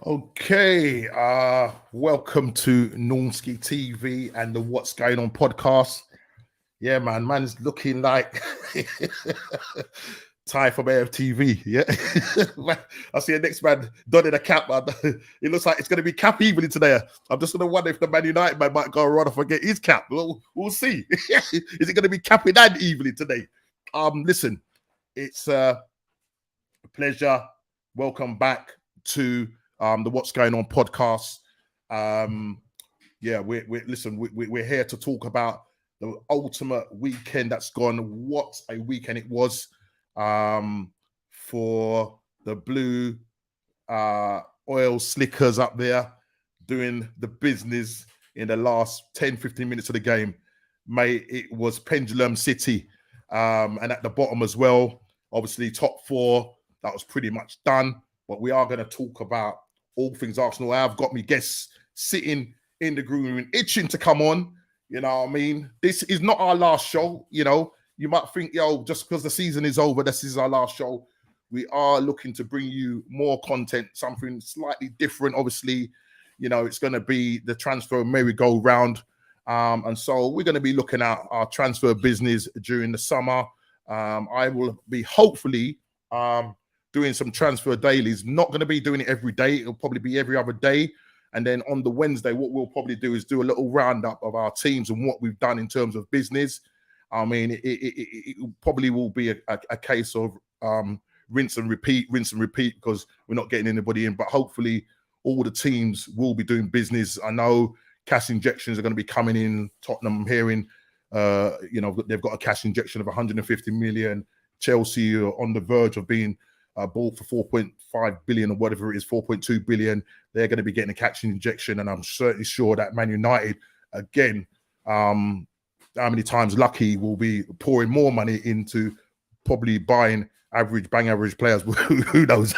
Okay, welcome to Normski TV and the What's Going On podcast. Yeah, man's looking like Ty from AFTV. Yeah, I see a next man donning a cap. Man. It looks like it's going to be cap evening today. I'm just going to wonder if the Man United man might go around and forget his cap. We'll see. Is it going to be capping and evening today? Listen, it's a pleasure. Welcome back to the What's Going On podcast. We're here to talk about the ultimate weekend that's gone. What a weekend it was for the blue oil slickers up there doing the business in the last 10-15 minutes of the game. Mate, it was Pendulum City and at the bottom as well. Obviously, top four, that was pretty much done. But we are going to talk about all things Arsenal. I've got me guests sitting in the green room, itching to come on. You know what I mean? This is not our last show. You know, you might think, just because the season is over, this is our last show. We are looking to bring you more content, something slightly different. Obviously, you know, it's going to be the transfer merry-go-round. And so we're going to be looking at our transfer business during the summer. I will be hopefully doing some transfer dailies. Not going to be doing it every day. It'll probably be every other day. And then on the Wednesday, what we'll probably do is do a little roundup of our teams and what we've done in terms of business. I mean, it probably will be a case of rinse and repeat, because we're not getting anybody in. But hopefully all the teams will be doing business. I know cash injections are going to be coming in. Tottenham, I'm hearing, they've got a cash injection of 150 million. Chelsea are on the verge of being bought for 4.5 billion or whatever it is, 4.2 billion. They're going to be getting a cash injection, and I'm certainly sure that Man United, again, how many times Lucky will be pouring more money into probably buying average players. Who knows?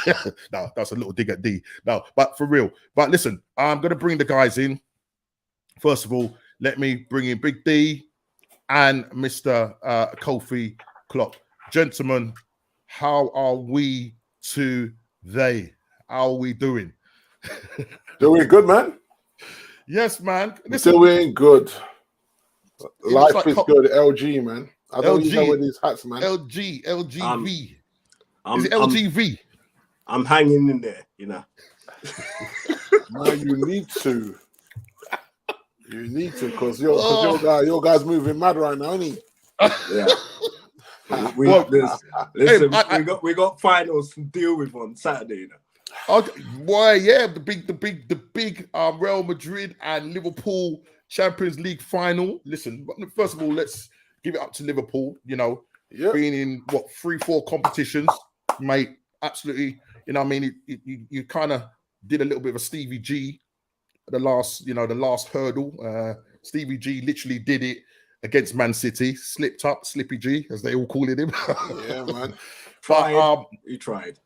No, that's a little dig at D. No, but for real. But listen, I'm going to bring the guys in. First of all, let me bring in Big D and Mr. Kofi Klopp. Gentlemen, how are we today? How are we doing? Doing good, man. Yes, man. Doing good. Life like is good. LG, man. I don't even know where these hats, man. LGV. Is it LGV? I'm hanging in there, you know. Man, you need to. You need to, because your guy's moving mad right now, isn't he? Yeah. We got finals to deal with on Saturday, you know. Boy, yeah, the big Real Madrid and Liverpool Champions League final. Listen, first of all, let's give it up to Liverpool. You know, being in 3-4 competitions, mate. Absolutely, you know, I mean, you kind of did a little bit of a Stevie G, the last hurdle. Stevie G literally did it against Man City, slipped up, Slippy G, as they all call it him. Yeah, man. He tried.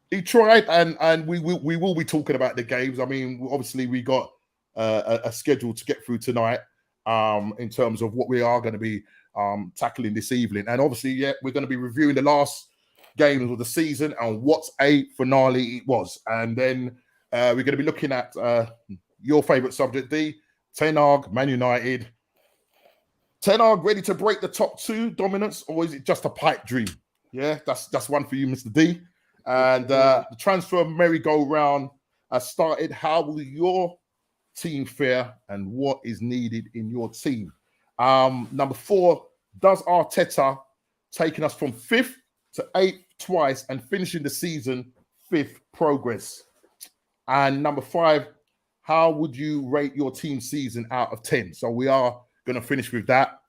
He tried, and we will be talking about the games. I mean, obviously we got a schedule to get through tonight in terms of what we are going to be tackling this evening. And obviously, we're going to be reviewing the last games of the season and what a finale it was. And then we're going to be looking at your favourite subject, D, Ten Hag, Man United. Ten Hag ready to break the top two dominance, or is it just a pipe dream? Yeah, that's one for you, Mr. D. And the transfer merry-go-round has started. How will your team fare, and what is needed in your team? Number 4, does Arteta taking us from 5th to 8th twice and finishing the season 5th progress? And number 5, how would you rate your team season out of 10? So we are going to finish with that,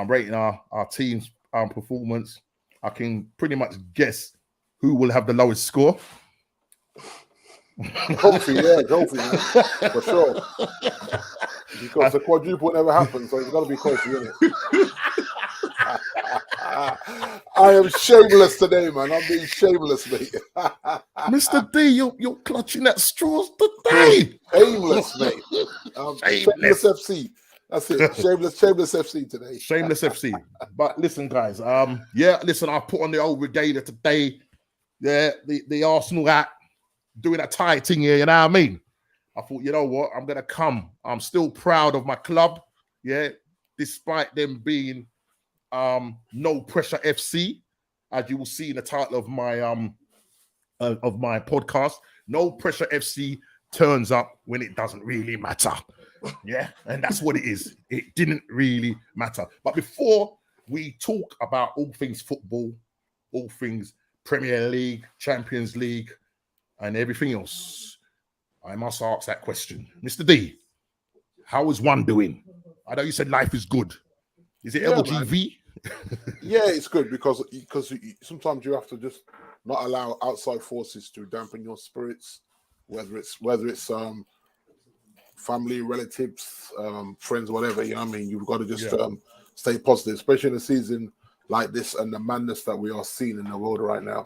rating our team's performance. I can pretty much guess who will have the lowest score. Kofi, man, for sure. Because the quadruple never happened, so it's got to be Kofi, isn't it? I am shameless today, man. I'm being shameless, mate. Mr. D, you're clutching at straws today. Shameless, mate. Shameless FC. That's it. Shameless FC today. Shameless FC. But listen, guys. I put on the old regalia today. Yeah, the Arsenal hat, doing a tight thing here, you know what I mean? I thought, you know what, I'm gonna come. I'm still proud of my club, yeah, despite them being no pressure FC, as you will see in the title of my podcast. No pressure FC turns up when it doesn't really matter. Yeah, and that's what it is. It didn't really matter. But before we talk about all things football, all things Premier League, Champions League, and everything else, I must ask that question. Mr. D, how is one doing? I know you said life is good. Is it LGV? Yeah, it's good because sometimes you have to just not allow outside forces to dampen your spirits, whether it's family, relatives, friends, whatever. You know what I mean? You've got to just stay positive, especially in a season like this and the madness that we are seeing in the world right now.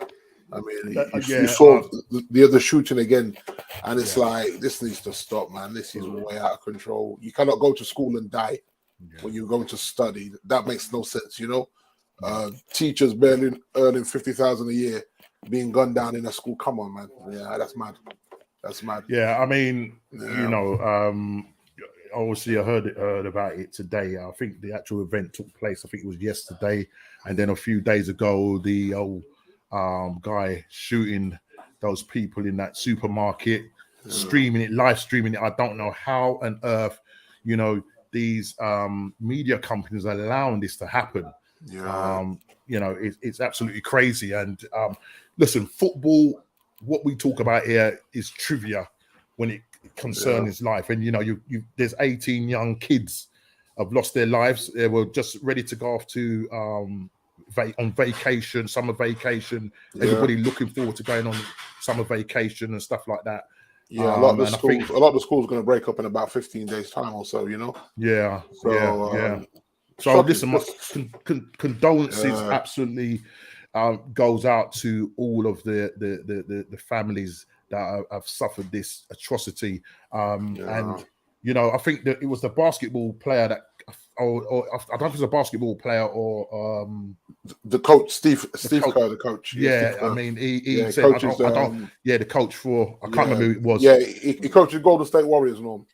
I mean, you saw the other shooting again, and it's like, this needs to stop, man. This is way out of control. You cannot go to school and die when you're going to study. That makes no sense, you know. Teachers barely earning 50,000 a year being gunned down in a school. Come on, man. Yeah, that's mad. That's mad. Yeah, I mean, you know, obviously I heard about it today. I think the actual event took place, I think it was yesterday, and then a few days ago, the old guy shooting those people in that supermarket, streaming it, live streaming it. I don't know how on earth, you know, these media companies are allowing this to happen. You know, it's absolutely crazy. And listen, football, what we talk about here is trivia when it concerns life. And you know, there's 18 young kids have lost their lives. They were just ready to go off to on vacation, summer vacation. Everybody looking forward to going on summer vacation and stuff like that. Yeah, a lot of the schools are going to break up in about 15 days time or so, you know. So listen, my condolences absolutely goes out to all of the families that have suffered this atrocity. And you know, I think that it was the basketball player that, or I don't know if it was a basketball player or the coach, Steve Kerr, the coach. Yeah, I mean, he said, the coach for, I can't remember who it was. Yeah, he coaches Golden State Warriors, Norm.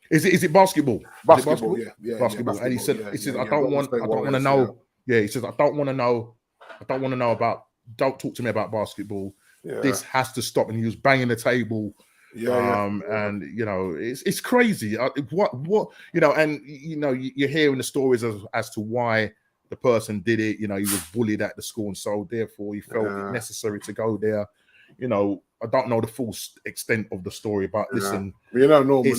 Is it basketball? Basketball, basketball. And he said, I don't want to know. Yeah, he says, I don't want to know about, don't talk to me about basketball. This has to stop. And he was banging the table. And you know, it's crazy. What you know, and you know, you're hearing the stories as to why the person did it. You know, he was bullied at the school, and so therefore he felt it necessary to go there. You know, I don't know the full extent of the story, but listen, you know, Norman,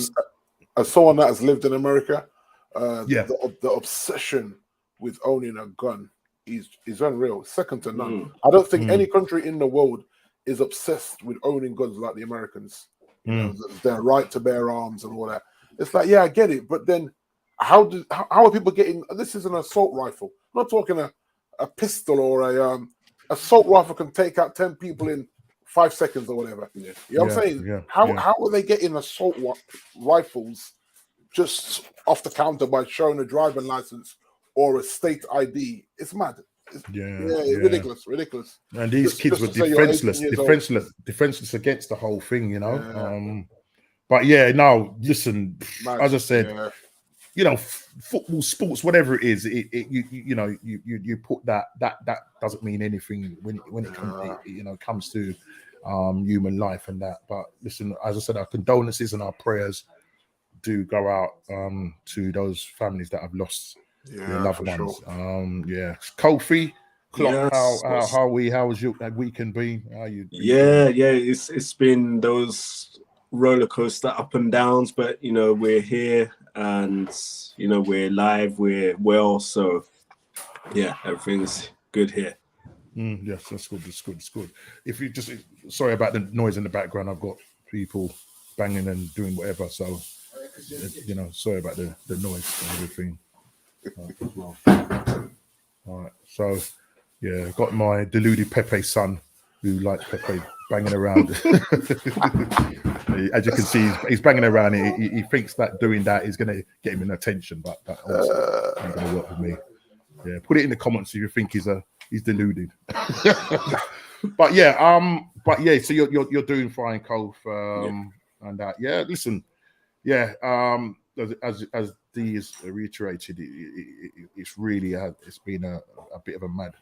as someone that has lived in America, the obsession with owning a gun is unreal, second to none. I don't think any country in the world is obsessed with owning guns like the Americans. You know, their right to bear arms and all that. It's like, yeah, I get it, but then how are people getting? This is an assault rifle. I'm not talking a pistol or a assault rifle can take out 10 people in 5 seconds or whatever. You know what I'm saying? How are they getting assault rifles just off the counter by showing a driving license or a state ID? It's mad. Ridiculous. And these kids were defenseless against the whole thing, you know. But yeah, no, listen, as I said, you know, football, sports, whatever it is, you put that doesn't mean anything when it comes to human life and that. But listen, as I said, our condolences and our prayers do go out to those families that have lost their loved ones. Sure. Kofi, how was your weekend been? How you? It's been those roller coaster up and downs, but you know, we're here and you know, we're live, we're well, so yeah, everything's good here. Yes, that's good. It's good. If you just, sorry about the noise in the background, I've got people banging and doing whatever, so you know, sorry about the noise and everything. All right, so yeah, got my deluded Pepe son who likes Pepe banging around. As you can see, he's banging around. He thinks that doing that is going to get him an attention, but that also ain't going to work with me. Yeah, put it in the comments if you think he's deluded. but yeah. So you're doing fine, Cole. And that. Yeah. Listen. Yeah. As Dee has reiterated, it's really it's been a bit of a mad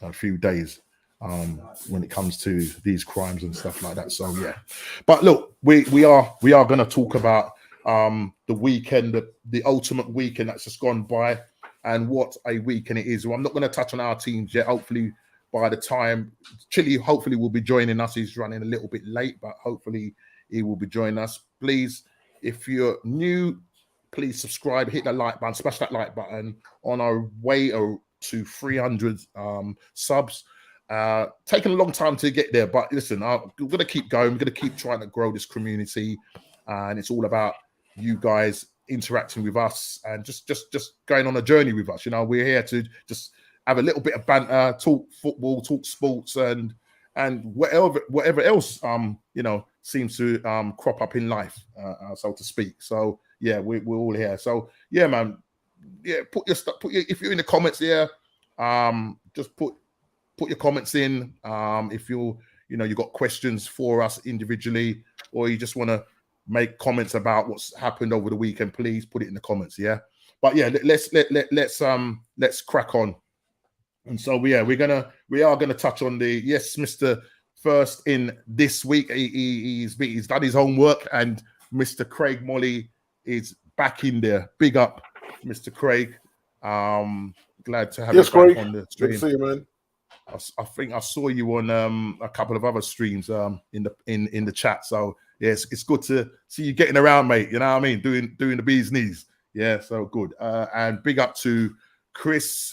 a few days when it comes to these crimes and stuff like that. So yeah. But look, we are going to talk about the weekend, the ultimate weekend that's just gone by, and what a weekend it is. Well, I'm not going to touch on our teams yet. Hopefully, by the time Chile, hopefully will be joining us. He's running a little bit late, but hopefully he will be joining us. Please, if you're new, please subscribe, hit the like button, smash that like button. On our way to 300 subs. Taking a long time to get there, but listen, we're going to keep going. We're going to keep trying to grow this community, and it's all about you guys interacting with us and just going on a journey with us. You know, we're here to just have a little bit of banter, talk football, talk sports, and whatever else you know, seems to crop up in life, so to speak. So yeah, we're all here. So yeah, man, yeah, put your if you're in the comments here, just put your comments in. If you got questions for us individually, or you just want to make comments about what's happened over the weekend, please put it in the comments. Yeah, but yeah, let's crack on. And so we are gonna touch on the Mr. First in this week. He's done his homework, and Mr. Craig Molly is back in there. Big up, Mr. Craig. Glad to have you back on the stream. Good to see you, man. I think I saw you on a couple of other streams in the chat. So yes, it's good to see you getting around, mate. You know what I mean? Doing the bee's knees. Yeah, so good. And big up to Chris.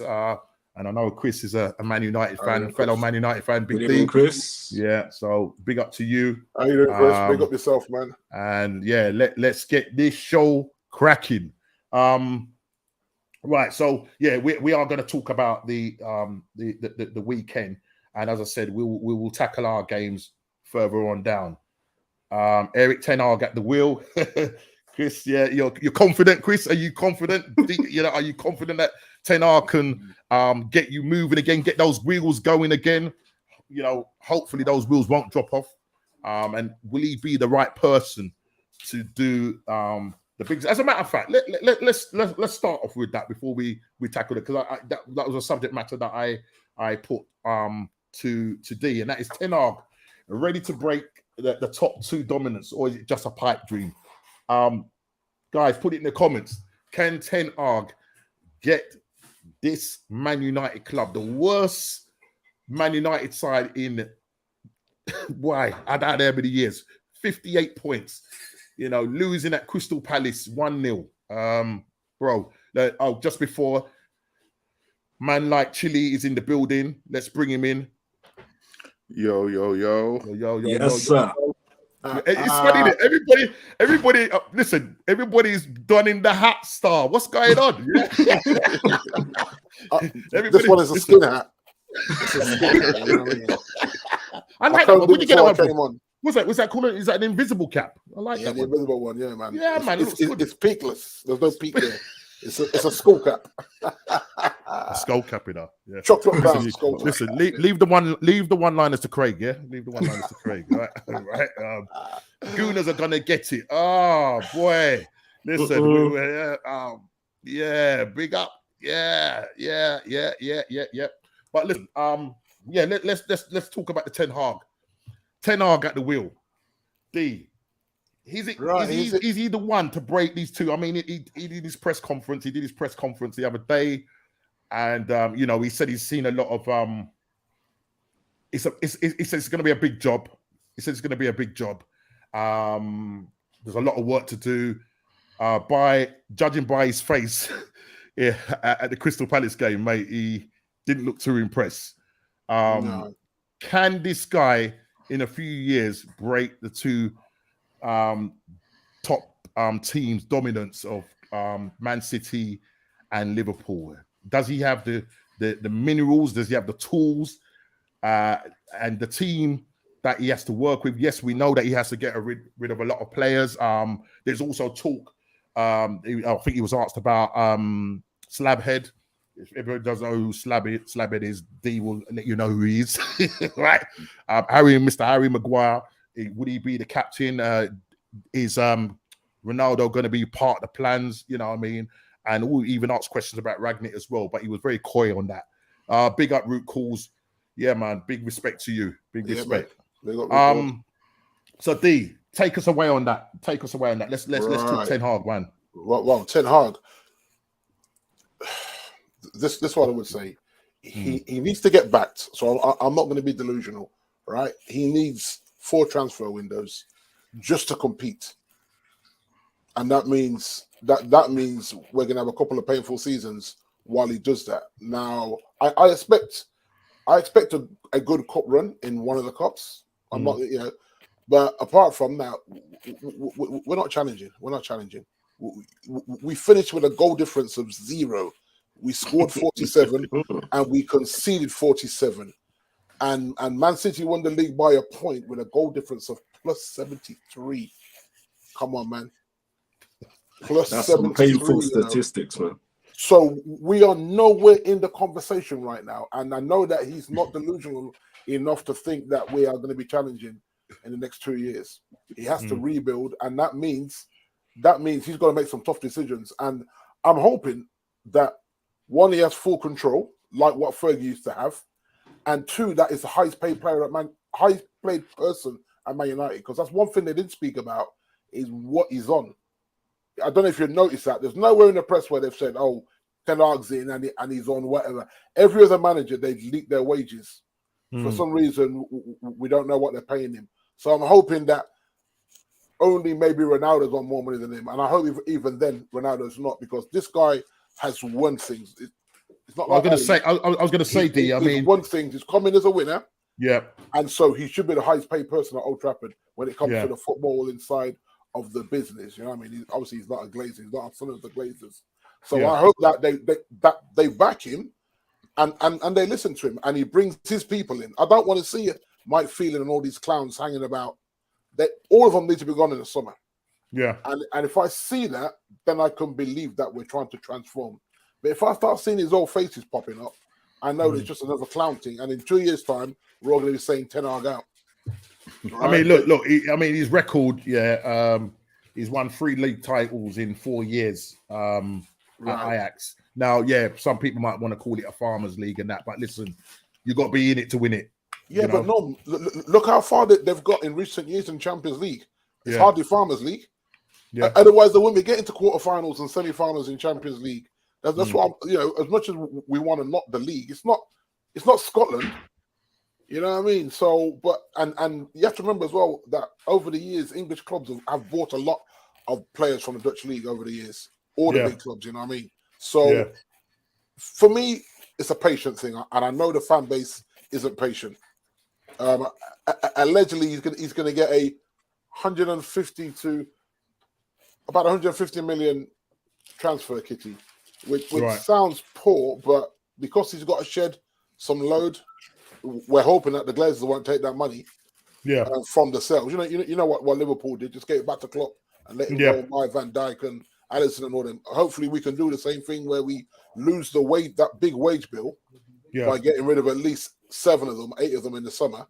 And I know Chris is a Man United fan, fellow Man United fan. Big D, Chris. Yeah, so big up to you. How you doing, Chris? Big up yourself, man. And yeah, let's get this show cracking. Right, so yeah, we are going to talk about the weekend, and as I said, we will tackle our games further on down. Eric Ten Hag at the wheel. Chris, yeah, you're confident, Chris? Are you confident? Are you confident that Ten Hag can get you moving again, get those wheels going again? You know, hopefully those wheels won't drop off. And will he be the right person to do the big? As a matter of fact, let's start off with that before we tackle it, because that was a subject matter that I put to D, and that is Ten Hag ready to break the top two dominance, or is it just a pipe dream? Guys, put it in the comments. Can Ten Hag get this Man United club, the worst Man United side in why? I doubt how many years. 58 points. You know, losing at Crystal Palace 1-0. Bro, just before, man like Chile is in the building. Let's bring him in. Yo. Yes, sir. It's funny that everybody, listen, everybody's donning the hat star. What's going on? This one is a skin hat. I like that one. Where'd you get that one? What's that called? Is that an invisible cap? I like that. The invisible one, yeah, man. Yeah, man. It's peakless. There's no peak there. It's a skull cap. A skull cap, you know. Yeah. Chocolate brown skull cap. Listen, leave the one-liners to Craig, yeah? Leave the one-liners to Craig, right? Right. Gooners are gonna get it. Oh boy. Listen, yeah, big up. Yeah. But listen, let's talk about the Ten Hag. Ten Hag at the wheel. D. Is he the one to break these two? I mean, he did his press conference. He did his press conference the other day, and he said he's seen a lot of. He said it's going to be a big job. He said it's going to be a big job. There's a lot of work to do. Judging by his face, yeah, at the Crystal Palace game, mate, he didn't look too impressed. No. Can this guy in a few years break the two top teams' dominance of Man City and Liverpool? Does he have the minerals? Does he have the tools and the team that he has to work with? Yes, we know that he has to get rid of a lot of players. There's also talk. I think he was asked about Slabhead. If everyone doesn't know who Slabhead is, D will let you know who he is. Right? Mr. Harry Maguire, would he be the captain? Is Ronaldo going to be part of the plans? You know what I mean? And we'll even ask questions about Ragnick as well, but he was very coy on that. Big up Root Calls. Yeah, man. Big respect to you. Big respect. So D, take us away on that. Let's talk Ten Hag, man. Well, Ten Hag. This what I would say. He needs to get backed. So I'm not going to be delusional, right? He needs 4 transfer windows just to compete, and that means we're going to have a couple of painful seasons while he does that. Now, I expect a good cup run in one of the cups. I'm not, but apart from that, we're not challenging. We finished with a goal difference of 0. We scored 47 and we conceded 47. And Man City won the league by a point with a goal difference of plus 73. Come on, man. Plus That's 73, some painful statistics, man. So we are nowhere in the conversation right now. And I know that he's not delusional enough to think that we are going to be challenging in the next 2 years. He has to rebuild, and that means he's got to make some tough decisions. And I'm hoping that, 1, he has full control, like what Fergie used to have, and 2, that is the highest paid person at Man United, because that's one thing they didn't speak about, is what he's on. I don't know if you've noticed that. There's nowhere in the press where they've said, oh, Ten Hag's in and he's on whatever. Every other manager, they've leaked their wages. For some reason, we don't know what they're paying him. So I'm hoping that only maybe Ronaldo's on more money than him. And I hope even then Ronaldo's not, because this guy has won things. It's not like I was going to say, D, I mean, one thing, he's coming as a winner. Yeah. And so he should be the highest paid person at Old Trafford when it comes to the football inside of the business. You know what I mean? Obviously, he's not a Glazer. He's not a son of the Glazers. So I hope that they back him and they listen to him and he brings his people in. I don't want to see Mike Phelan and all these clowns hanging about. All of them need to be gone in the summer. Yeah. And if I see that, then I can believe that we're trying to transform. But if I start seeing his old faces popping up, I know it's just another clown thing. And in 2 years' time, we're all going to be saying Ten Hag out. Right? I mean, look. His record, he's won 3 league titles in 4 years at Ajax. Now, some people might want to call it a farmers league and that, but listen, you got to be in it to win it. Yeah, but no, look how far they've got in recent years in Champions League. It's hardly farmers league. Yeah. Otherwise, they wouldn't be getting to quarterfinals and semi-finals in Champions League. That's what as much as we want to knock the league, it's not Scotland. You know what I mean? So, but and you have to remember as well that over the years, English clubs have bought a lot of players from the Dutch league over the years. All the big clubs, you know what I mean? So, for me, it's a patient thing, and I know the fan base isn't patient. Allegedly, he's going to get a 150 to about 150 million transfer kitty, which sounds poor, but because he's got to shed some load, we're hoping that the Glazers won't take that money from the sales. You know what Liverpool did, just get it back to Klopp and let him go buy Van Dijk and Alisson and all them. Hopefully we can do the same thing where we lose that big wage bill by getting rid of at least 7 of them, 8 of them in the summer.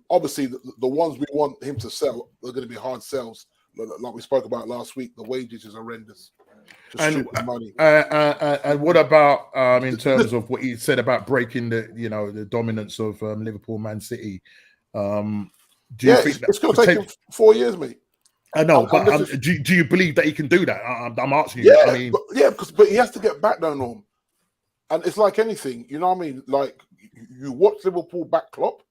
Obviously the ones we want him to sell are going to be hard sells, like we spoke about last week. The wages is horrendous. And what about in terms of what you said about breaking the dominance of Liverpool, Man City? Do you think it's going to take him 4 years, mate? I know, but do you believe that he can do that? I'm asking you. Yeah, I mean, but he has to get back though, Norm. And it's like anything, you know what I mean? Like you watch Liverpool back Klopp,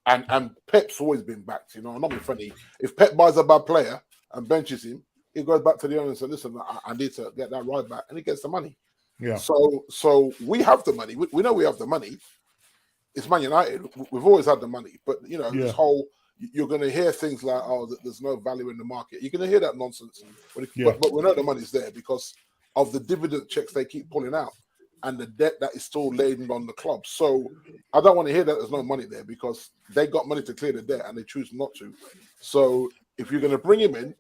and Pep's always been backed. I'm not being funny. If Pep buys a bad player and benches him, he goes back to the owner and says, "Listen, I need to get that right back," and he gets the money. Yeah. So we have the money. We know we have the money. It's Man United. We've always had the money, but this whole you're going to hear things like, "Oh, there's no value in the market." You're going to hear that nonsense, but we know the money's there because of the dividend checks they keep pulling out and the debt that is still laden on the club. So I don't want to hear that there's no money there because they got money to clear the debt and they choose not to. So if you're going to bring him in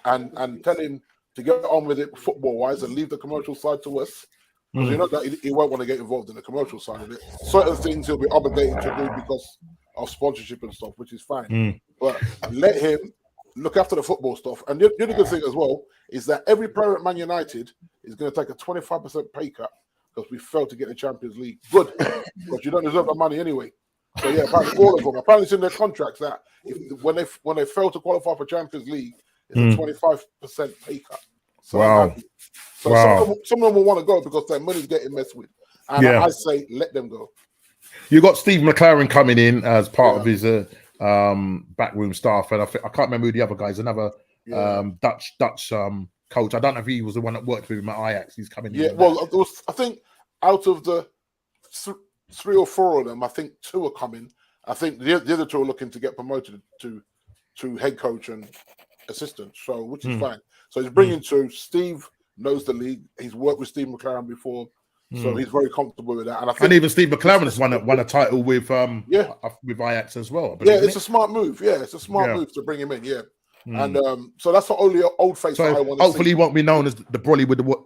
and tell him to get on with it football-wise and leave the commercial side to us, because you know that he won't want to get involved in the commercial side of it. Certain things he'll be obligated to do because of sponsorship and stuff, which is fine. But let him look after the football stuff. And the other good thing as well is that every player at Man United is going to take a 25% pay cut because we failed to get the Champions League. Good, because you don't deserve the money anyway. So yeah, apparently all of them. Apparently it's in their contracts that when they fail to qualify for Champions League, it's a 25% pay cut. So some of them will want to go because their money's getting messed with. And I say let them go. You got Steve McLaren coming in as part of his backroom staff, and I can't remember who the other guys. Another Dutch coach. I don't know if he was the one that worked with him at Ajax. He's coming in. Yeah, well, I think out of the 3 or 4 of them, I think 2 are coming. I think the other 2 are looking to get promoted to head coach and assistant. So, which is fine. So he's bringing 2. Steve knows the league. He's worked with Steve McLaren before, so he's very comfortable with that. And I think, and even Steve McLaren has won a title with Ajax as well. Yeah, it's a smart move. Yeah, it's a smart move to bring him in. Yeah. And so that's the only old face that I want to see. Hopefully he won't be known as the Brolly with the what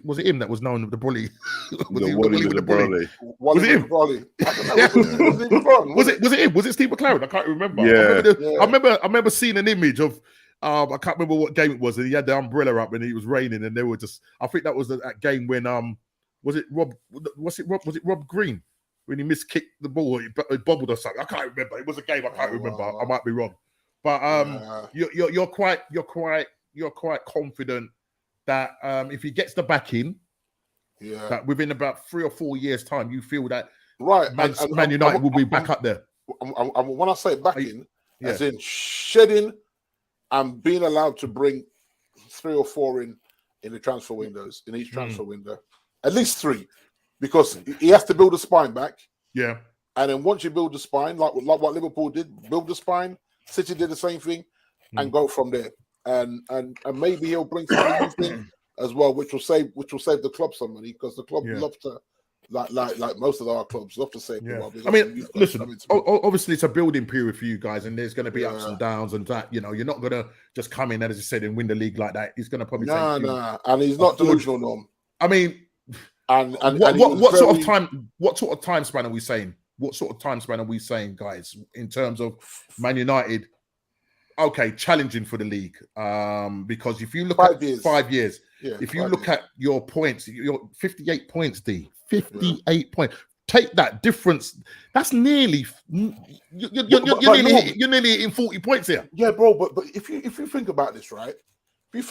was it him that was known as the Brolly? Was it him? Was it him? Was it Steve McLaren? I can't remember. Yeah. I remember seeing an image of I can't remember what game it was, and he had the umbrella up and it was raining, and they were just I think that was that game when was it Rob Green when he miskicked the ball, he bobbled or something. I can't remember. It was a game I can't remember. I might be wrong. But you're quite confident that if he gets the backing, that within about 3 or 4 years' time, you feel that Man United will be back up there. When I say backing, as in shedding and being allowed to bring 3 or 4 in the transfer windows, in each transfer window, at least 3, because he has to build a spine back. Yeah, and then once you build the spine, like what Liverpool did, build the spine. City did the same thing, and go from there, and maybe he'll bring something in as well, which will save the club some money because the club love to like most of our clubs love to save. I mean, listen, obviously it's a building period for you guys, and there's going to be ups and downs, and that you're not going to just come in and, as you said, and win the league like that. He's going to probably and he's not delusional, Norm. I mean, and what sort of time span are we saying? What sort of time span are we saying, guys, in terms of Man United? Okay, challenging for the league. Because if you look at 5 years, if you look at your points, your 58 points, 58 points. Take that difference. That's nearly you're nearly hitting 40 points here. Yeah, bro. But if you think about this, right? It's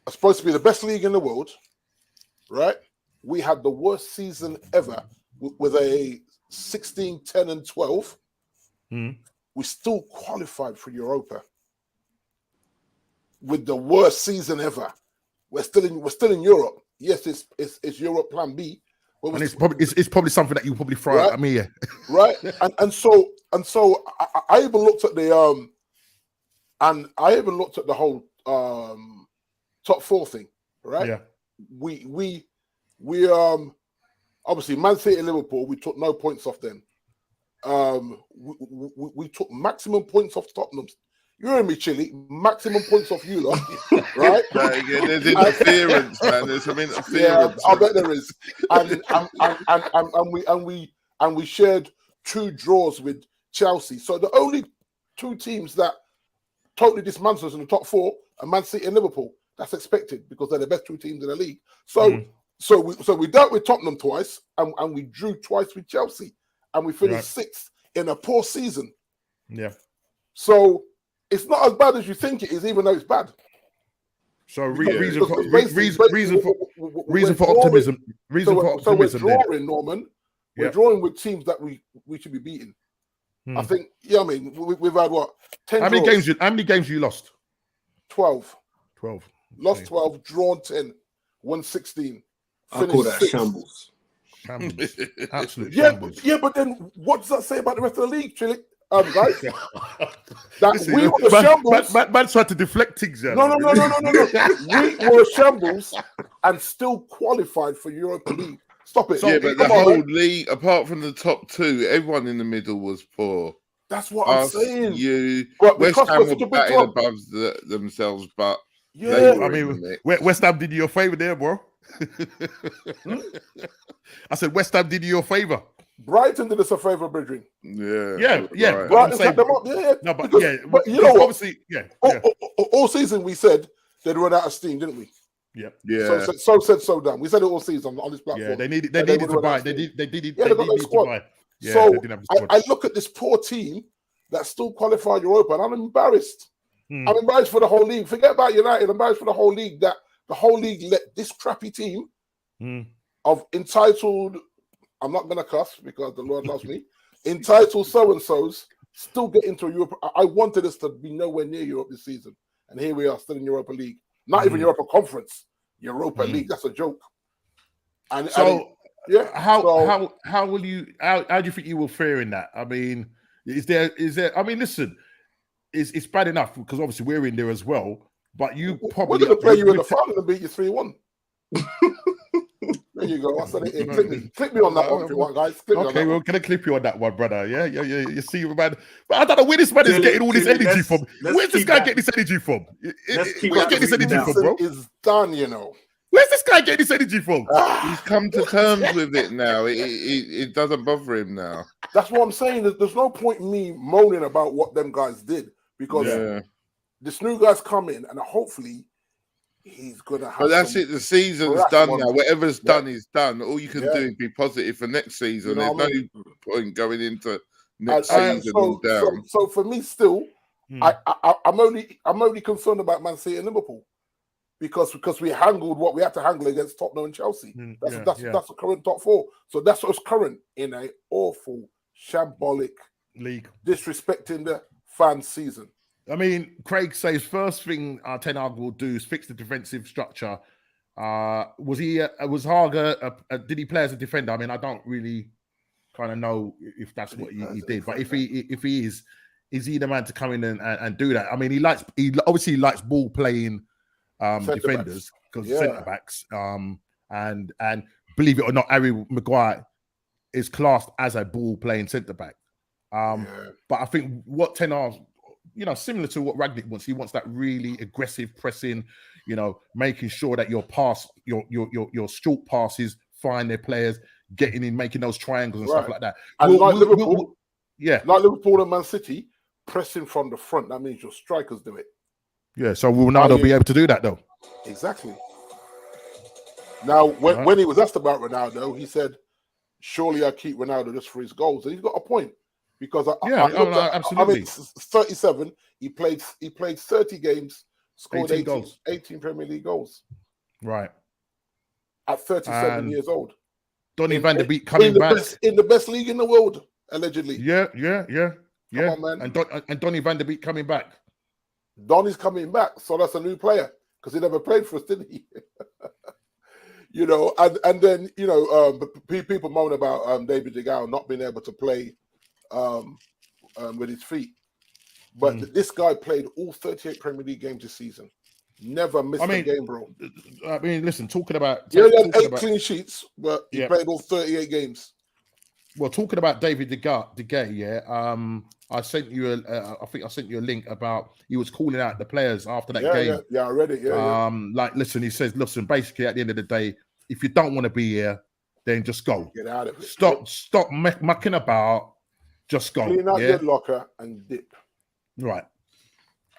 supposed to be the best league in the world, right? We had the worst season ever. With a 16, 10, and 12, we still qualified for Europa. With the worst season ever, we're still in Europe. Yes, it's Europe Plan B. And it's probably something that you probably throw at me, right? And so I even looked at the whole top 4 thing, right? Yeah. We obviously, Man City and Liverpool, we took no points off them. We took maximum points off Tottenham. You hear me, Chile? Maximum points off you, lot, right? There's interference, man. There's some interference. Yeah, I bet there is. And we shared 2 draws with Chelsea. So the only 2 teams that totally dismantled us in the top 4 are Man City and Liverpool. That's expected because they're the best 2 teams in the league. So. So we dealt with Tottenham twice, and we drew twice with Chelsea, and we finished 6th in a poor season. Yeah. So it's not as bad as you think it is, even though it's bad. So reason for optimism. So we're drawing, Norman. We're drawing with teams that we should be beating. I think. Yeah, I mean, we've had what 10. How many games you lost? 12. 12. Lost 12, drawn 10, won 16. I call that shambles. Absolute shambles. Yeah, but then what does that say about the rest of the league, Chile? Guys, we were a shambles. Man tried to deflect things. No. We were a shambles and still qualified for Europa League. Stop it. But the whole league, apart from the top 2, everyone in the middle was poor. That's what I'm saying. West Ham were batting above themselves, but yeah, I mean, West Ham did you a favor there, bro. I said West Ham did you a favour. Brighton did us a favour, Bridging. Yeah. Brighton I'm saying, set them up. Yeah. No, but because, yeah, but you know what? Obviously, yeah. All season we said they'd run out of steam, didn't we? Yeah. So said, so done. We said it all season on this platform. Yeah, they needed to buy. They needed to buy. Yeah, so they didn't have the squad. I look at this poor team that still qualified Europa, and I'm embarrassed. I'm embarrassed for the whole league. Forget about United. I'm embarrassed for the whole league that the whole league let this crappy team of entitled. I'm not going to cuss because the Lord loves me. Entitled so-and-sos still get into Europe. I wanted us to be nowhere near Europe this season. And here we are still in Europa League. Not even Europa Conference. Europa League. That's a joke. And so, how do you think you will fare in that? I mean, is there I mean, listen, it's bad enough because obviously we're in there as well. But you probably we're going to play you in the final and beat you 3-1. There you go. I said it. Click me on that one if you want, guys. Okay, we're gonna clip you on that one, brother. Yeah. You see, man. But I don't know where this man is getting all this energy from. Where's this guy getting this energy from? Where's he getting this energy from, bro? It's done, you know. Where's this guy getting this energy from? He's come to terms with it now. It doesn't bother him now. That's what I'm saying. There's no point in me moaning about what them guys did because this new guy's coming and hopefully he's gonna have. But that's it. The season's done now. Whatever's done is done. All you can do is be positive for next season. There's no point going into next season all down. So for me, still, I'm only concerned about Man City and Liverpool because we handled what we had to handle against Tottenham and Chelsea. That's the current top four. So that's what's current in an awful, shambolic league, disrespecting the fan season. I mean, Craig says first thing Ten Hag will do is fix the defensive structure. Was Haga? Did he play as a defender? I mean, I don't really kind of know if that's what he did. But if he is he the man to come in and do that? I mean, he obviously likes ball playing defenders because centre backs. And believe it or not, Harry Maguire is classed as a ball playing centre back. But I think what Ten Hag, similar to what Ragnick wants. He wants that really aggressive pressing, making sure that your pass, your short passes find their players, getting in, making those triangles and stuff like that. And Liverpool and Man City, pressing from the front. That means your strikers do it. Yeah, so will Ronaldo be able to do that though? Exactly. Now, when he was asked about Ronaldo, he said, "Surely I keep Ronaldo just for his goals," and he's got a point. Because absolutely. I mean, 37. He played 30 games, scored 18 Premier League goals. Right. At 37 years old. Donny van der Beek coming back in the best league in the world, allegedly. Yeah. Come on, man. And Donny van der Beek coming back. Donny's coming back, so that's a new player because he never played for us, didn't he? And then people moan about David De Gea not being able to play with his feet. But this guy played all 38 Premier League games this season. Never missed a game, bro. I mean, listen, talking about... he had 8 clean sheets, but he played all 38 games. Well, talking about David De Gea, I sent you I think I sent you a link about he was calling out the players after that game. Yeah, I read it. Like, listen, he says, basically at the end of the day, if you don't want to be here, then just go. Get out of it. Stop mucking about. Just go. Clean out your locker and dip. Right.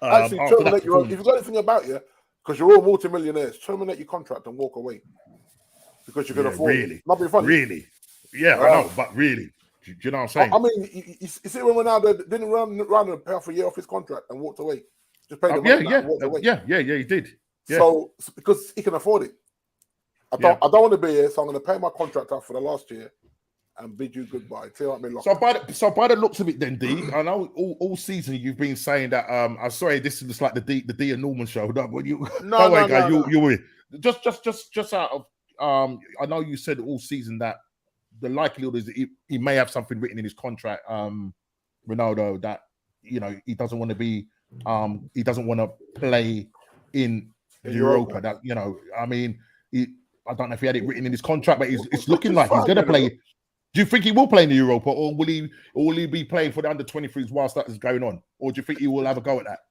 Actually, terminate your own. If you've got anything about you, because you're all multimillionaires, terminate your contract and walk away. Because you can afford it. Not being funny. Really? Yeah, I know, but really. Do you know what I'm saying? I mean, you see when Ronaldo didn't run and pay off a year off his contract and walked away. Just paid the money and walked away. Yeah, he did. Yeah. So, because he can afford it. I don't want to be here, so I'm going to pay my contract off for the last year and bid you goodbye. So by the looks of it, then D, I know all season you've been saying that. I'm sorry, this is just like the D and Norman show. You were just out of. I know you said all season that the likelihood is that he may have something written in his contract, Ronaldo, that he doesn't want to be, he doesn't want to play in Europa. That I mean, I don't know if he had it written in his contract, but it's looking like he's going to play. Do you think he will play in the Europa, or will he be playing for the under-23s whilst that is going on, or do you think he will have a go at that?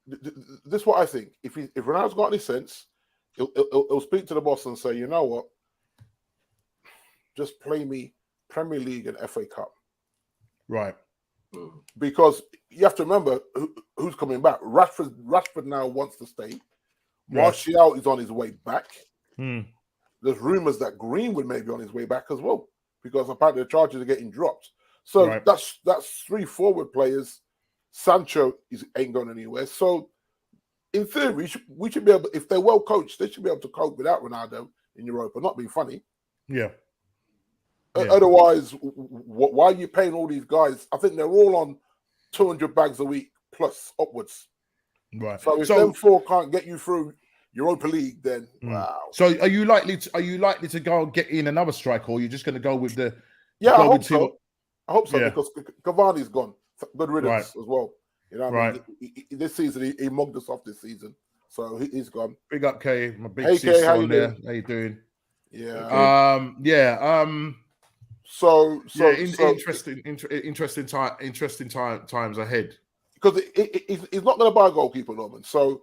This is what I think. If Ronaldo's got any sense, he'll speak to the boss and say, you know what, just play me Premier League and FA Cup. Right. Because you have to remember who's coming back. Rashford now wants to stay. Martial is on his way back. There's rumours that Greenwood may be on his way back as well, because apparently the charges are getting dropped. So that's 3 forward players. Sancho ain't going anywhere. So in theory, we should be able, if they're well coached, they should be able to cope without Ronaldo in Europa. Not being funny. Yeah. Otherwise, why are you paying all these guys? I think they're all on 200 bags a week plus upwards. Right. So if them 4 can't get you through Europa League, then wow. So are you likely to go and get in another striker, or are you just going to go with the? Yeah, I hope so. I hope so, Yeah. because Cavani's gone. Good riddance as well. You know what I mean? This season, he mugged us off this season, so he's gone. Big up, K. My big Hey, sis K, how on you there. doing? How you doing? Yeah. So interesting times ahead. Because he's not going to buy a goalkeeper, Norman. So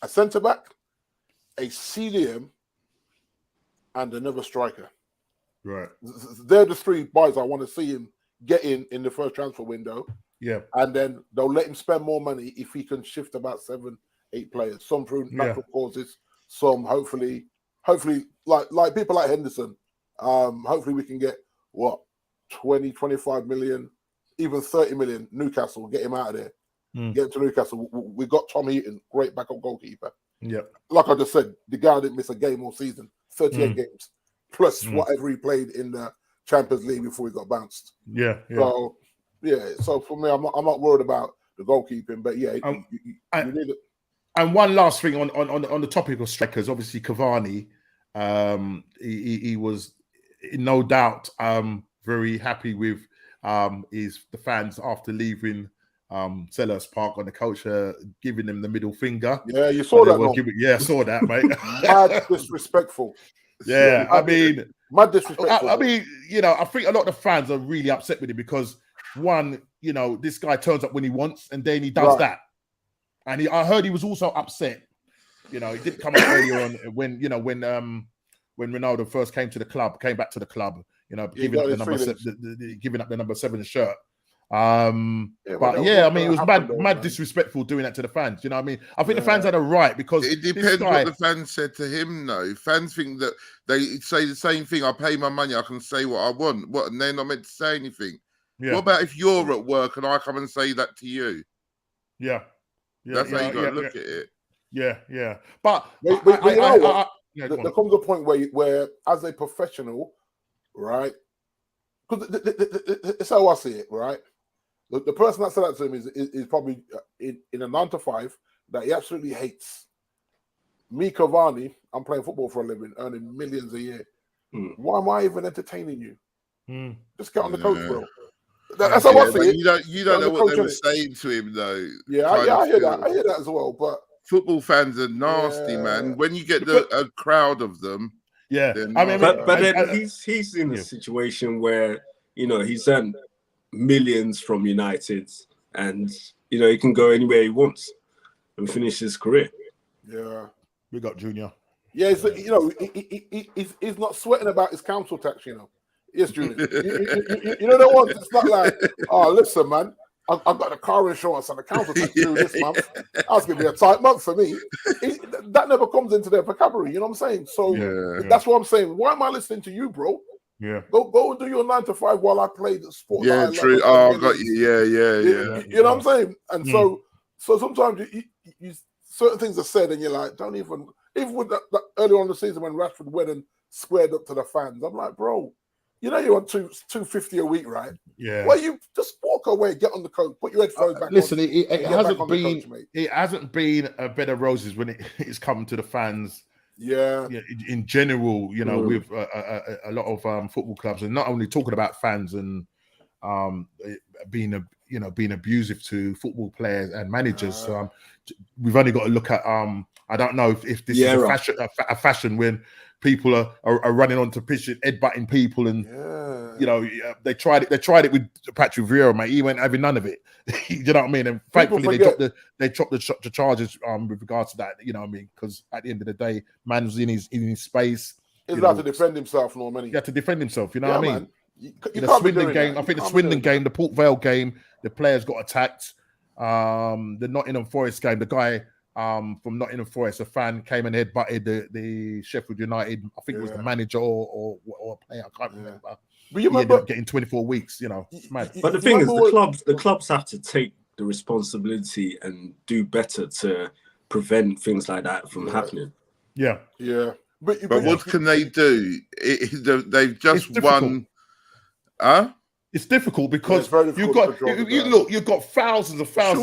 a centre back, a CDM, and another striker. Right. They're the 3 buys I want to see him get in the first transfer window. Yeah. And then they'll let him spend more money if he can shift about 7, 8 players. Some through natural causes, some hopefully like people like Henderson. Hopefully we can get 20, 25 million, even 30 million. Newcastle, get him out of there. Get him to Newcastle. We got Tom Heaton, great backup goalkeeper. Yeah. Like I just said, the guy didn't miss a game all season. 38 games plus whatever he played in the Champions League before he got bounced. Yeah. So for me, I'm not worried about the goalkeeping, but you need it. And one last thing on the topic of strikers, obviously Cavani, he was no doubt very happy with the fans after leaving Selhurst Park on the coach giving them the middle finger. Yeah, you saw that. I saw that, mate. Mad disrespectful. Yeah, I mean, mad disrespectful. I mean, I think a lot of the fans are really upset with him because one, this guy turns up when he wants, and then he does that. And I heard he was also upset. He didn't come up earlier on when Ronaldo first came back to the club. Giving up the number 7 shirt. I mean, it was mad disrespectful doing that to the fans. You know what I mean? I think the fans had a right, because it depends what the fans said to him. Though fans think that they say the same thing. I pay my money, I can say what I want. And they're not meant to say anything. Yeah. What about if you're at work and I come and say that to you? Yeah. That's how you got to look at it. Yeah. But you know what? There comes a point where as a professional, right? Because it's how I see it, right? The person that said that to him is probably in a 9 to 5 that he absolutely hates. Me, Cavani, I'm playing football for a living, earning millions a year. Why am I even entertaining you? Just get on the coach, bro. That's how I see it. You don't know what they were saying to him, though. I hear that. I hear that as well. But football fans are nasty, man. When you get a crowd of them, but then he's in a situation where he's earned millions from United, and he can go anywhere he wants and finish his career. Yeah, we got Junior. Yeah, he's not sweating about his council tax. Yes, Junior. You know the ones. It's not like, oh, listen, man, I've got the car insurance and the council tax due this month. That's gonna be a tight month for me. That never comes into their vocabulary. You know what I'm saying? So that's what I'm saying. Why am I listening to you, bro? Yeah. Go and do your 9 to 5 while I play the sport. Yeah, true. Oh, I got you. Yeah. You know what I'm saying? And so sometimes you certain things are said, and you're like, don't even with that early on in the season when Rashford went and squared up to the fans. I'm like, bro, you're on $250 a week, right? Yeah. Well, you just walk away, get on the coach, put your headphones back. Listen, it hasn't been a bed of roses when it's come to the fans. Yeah. In general, with a lot of football clubs, and not only talking about fans and being abusive to football players and managers. We've only got to look at I don't know if this is a fashion when people are running onto pitch and headbutting people, and they tried it with Patrick Vieira, mate. He went having none of it. You know what I mean? And thankfully they dropped the charges with regards to that. You know what I mean? Because at the end of the day, man was in his space. He's allowed to defend himself, no money. He had to defend himself. You know what I mean? Man. You In the can't be Swindon doing game, that. I think the Swindon game, the Port Vale game, the players got attacked. The Nottingham Forest game, the guy from Nottingham Forest, a fan came and headbutted the Sheffield United. I think it was the manager or a player. I can't remember. But you he remember, ended up getting 24 weeks. You know, it's mad. But the thing is, the clubs have to take the responsibility and do better to prevent things like that from happening. Yeah. But what can they do? They've just won. It's difficult because you've got thousands of fans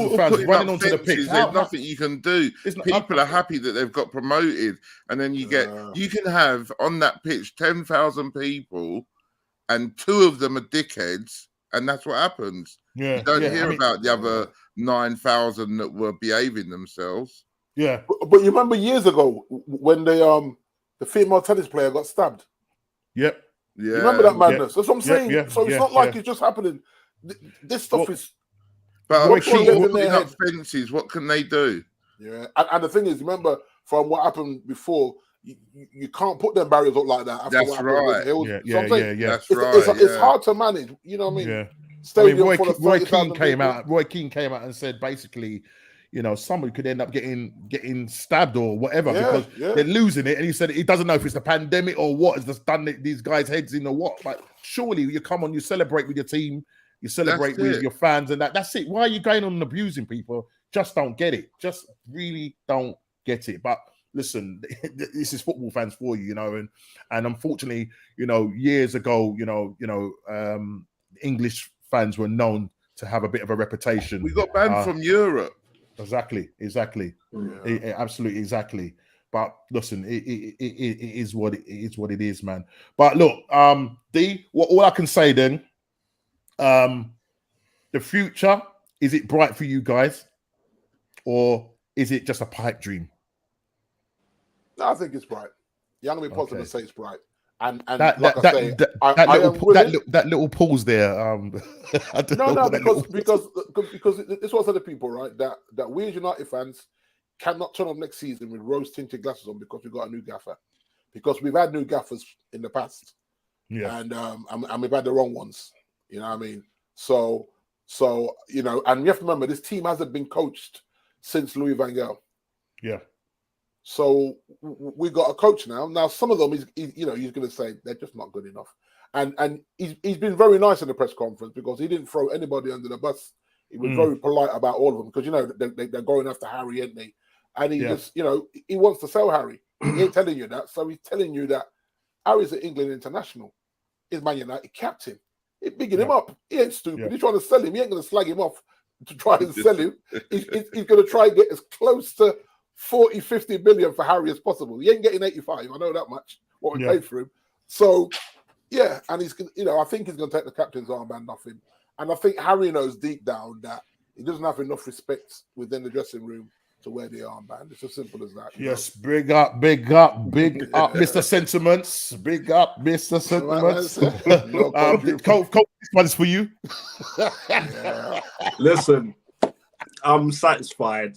running onto the pitch. There's nothing you can do. People are happy that they've got promoted, and then you can have on that pitch 10,000 people, and 2 of them are dickheads, and that's what happens. You don't hear about the other 9,000 that were behaving themselves. Yeah, but you remember years ago when the female tennis player got stabbed. Yep. Yeah. You remember that madness? That's what I'm saying. So it's not like it's just happening. This stuff is. But putting up fences, what can they do? Yeah, and the thing is, remember from what happened before, you can't put them barriers up like that. That's right. That's right. It's hard to manage. You know what I mean? Yeah. Stadium Roy Keane came out. Roy Keane came out and said basically, you know, somebody could end up getting stabbed or whatever because they're losing it. And he said he doesn't know if it's the pandemic or what has just done these guys' heads in or what. But surely you come on, you celebrate with your team, you celebrate with your fans, and that's it. Why are you going on and abusing people? Just don't get it. Just really don't get it. But listen, this is football fans for you, you know, and unfortunately, you know, years ago, English fans were known to have a bit of a reputation. We got banned from Europe. Exactly. Absolutely, exactly. But listen, it is what it is, man. But look, D, all I can say then, the future, is it bright for you guys, or is it just a pipe dream? No, I think it's bright. You're gonna be positive and say it's bright. And that little pause there. Because this was other people, right? That we as United fans cannot turn up next season with rose-tinted glasses on because we've got a new gaffer. Because we've had new gaffers in the past, and we've had the wrong ones. You know what I mean? So you know, and you have to remember this team hasn't been coached since Louis van Gaal. Yeah. So we got a coach now. Now some of them, he's going to say they're just not good enough, and he's been very nice in the press conference because he didn't throw anybody under the bus. He was very polite about all of them because you know they're going after Harry, aren't they? And he just he wants to sell Harry. He ain't telling you that, so he's telling you that Harry's an England international. He's Man United captain. He's bigging him up. He ain't stupid. Yeah. He's trying to sell him. He ain't going to slag him off to try and sell him. He's going to try and get as close to 40, 50 million for Harry as possible. He ain't getting 85. I know that much, what we paid for him. So, yeah, and he's, I think he's going to take the captain's armband off him. And I think Harry knows deep down that he doesn't have enough respect within the dressing room to wear the armband. It's as simple as that. Yes, big up, Mr. Sentiments. Big up, Mr. Sentiments. Coach, this one's for you. Listen, I'm satisfied.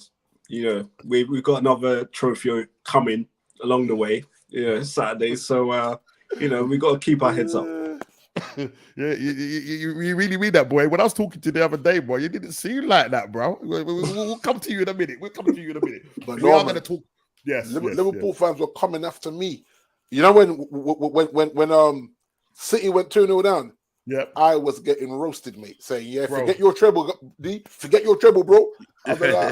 You know, we've got another trophy coming along the way, Saturday. So, we've got to keep our heads up. Yeah, you really mean that, boy. When I was talking to you the other day, boy, you didn't seem like that, bro. We'll come to you in a minute. But we are going to talk. Yes, Liverpool fans were coming after me. You know when City went 2-0 down. Yeah, I was getting roasted, mate. Saying, forget your treble, D. Forget your treble, bro. I was like,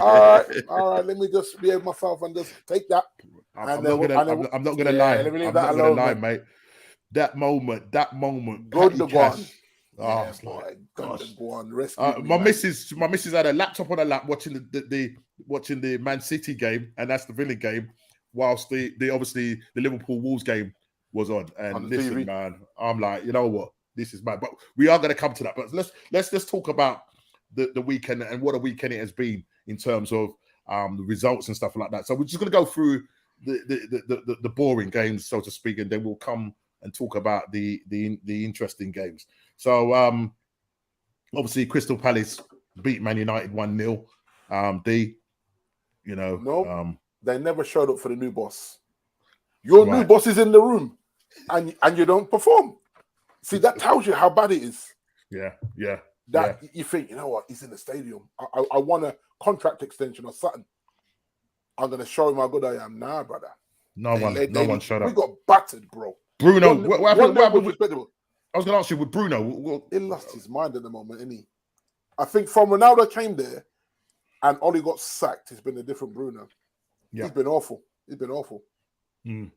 all right. Let me just behave myself and just take that. I'm not gonna lie. I'm not gonna lie, mate. That moment. Good to go on. Oh, my missus had a laptop on her lap watching the Man City game, and that's the Villa game, whilst the obviously the Liverpool Wolves game was on. And listen, TV. Man, I'm like, you know what, this is mad. But we are going to come to that. But let's talk about the weekend and what a weekend it has been in terms of the results and stuff like that. So we're just going to go through the boring games, so to speak, and then we'll come and talk about the interesting games. So obviously Crystal Palace beat Man United 1-0. They never showed up for the new boss. Your new boss is in the room. and you don't perform. See, that tells you how bad it is. Yeah. You think, you know what, he's in the stadium. I want a contract extension or something. I'm gonna show him how good I am. Nah, brother. No one showed up. We got battered, bro. Bruno, what happened with, respectable. I was gonna ask you with Bruno. He lost his mind at the moment, isn't he? I think from Ronaldo came there and Oli got sacked, it's been a different Bruno. Yeah. He's been awful. And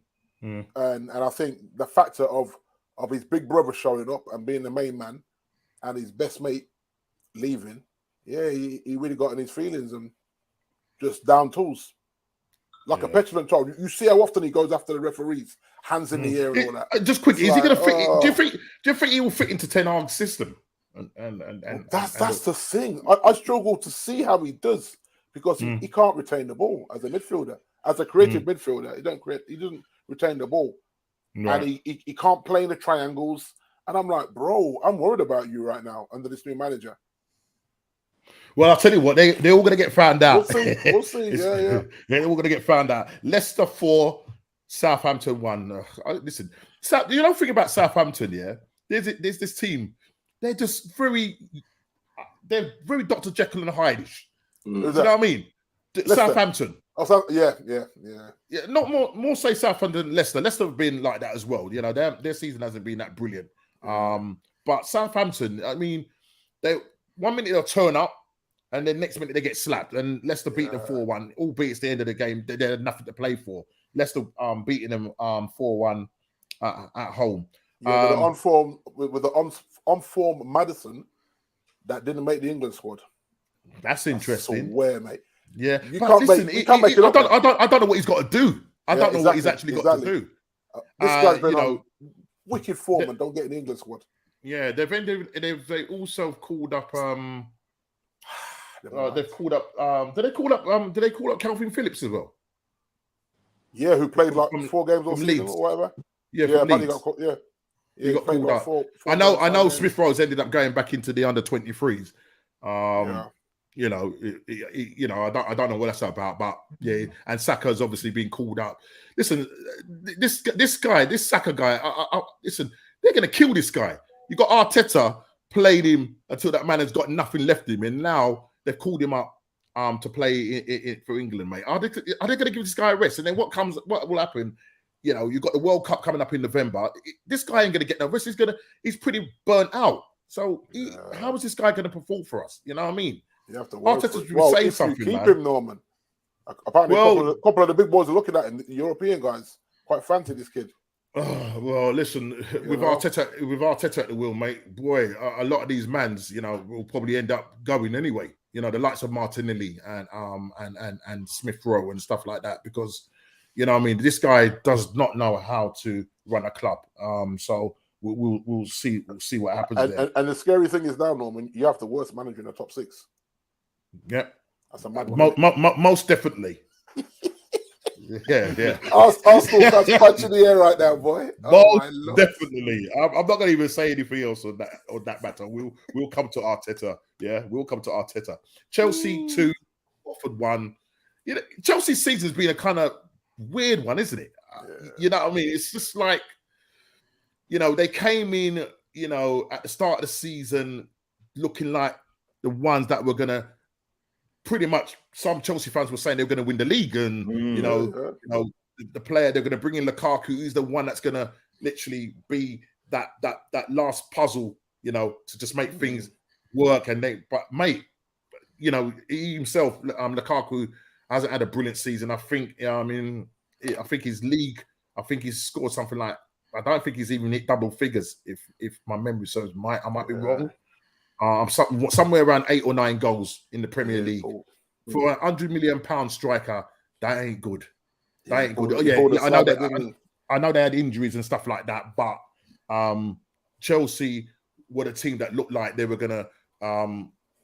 I think the factor of his big brother showing up and being the main man and his best mate leaving, he really got in his feelings and just down tools. Like a petulant child. You see how often he goes after the referees, hands in the air and all that. Just quickly, is he going to fit? Do you think he will fit into Ten Hag's system? And that's the thing. I struggle to see how he does because he can't retain the ball as a midfielder, as a creative midfielder. He doesn't retain the ball, and he can't play in the triangles. And I'm like, bro, I'm worried about you right now under this new manager. Well, I'll tell you what, they're all going to get found out. We'll see. Yeah. They're all going to get found out. Leicester 4, Southampton 1. Listen, you don't think about Southampton, yeah? There's this team. They're just very Dr. Jekyll and Hyde-ish. Do you know what I mean? Southampton. Yeah. Not more say Southampton than Leicester. Leicester have been like that as well. You know, their season hasn't been that brilliant. But Southampton, I mean, 1 minute they'll turn up, and then next minute they get slapped. And Leicester beat them 4-1. Albeit it's the end of the game, they had nothing to play for. Leicester beating them 4-1 at home. Yeah, with the on-form Maddison that didn't make the England squad. That's interesting. I swear, mate. Yeah, you can't make it up. I don't know what he's got to do. I don't know what he's actually got to do. This guy's been on wicked form and don't get an England squad. Yeah, they also called up. They've called up. Did they call up Calvin Phillips as well? Yeah, who played like 4 games or season or whatever. Yeah, he got called up. I know Smith Rowe's ended up going back into the under-23s. You know, I don't know what that's about, but yeah, and Saka's obviously been called up. Listen, this Saka guy, listen, they're gonna kill this guy. You got Arteta played him until that man has got nothing left in him, and now they've called him up to play for England, mate. Are they gonna give this guy a rest? And then what will happen? You know, you've got the World Cup coming up in November. This guy ain't gonna get no rest. He's pretty burnt out. So how is this guy gonna perform for us? You know what I mean? You have to say something, keep him, Norman. Apparently, a couple of the big boys are looking at him. The European guys quite fancy this kid. Well, listen, with Arteta at the wheel, mate, boy, a lot of these mans, you know, will probably end up going anyway. You know, the likes of Martinelli and Smith Rowe and stuff like that, because, you know what I mean, this guy does not know how to run a club. So we'll see what happens there. And the scary thing is now, Norman, you have the worst manager in the top 6. Yeah, that's a mad one. Most definitely. Yeah. Arsenal fans punching the air right now, boy. Most definitely. I'm not going to even say anything else on that matter. We'll come to Arteta. Yeah, we'll come to Arteta. Chelsea 2, Watford 1. You know, Chelsea's season's been a kind of weird one, isn't it? Yeah. You know what I mean? It's just like, you know, they came in, you know, at the start of the season looking like the ones that were going to pretty much, some Chelsea fans were saying they were going to win the league, and you know, the player they're going to bring in, Lukaku, who's the one that's going to literally be that last puzzle, you know, to just make things work. But mate, you know, he himself, Lukaku hasn't had a brilliant season. I think his league, I think he's scored something like, I don't think he's even hit double figures. If my memory serves, I might be wrong. Somewhere around 8 or 9 goals in the Premier League. For a £100 million striker, that ain't good. That ain't good. I know they had injuries and stuff like that, but Chelsea were the team that looked like they were gonna,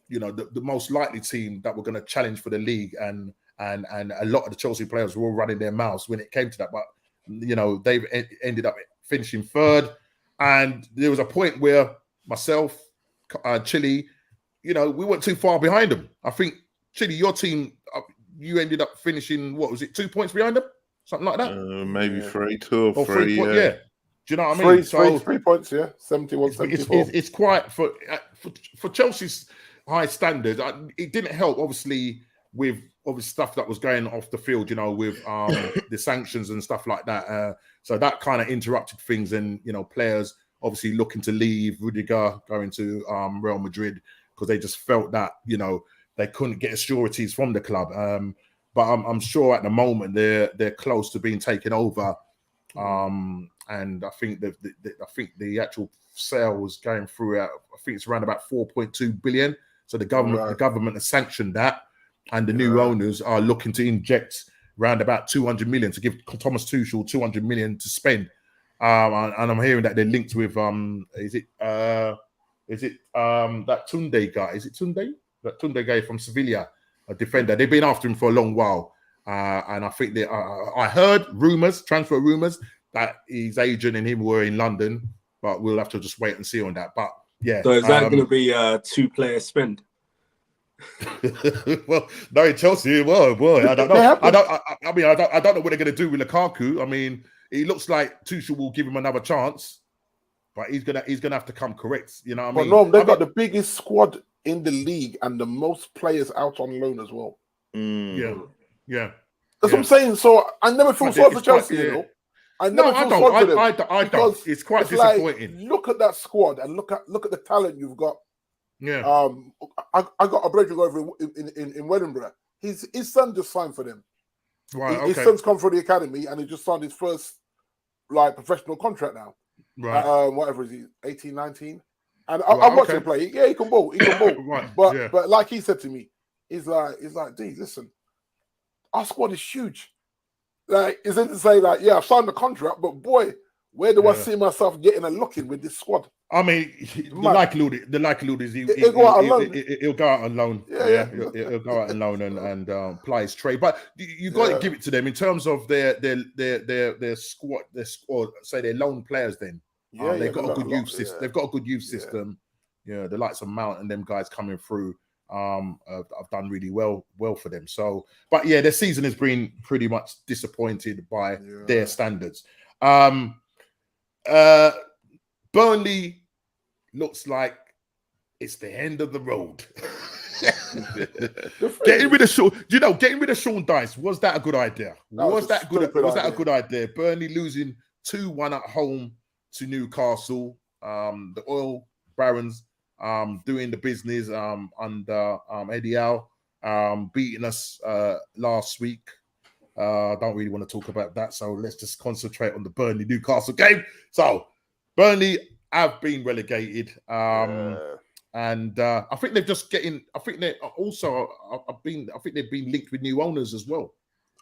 you know, the most likely team that were gonna challenge for the league, and a lot of the Chelsea players were all running their mouths when it came to that. But you know, they've ended up finishing 3rd, and there was a point where myself, Chile, you know, we weren't too far behind them. I think Chile, your team, you ended up finishing, what was it, 2 points behind them? Something like that? Maybe 3, 2 or 3. 3 points, yeah. Do you know what I mean? 3 points, yeah, 71, 74. It's quite for Chelsea's high standard. It didn't help, obviously, with stuff that was going off the field. You know, with the sanctions and stuff like that. So that kind of interrupted things, and players obviously looking to leave. Rudiger going to Real Madrid because they just felt that they couldn't get sureties from the club. But I'm sure at the moment they're close to being taken over. And I think the actual sale was going through. I think it's around about 4.2 billion. So the government has sanctioned that, and the new owners are looking to inject around about 200 million to give Thomas Tuchel 200 million to spend. And I'm hearing that they're linked with is it that Tunde guy? Is it Tunde? That Tunde guy from Sevilla, a defender. They've been after him for a long while. And I think I heard transfer rumors that his agent and him were in London, but we'll have to just wait and see on that. But yeah. So is that going to be a 2-player spend? Well, no, in Chelsea. Well, boy, I don't know. I don't know what they're going to do with Lukaku. I mean, it looks like Tuchel will give him another chance, but he's gonna have to come correct. You know what I mean? But no, they've got the biggest squad in the league and the most players out on loan as well. Yeah. That's what I'm saying. So I never feel sorry for Chelsea, I don't. It's quite disappointing. Like, look at that squad and look at the talent you've got. Yeah. I got a break over in Edinburgh. His son just signed for them. Right. His son's come from the academy and he just signed his first professional contract now. Right. Whatever is he, 18, 19? And I'm watching him play. Yeah, he can ball. Right. But like he said to me, he's like, D, listen, our squad is huge. Like, it's in to say I've signed the contract, but boy, where do I see myself getting a look in with this squad? I mean, the likelihood is he'll go out on loan. He'll go out on loan and play his trade. But you got to give it to them in terms of their squad, say their loan players. Then they've got a good youth system. They've got a good youth system. Yeah, the likes of Mount and them guys coming through. I've done really well for them. So, but yeah, their season has been pretty much disappointed by their standards. Burnley looks like it's the end of the road. Getting rid of Sean Dice, was that a good idea? Was that a good idea? Burnley losing 2-1 at home to Newcastle. The oil barons doing the business under Eddie Howe, beating us last week. I don't really want to talk about that, so let's just concentrate on the Burnley Newcastle game. So Burnley have been relegated, and I think they've just getting. I think they also I think they've been linked with new owners as well.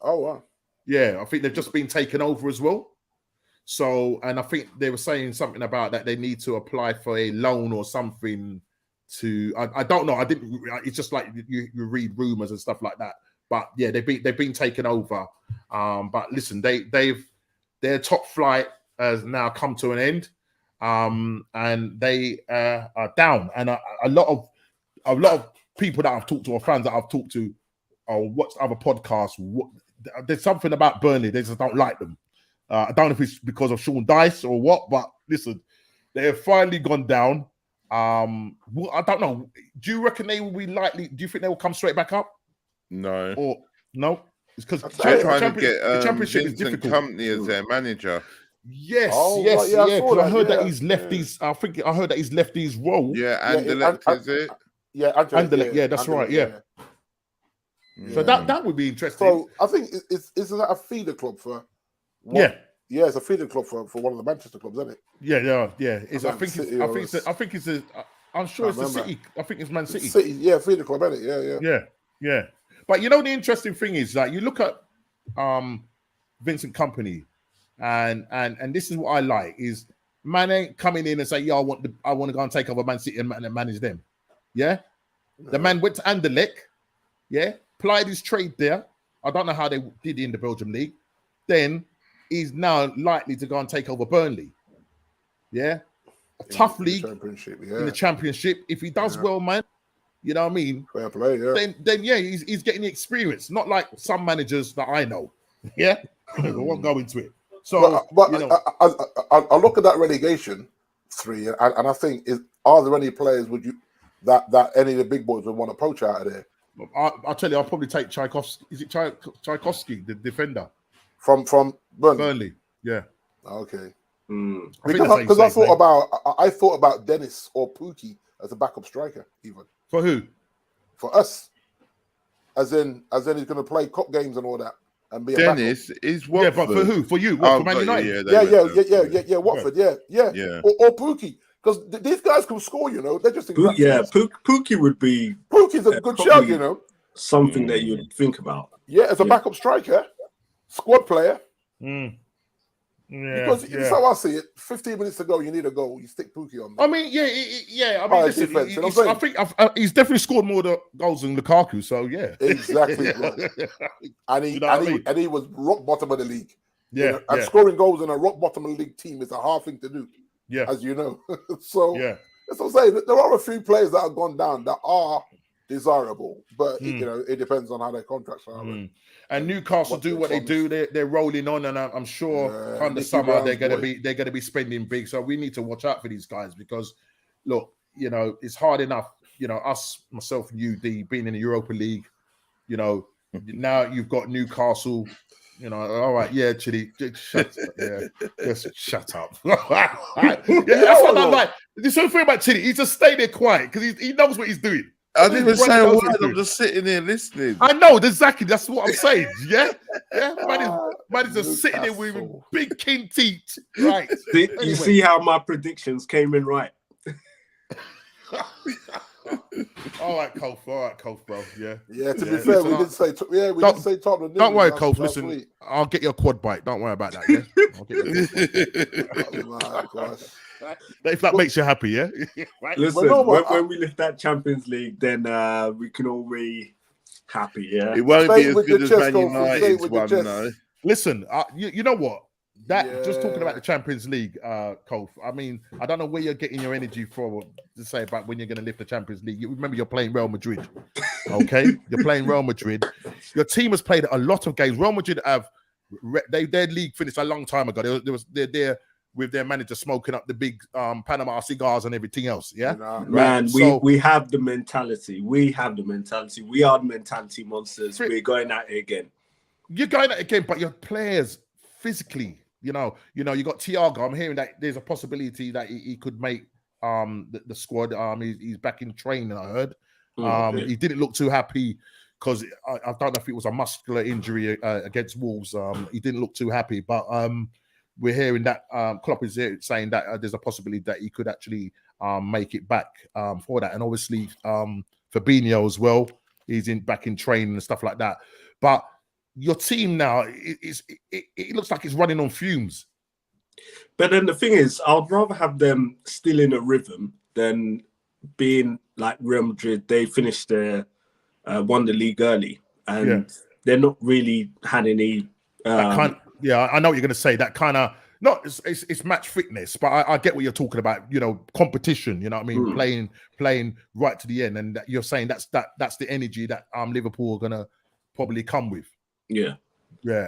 Oh wow! Yeah, I think they've just been taken over as well. So, and I think they were saying something about that they need to apply for a loan or something. I don't know. It's just like you read rumors and stuff like that. But yeah, they've been taken over. But listen, their top flight has now come to an end, and they are down. And a lot of people that I've talked to or fans that I've talked to or watched other podcasts. There's something about Burnley. They just don't like them. I don't know if it's because of Sean Dice or what, but listen, they have finally gone down. I don't know. Do you reckon they will be likely? Do you think they will come straight back up? No. Or no? It's because they're trying to get the championship is Vincent difficult. Company as their manager. Yes. I heard that he's left his. I heard that he's left his role. Yeah, Anderlecht is it? Yeah, Anderlecht. Yeah, that's right. Yeah. So that would be interesting. So I think isn't that a feeder club for? Yeah, it's a feeder club for one of the Manchester clubs, isn't it? Yeah. It's, I think it's a. I'm sure it's the City. I think it's Man City. Feeder club, isn't it? Yeah. But the interesting thing is that you look at Vincent Company, and this is what I like is man ain't coming in and say, I want to go and take over Man City and manage them. Yeah, the man went to Anderlecht. Yeah, plied his trade there. I don't know how they did in the Belgium league. Then he's now likely to go and take over Burnley. Yeah, a tough league in the championship. If he does well, man. You know what I mean? Fair play, yeah. Then he's getting the experience. Not like some managers that I know. Yeah? We won't go into it. So, but you know, I look at that relegation 3, and I think, are there any players that any of the big boys would want to poach out of there? I'll tell you, I'll probably take Tchaikovsky. Is it Tchaikovsky, the defender from Burnley? Burnley, yeah. Okay. Because I thought about Dennis or Pookie as a backup striker, even for who? For us, as in he's going to play cup games and all that, and be Dennis a is what? Yeah, but for who? For you? What, for Man United? Yeah, Watford, yeah. Or Pookie, because these guys can score. They're just Pookie would be. Pookie's a good shout. Something that you'd think about. Yeah, as a backup striker, squad player. Yeah, because it's how I see it. 15 minutes to go, you need a goal. You stick Pookie on there. I mean, yeah. I mean, listen, I think he's definitely scored more goals than Lukaku. So yeah, exactly. And he was rock bottom of the league. Yeah, and scoring goals in a rock bottom of the league team is a hard thing to do. Yeah, as you know. So yeah, that's what I'm saying. There are a few players that have gone down that are desirable, but it depends on how their contracts are. And Newcastle do what they do. They're rolling on, and I'm sure come the summer they're going to be spending big. So we need to watch out for these guys because, look, it's hard enough. Us, myself, and you, D, being in the Europa League. Now you've got Newcastle. All right, yeah, Chidi, shut up. That's what I'm like. There's something about Chidi. He just stay there quiet because he knows what he's doing. I didn't even say a word. I'm just sitting there listening. I know exactly. That's what I'm saying. Yeah. Man is just sitting there with big king teeth. Right. You see how my predictions came in right. All right, Kof, bro. Yeah. Yeah. To be fair, we didn't say. We didn't say Tottenham. Don't worry, Kof. Listen, I'll get you a quad bike. Don't worry about that. Yeah. I'll get you my gosh. If that makes you happy, yeah. Right? Listen, when we lift that Champions League, then we can all be happy. Yeah, it won't be as good as Man United's one, though. Listen, you know what? Just talking about the Champions League, Kof. I mean, I don't know where you're getting your energy from to say about when you're going to lift the Champions League. Remember, you're playing Real Madrid. Okay, you're playing Real Madrid. Your team has played a lot of games. Real Madrid their league finished a long time ago. They're there with their manager smoking up the big Panama cigars and everything else. Yeah, man. We have the mentality. We are the mentality monsters. We're going at it again. You're going at it again, but your players physically, you got Thiago. I'm hearing that there's a possibility that he could make the squad. He's back in training, I heard. He didn't look too happy because I don't know if it was a muscular injury against Wolves. He didn't look too happy, but we're hearing that Klopp is saying that there's a possibility that he could actually make it back for that. And obviously Fabinho as well, he's back in training and stuff like that. But your team now, it looks like it's running on fumes. But then the thing is, I'd rather have them still in a rhythm than being like Real Madrid. They finished won the league early, and they're not really had any. Yeah, I know what you're going to say. That kind of it's match fitness, but I get what you're talking about. Competition. You know what I mean? Playing right to the end, and you're saying that's the energy that Liverpool are going to probably come with. Yeah,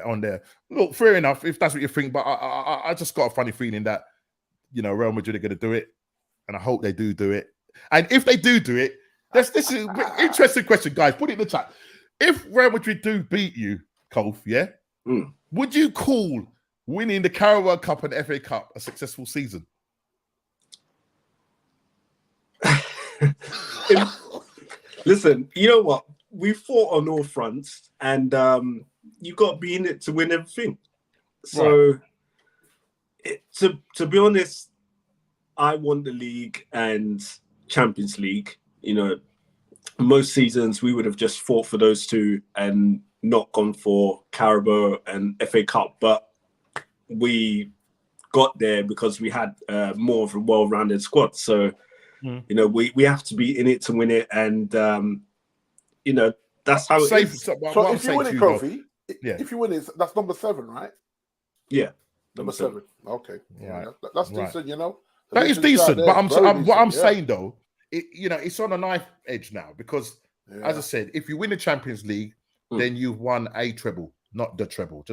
on there. Look, fair enough if that's what you think, but I just got a funny feeling that Real Madrid are going to do it, and I hope they do it. And if they do it, this is an interesting question, guys. Put it in the chat. If Real Madrid do beat you, Kof, yeah. Would you call winning the Carabao Cup and FA Cup a successful season? Listen, you know what? We fought on all fronts, and you got to be in it to win everything. So, to be honest, I won the league and Champions League. Most seasons we would have just fought for those two and not gone for Carabao and FA Cup, but we got there because we had more of a well-rounded squad. So, we have to be in it to win it, and that's how it is. So if you win it, Kofi, if you win it, that's number 7, right? Yeah, number 7. Okay, right. That's decent. That is decent, but I'm saying though, it's on a knife edge now because, as I said, if you win the Champions League, then you've won a treble, not the treble.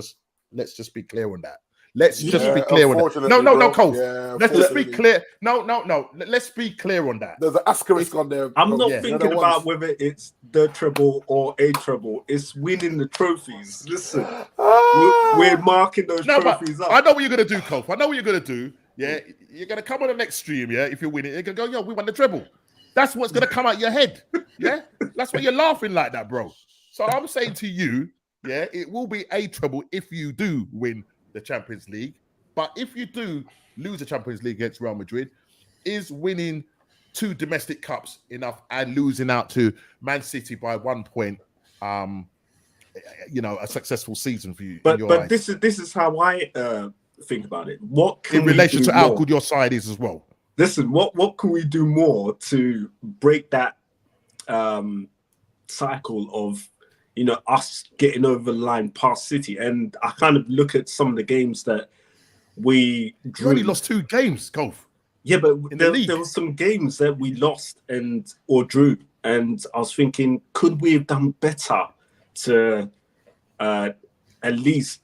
Let's just be clear on that. Let's just be clear on that. No, Cole. Let's just be clear. No. Let's be clear on that. There's an asterisk on there. I'm not thinking about whether it's the treble or a treble. It's winning the trophies. Listen, we're marking those trophies up. I know what you're gonna do, Cole. I know what you're gonna do. Yeah, you're gonna come on the next stream. Yeah, if you win it, you're gonna go, yo, we won the treble. That's what's gonna come out your head. Yeah, that's why you're laughing like that, bro. So I'm saying to you, yeah, it will be a treble if you do win the Champions League. But if you do lose the Champions League against Real Madrid, is winning 2 domestic cups enough and losing out to Man City by 1 point, a successful season for you? But this is how I think about it. What can in relation to how good your side is as well? Listen, what can we do more to break that cycle of us getting over the line past City? And I kind of look at some of the games that we drew. You only lost 2 games, Golf. Yeah, but there were some games that we lost or drew, and I was thinking, could we have done better to at least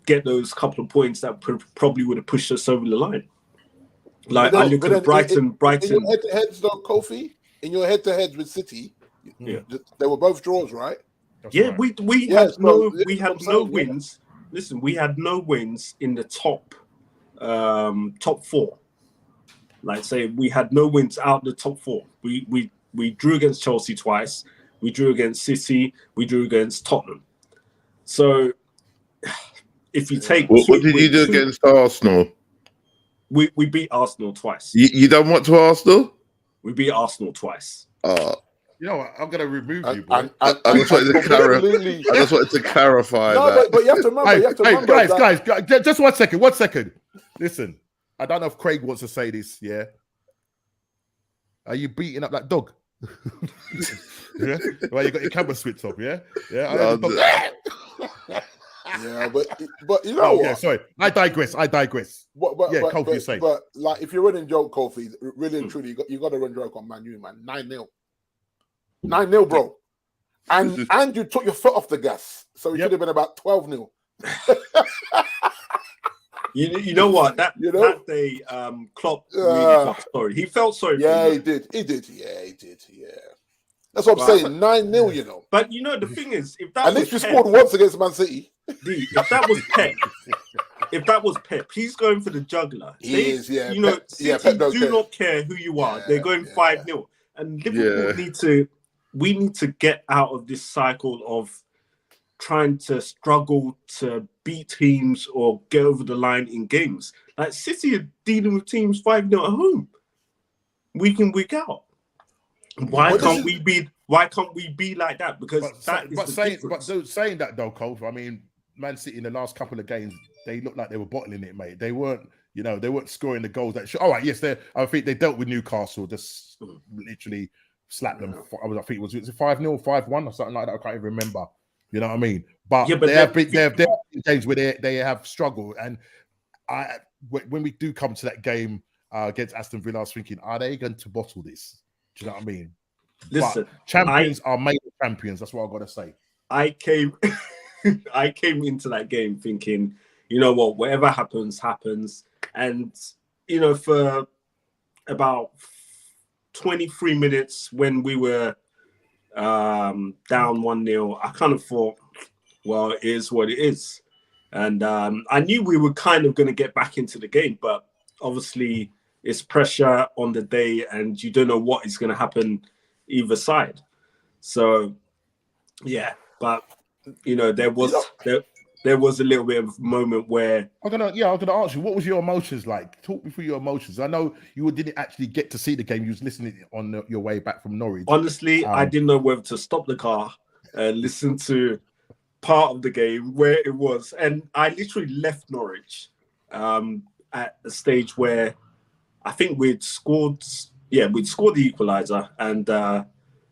get those couple of points that probably would have pushed us over the line? Like I look at Brighton. In your head-to-heads, though, Kofi, in your head-to-heads with City, they were both draws, right? That's right. we had no wins. Listen, we had no wins in the top 4. Like say we had no wins out the top 4. We drew against Chelsea twice. We drew against City. We drew against Tottenham. So if you take what did you do against Arsenal? We beat Arsenal twice. You done what to Arsenal? We beat Arsenal twice. You know what? I'm going to remove you, boy. I just wanted to clarify that. But you have to remember. Guys, just 1 second. 1 second. Listen, I don't know if Craig wants to say this. Yeah. Are you beating up that dog? Yeah. Well, you got your camera switched off. Yeah. Yeah. Yeah, but you know what? Yeah, sorry. I digress. Kofi, you say. But like, if you're running joke, Kofi, really and truly, you got to run joke on Man U, man. 9-0. 9-0, bro. And you took your foot off the gas. So it should have been about 12-0. You know what? That day, Klopp really felt sorry. He felt sorry for he did. He did. Yeah. That's what I'm saying. 9-0, you know. But the thing is, if that at least you scored once against Man City. If that was Pep, he's going for the juggler. City do not care who you are. They're going 5-0. And Liverpool need to get out of this cycle of trying to struggle to beat teams or get over the line in games. Like City are dealing with teams 5-0 at home, week in, week out. Why can't we be like that? Because saying that though, Cole, I mean, Man City in the last couple of games, they looked like they were bottling it, mate. They weren't, they weren't scoring the goals that should. All right, yes, I think they dealt with Newcastle, just literally slapped them. I think it was 5-0, 5-1 or something like that. I can't even remember. You know what I mean? But they have games where they have struggled. And when we do come to that game against Aston Villa, I was thinking, are they going to bottle this? Do you know what I mean? Listen, but champions are made of champions. That's what I've got to say. I came into that game thinking, you know what, whatever happens. And, for about 23 minutes when we were down 1-0, I kind of thought, well, it is what it is. And I knew we were kind of going to get back into the game, but obviously it's pressure on the day and you don't know what is going to happen either side. So, yeah, but, there was a little bit of a moment where... I'm gonna ask you, what was your emotions like? Talk me through your emotions. I know you didn't actually get to see the game. You was listening on your way back from Norwich. Honestly, I didn't know whether to stop the car and listen to part of the game where it was. And I literally left Norwich at a stage where I think we'd scored the equaliser. And,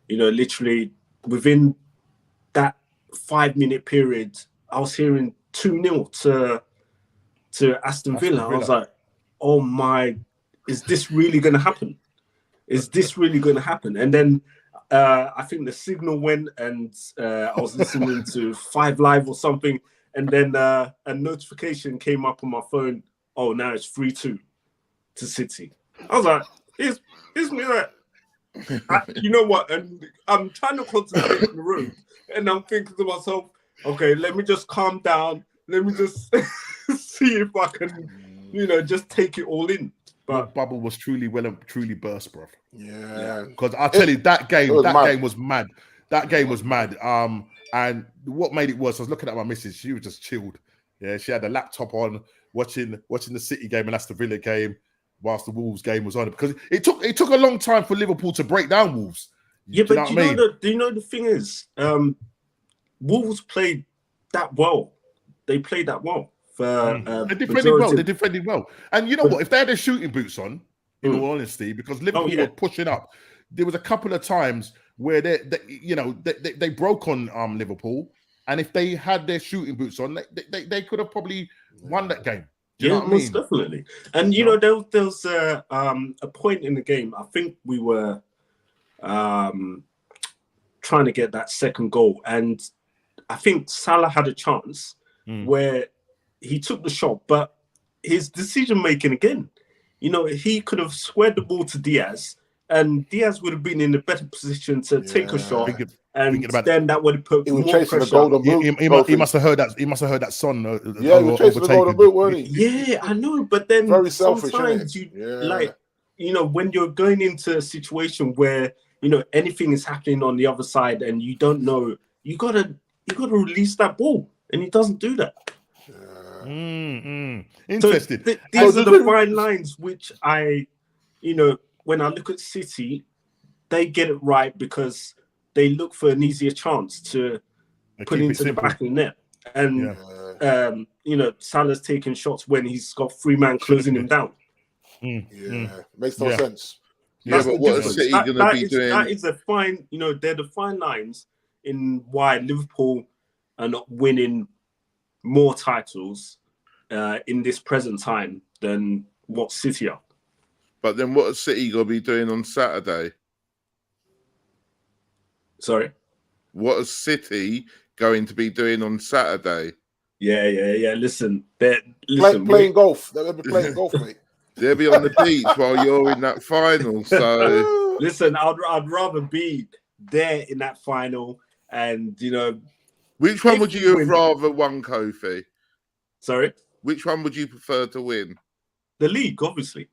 literally within that 5-minute period, I was hearing 2-0 to Aston Villa. I was like, oh my, is this really going to happen? And then I think the signal went and I was listening to 5 Live or something. and then a notification came up on my phone. Oh, now it's 3-2 to City. I was like, it's me like, you know what? And I'm trying to concentrate on the road, and I'm thinking to myself, okay, let me just calm down. Let me just see if I can, just take it all in. But your bubble was truly burst, bro. Yeah. Because I tell you, that game was mad. That game was mad. And what made it worse, I was looking at my missus. She was just chilled. Yeah, she had the laptop on, watching the City game and Aston Villa game, whilst the Wolves game was on. Because it took a long time for Liverpool to break down Wolves. Yeah, but do you know the thing is, Wolves played that well. They played that well. They defended well. They defended well. And you know what? If they had their shooting boots on, in all honesty, because Liverpool were pushing up, there was a couple of times where they broke on Liverpool, and if they had their shooting boots on, they could have probably won that game. Do you know what I mean? Definitely. And there was a point in the game. I think we were trying to get that second goal, and I think Salah had a chance where he took the shot, but his decision making again, he could have squared the ball to Diaz, and Diaz would have been in a better position to take a shot, and then that would have put more pressure. The golden boot. He must have heard that. He must have heard that son. He was chasing the golden boot, weren't he? Yeah, I know. But then very selfish, sometimes when you're going into a situation where anything is happening on the other side, and you don't know, you gotta release that ball, and he doesn't do that. Interesting. So these are the fine lines which when I look at City, they get it right because they look for an easier chance to put into the back of the net. And, Salah's taking shots when he's got 3 men closing him down. Makes no sense. Yeah, but what is City going to be doing? That is a fine, they're the fine lines in why Liverpool are not winning more titles in this present time than what City are. But then what is City going to be doing on Saturday? Sorry? What is City going to be doing on Saturday? Yeah. Listen, playing golf. They'll be playing golf, mate. They'll be on the beach while you're in that final. So listen, I'd rather be there in that final, and which one would you have rather won, Kofi? Sorry? Which one would you prefer to win? The league, obviously.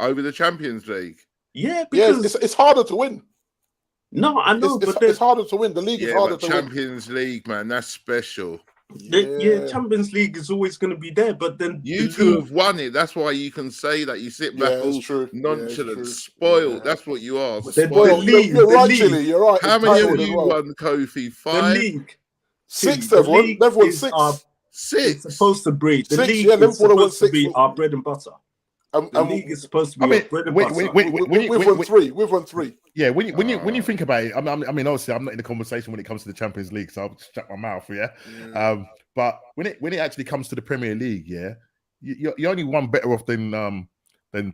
Over the Champions League? Yeah, because it's harder to win. No, I know, but it's harder to win. The league is harder to win. Champions League, man, that's special. Champions League is always going to be there, but then you two have won it. That's why you can say that. You sit back all nonchalant, spoiled. Yeah. That's what you are. The league, you're right, Chile. You're right. How many have you won, Kofi? 5? The league. 6, they've won. They've won 6. 6. It's supposed to be. The 6, league is supposed to be our bread and butter. The league is supposed to be our bread and butter. We've won 3. Yeah, when you think about it, I mean, obviously, I'm not in the conversation when it comes to the Champions League, so I'll just shut my mouth. But when it actually comes to the Premier League, you're only one better off than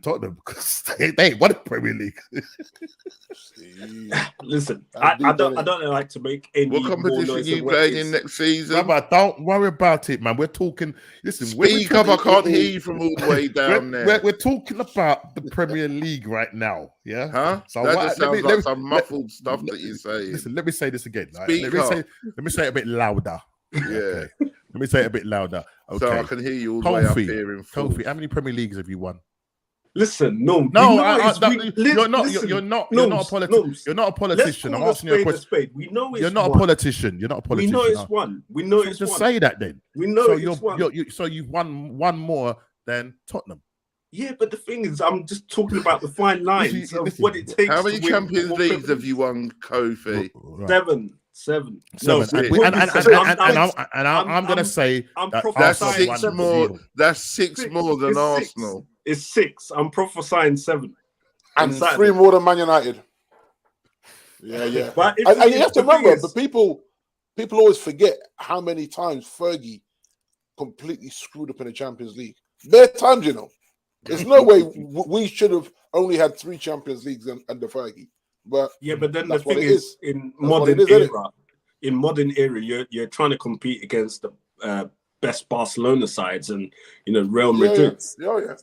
Tottenham because they ain't won the Premier League. Listen, I don't like to make any. What competition are you playing in next season? Brother, don't worry about it, man. We're talking. Listen, speak up. I can't hear you from all the way down there. We're talking about the Premier League right now. Yeah. Huh? So that just sounds like some muffled stuff that you say. Listen, let me say this again. Right? Speak up. Let me say it a bit louder. Yeah. Okay. Let me say it a bit louder. Okay. So I can hear you all the way up here in full. Kofi, how many Premier Leagues have you won? Listen, you're not a politician. You're not a politician. I'm asking you a question. We know it's you're not a politician. You're not a politician. We know it's one. We know it's just one. Say that then. We know it's one. So you've won one more than Tottenham. Yeah, but the thing is, I'm just talking about the fine lines of what it takes. How many Champions Leagues have you won, Kofi? Right. 7. I'm going to say that's 6 more. That's 6 more than Arsenal. It's 6. I'm prophesying 7. And 3 more than Man United. Yeah. But and you have to remember, but people always forget how many times Fergie completely screwed up in the Champions League. There are times, There's no way we should have only had 3 Champions Leagues under Fergie. But but then the thing is, in modern era, you're trying to compete against best Barcelona sides and Real Madrid. Yeah.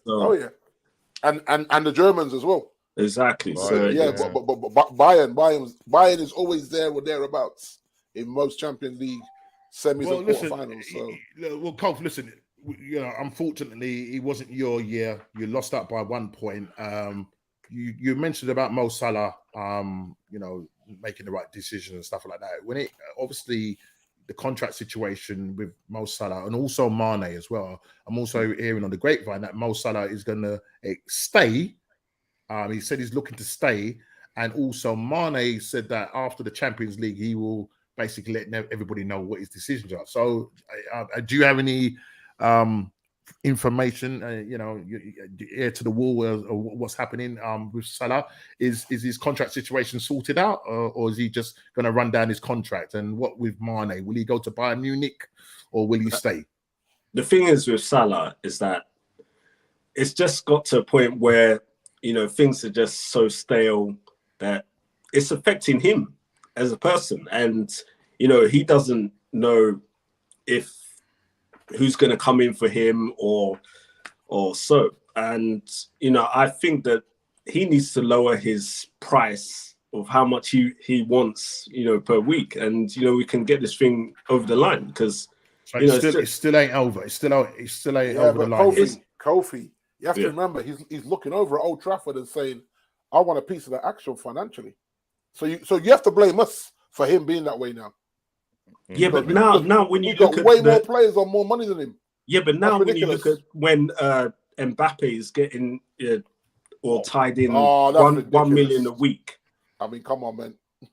And the Germans as well. Exactly. Right. So but Bayern is always there or thereabouts in most Champions League semis and quarterfinals. So Colf, listen. Unfortunately, it wasn't your year. You lost out by 1 point. You mentioned about Mo Salah, making the right decision and stuff like that. When it obviously the contract situation with Mo Salah and also Mane as well. I'm also hearing on the grapevine that Mo Salah is going to stay. He said he's looking to stay, and also Mane said that after the Champions League, he will basically let everybody know what his decisions are. So, do you have any information? Ear to the wall of what's happening with Salah? Is his contract situation sorted out, or is he just going to run down his contract? And what with Mane? Will he go to Bayern Munich, or will he stay? The thing is with Salah is that it's just got to a point where things are just so stale that it's affecting him as a person, and he doesn't know if who's going to come in for him or so. And I think that he needs to lower his price of how much he wants per week, and we can get this thing over the line, because it still ain't over. It still ain't over the line. Kofi, you have to remember, he's looking over at Old Trafford and saying, I want a piece of that action financially. So you have to blame us for him being that way now. Yeah, but now when you look at way more players on more money than him. Yeah, but now when you look at when Mbappe is getting or tied in 1 million a week. I mean, come on, man.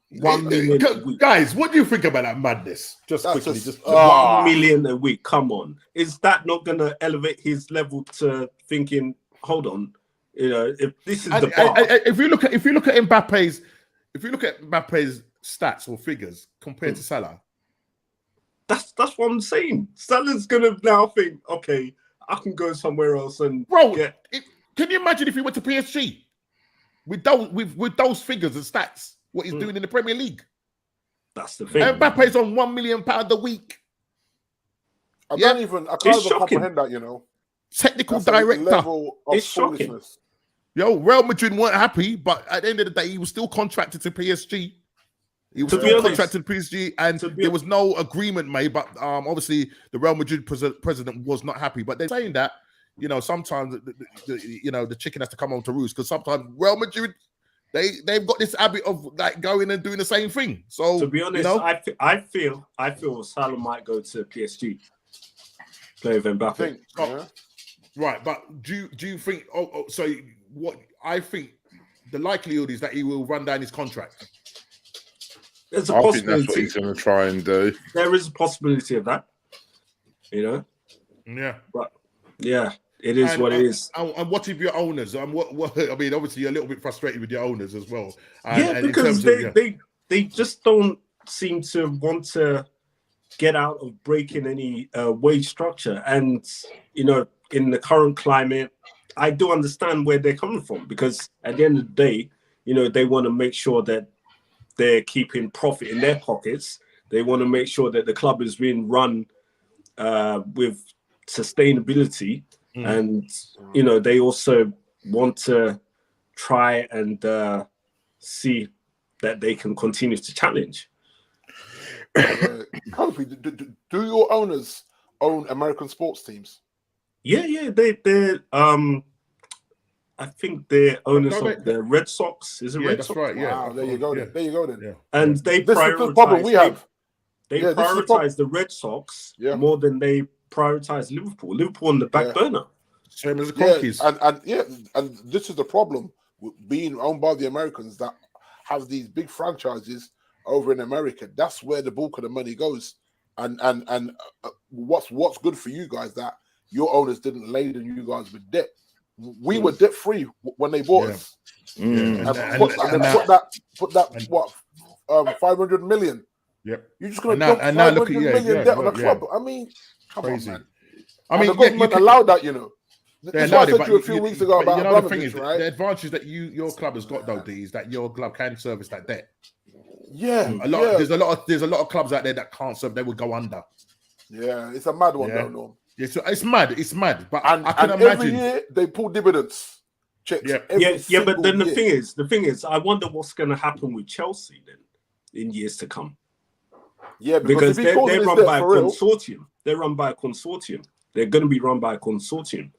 1 million a week. Guys, what do you think about that madness? Just 1 million a week. Come on, is that not going to elevate his level to thinking? Hold on, if this is the bar. If you look at Mbappe's, stats or figures compared to Salah, that's what I'm saying. Salah's gonna now think, okay, I can go somewhere else and can you imagine if he went to PSG with those figures and stats? What he's doing in the Premier League? That's the thing. Mbappe's on £1 million a week. I can't even comprehend that. Technical That's director. Level of it's shocking. Real Madrid weren't happy, but at the end of the day, he was still contracted to PSG. He was still contracted to PSG, and there was no agreement made. But obviously, the Real Madrid president was not happy. But they're saying that sometimes the chicken has to come home to roost, because sometimes Real Madrid they've got this habit of like going and doing the same thing. So to be honest, I feel Salah might go to PSG. Play with Mbappe. Right, but do you think? So what I think the likelihood is that he will run down his contract. There's a I possibility. think that's what he's going to try and do. There is a possibility of that. Yeah. But yeah, it is what it is. And what if your owners? What I mean, obviously, you're a little bit frustrated with your owners as well. Because they just don't seem to want to get out of breaking any wage structure. And in the current climate, I do understand where they're coming from, because at the end of the day, they want to make sure that they're keeping profit in their pockets. They want to make sure that the club is being run with sustainability. And they also want to try and see that they can continue to challenge. Kofi, do your owners own American sports teams? Yeah, they're I think they're owners of the Red Sox. Is it Red Sox? Right. Yeah, wow, there you go. There you go. Then. Yeah. And they this is the problem we have. They prioritize the Red Sox more than they prioritize Liverpool. Liverpool on the back burner. Same as the Conkeys. And this is the problem with being owned by the Americans that have these big franchises over in America. That's where the bulk of the money goes. And what's good for you guys that your owners didn't laden you guys with debt. We were debt free when they bought us. And put that 500 million. Yep. You're just going to dump 500 million debt on a club. I mean, come on, man. I mean, the government allowed that, That's what I said to you a few weeks ago about the thing is, right? The advantage that your club has got, though, D, is that your club can service that debt. Yeah, there's a lot of clubs out there that can't serve. They would go under. Yeah, it's a mad one, though, Norm. It's mad. It's mad. But and I can and imagine every year they pull dividends checks. Yeah. But then the thing is, I wonder what's going to happen with Chelsea then in years to come. Yeah, because they're run by a consortium. They're run by a consortium. They're going to be run by a consortium,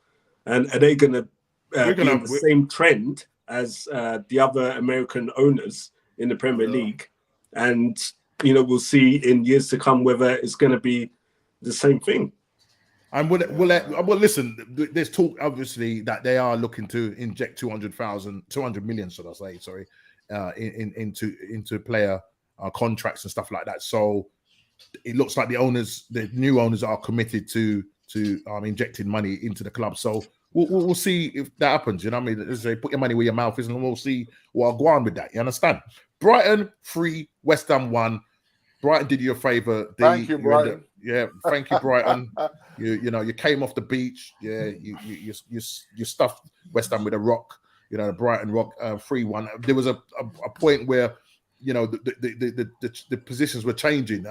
and are they going to be in the same trend as the other American owners in the Premier League? And we'll see in years to come whether it's going to be the same thing. And well, listen, there's talk obviously that they are looking to inject 200 million, should I say, sorry, into player contracts and stuff like that. So it looks like the new owners are committed to injecting money into the club. So we'll see if that happens. You know what I mean? As they put your money where your mouth is, and we'll see what I'll go on with that. You understand? Brighton 3, West Ham 1. Brighton did you a favour. Thank you, Brighton. Thank you, Brighton. You came off the beach. Yeah, you stuffed West Ham with a rock. The Brighton rock 3-1. There was a point where the positions were changing.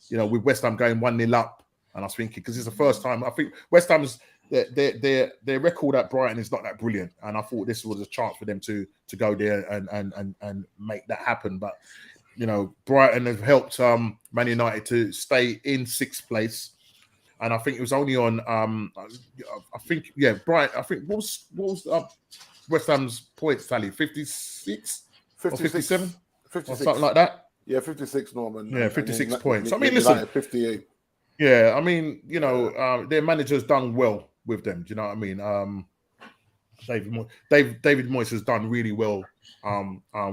With West Ham going 1-0 up, and I was thinking because it's the first time I think West Ham's their record at Brighton is not that brilliant, and I thought this was a chance for them to go there and make that happen, but. Brighton have helped Man United to stay in 6th place, and I think it was only on Brighton. I think what was West Ham's points tally? 56 or 57, 56. Or something like that. Yeah, 56, Norman. Yeah, 56 points. I mean, listen, 58. Yeah, I mean, their manager's done well with them. Do you know what I mean? David Moyes has done really well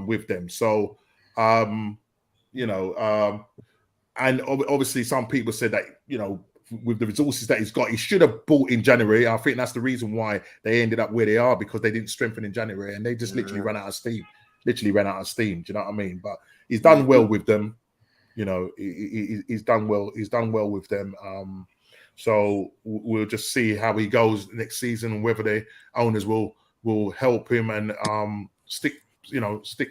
with them. So. And obviously some people said that with the resources that he's got, he should have bought in January. I think that's the reason why they ended up where they are, because they didn't strengthen in January and they just literally ran out of steam. Do you know what I mean? But he's done well with them. He's done well. He's done well with them. So we'll just see how he goes next season and whether the owners will help him and stick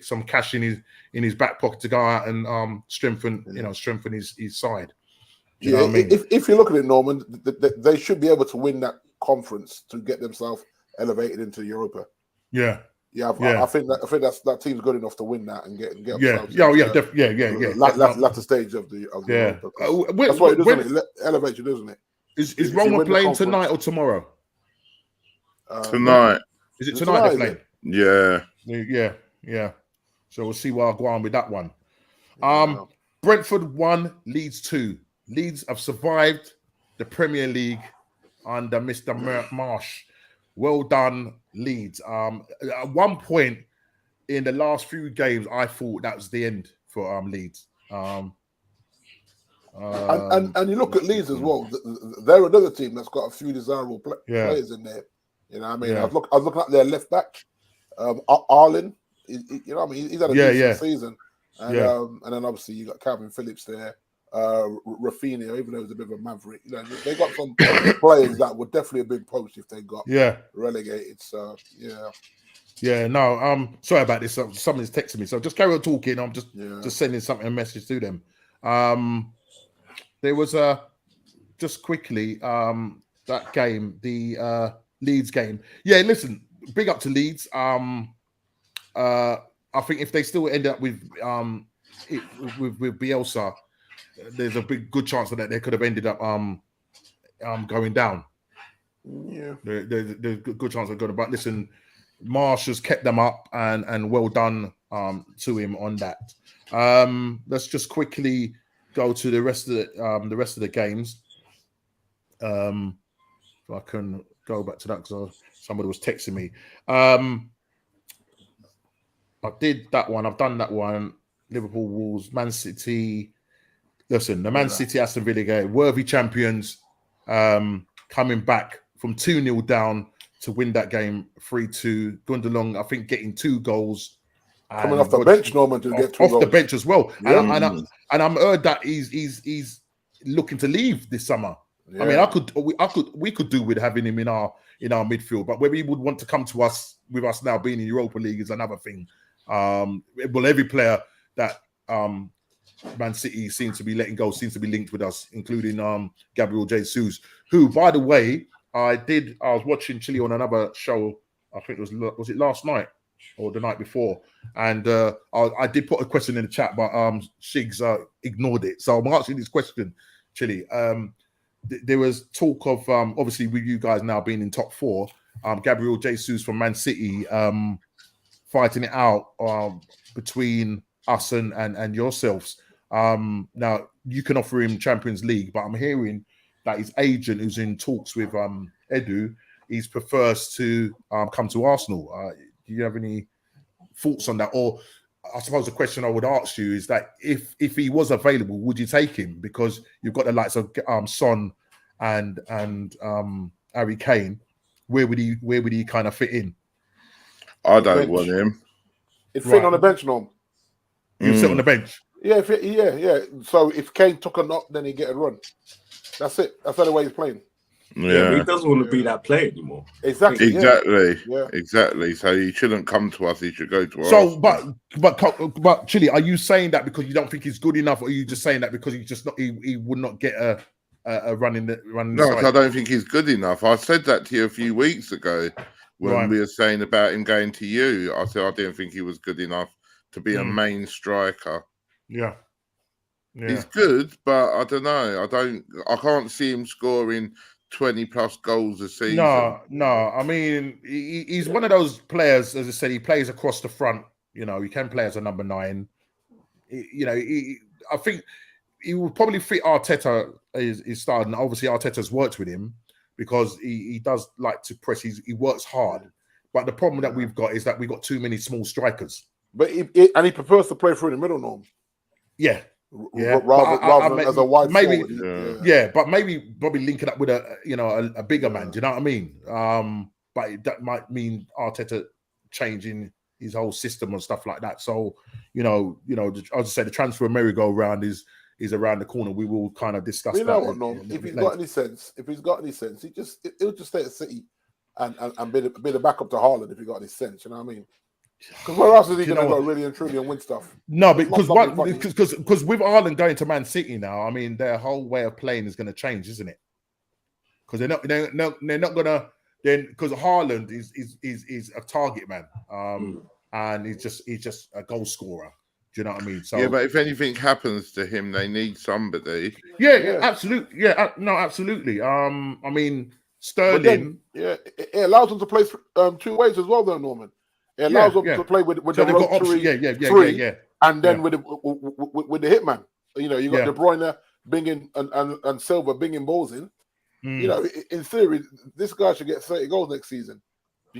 some cash in his back pocket to go out and strengthen his side. Do you know what I mean? If you look at it, Norman, they should be able to win that conference to get themselves elevated into Europa. Yeah. I think that team's good enough to win that and get latter stage of the Europa. That's what it does, isn't it? Elevate you, doesn't it? Is Roma playing tonight or tomorrow? Tonight. Is it tonight they're playing? Yeah. Yeah. So we'll see where I'll go on with that one. Brentford 1, Leeds 2. Leeds have survived the Premier League under Mr. Marsh. Well done, Leeds. At one point in the last few games, I thought that was the end for Leeds. And you look at Leeds as well. They're another team that's got a few desirable players in there. You know what I mean? I was looking at their left back, Arlen. He's had a decent season. And then obviously you got Calvin Phillips there, Rafinha, even though he's a bit of a maverick. They got some players that were definitely a big poach if they got relegated. So no, sorry about this. Someone's texting me, so just carry on talking. I'm just sending a message to them. There was just quickly that game, the Leeds game. Yeah, listen, big up to Leeds. I think if they still end up with Bielsa, there's a good chance that they could have ended up going down. Yeah, there's a good chance of going. But listen, Marsh has kept them up, and well done to him on that. Let's just quickly go to the rest of the games. If I can go back to that because somebody was texting me. I did that one. I've done that one. Liverpool, Wolves, Man City. Listen, the Man City Aston Villa game, worthy champions, coming back from 2-0 down to win that game 3-2. Gundogan, I think, getting 2 goals. Coming off the bench, Norman, to get 2 goals. Off the bench as well. Yeah. And I'm heard that he's looking to leave this summer. Yeah. I mean, we could do with having him in our midfield, but whether he would want to come to us with us now being in Europa League is another thing. Well, every player that Man City seems to be letting go, seems to be linked with us, including Gabriel Jesus, who, by the way, I was watching Chile on another show. I think it was it last night or the night before, and I did put a question in the chat, but Shigs ignored it. So I'm asking this question, Chile. There was talk of obviously with you guys now being in top four, Gabriel Jesus from Man City fighting it out between us and yourselves. Now you can offer him Champions League, but I'm hearing that his agent, who's in talks with Edu, he prefers to come to Arsenal. Do you have any thoughts on that? Or I suppose the question I would ask you is that if he was available, would you take him? Because you've got the likes of Son and Harry Kane. Where would he kind of fit in? I don't want him. He'd fit on the bench, Norm. He'd sit on the bench. Yeah, yeah. So if Kane took a knock, then he'd get a run. That's it. That's the way he's playing. Yeah, he doesn't want to be that player anymore. Exactly. Exactly. So he shouldn't come to us. He should go to us. So, but Chile, are you saying that because you don't think he's good enough, or are you just saying that because he would not get a run in the run? No, I don't think he's good enough. I said that to you a few weeks ago when we were saying about him going to you. I said I didn't think he was good enough to be a main striker. Yeah. He's good, but I don't know. I can't see him scoring 20+ goals a season. No. I mean, he's one of those players, as I said, he plays across the front. You know, he can play as a number 9. I think he will probably fit Arteta his style. And obviously, Arteta's worked with him because he does like to press. He works hard. But the problem that we've got is that we've got too many small strikers. But he prefers to play through the middle, Norm. Yeah. Rather than as a wide forward. But maybe probably linking up with a bigger man. Do you know what I mean? But that might mean Arteta changing his whole system and stuff like that. So, as I said, the transfer merry-go-round is around the corner. We will kind of discuss that. You know what, Norm? If he's got any sense, he'll just stay at City and be the backup to Haaland if he got any sense. You know what I mean? Because where else is he going to go really and truly and win stuff? No, because with Ireland going to Man City now, I mean, their whole way of playing is going to change, isn't it? Because they're not going to then, because Haaland is a target man, and he's just a goal scorer. Do you know what I mean? So but if anything happens to him, they need somebody. Yeah, absolutely. Yeah, no, absolutely. I mean, Sterling. It allows them to play 2 ways as well, though, Norman. It allows them to play with the rotary three, and then with the hitman. You got De Bruyne bringing and Silva bringing balls in. In theory, this guy should get 30 goals next season,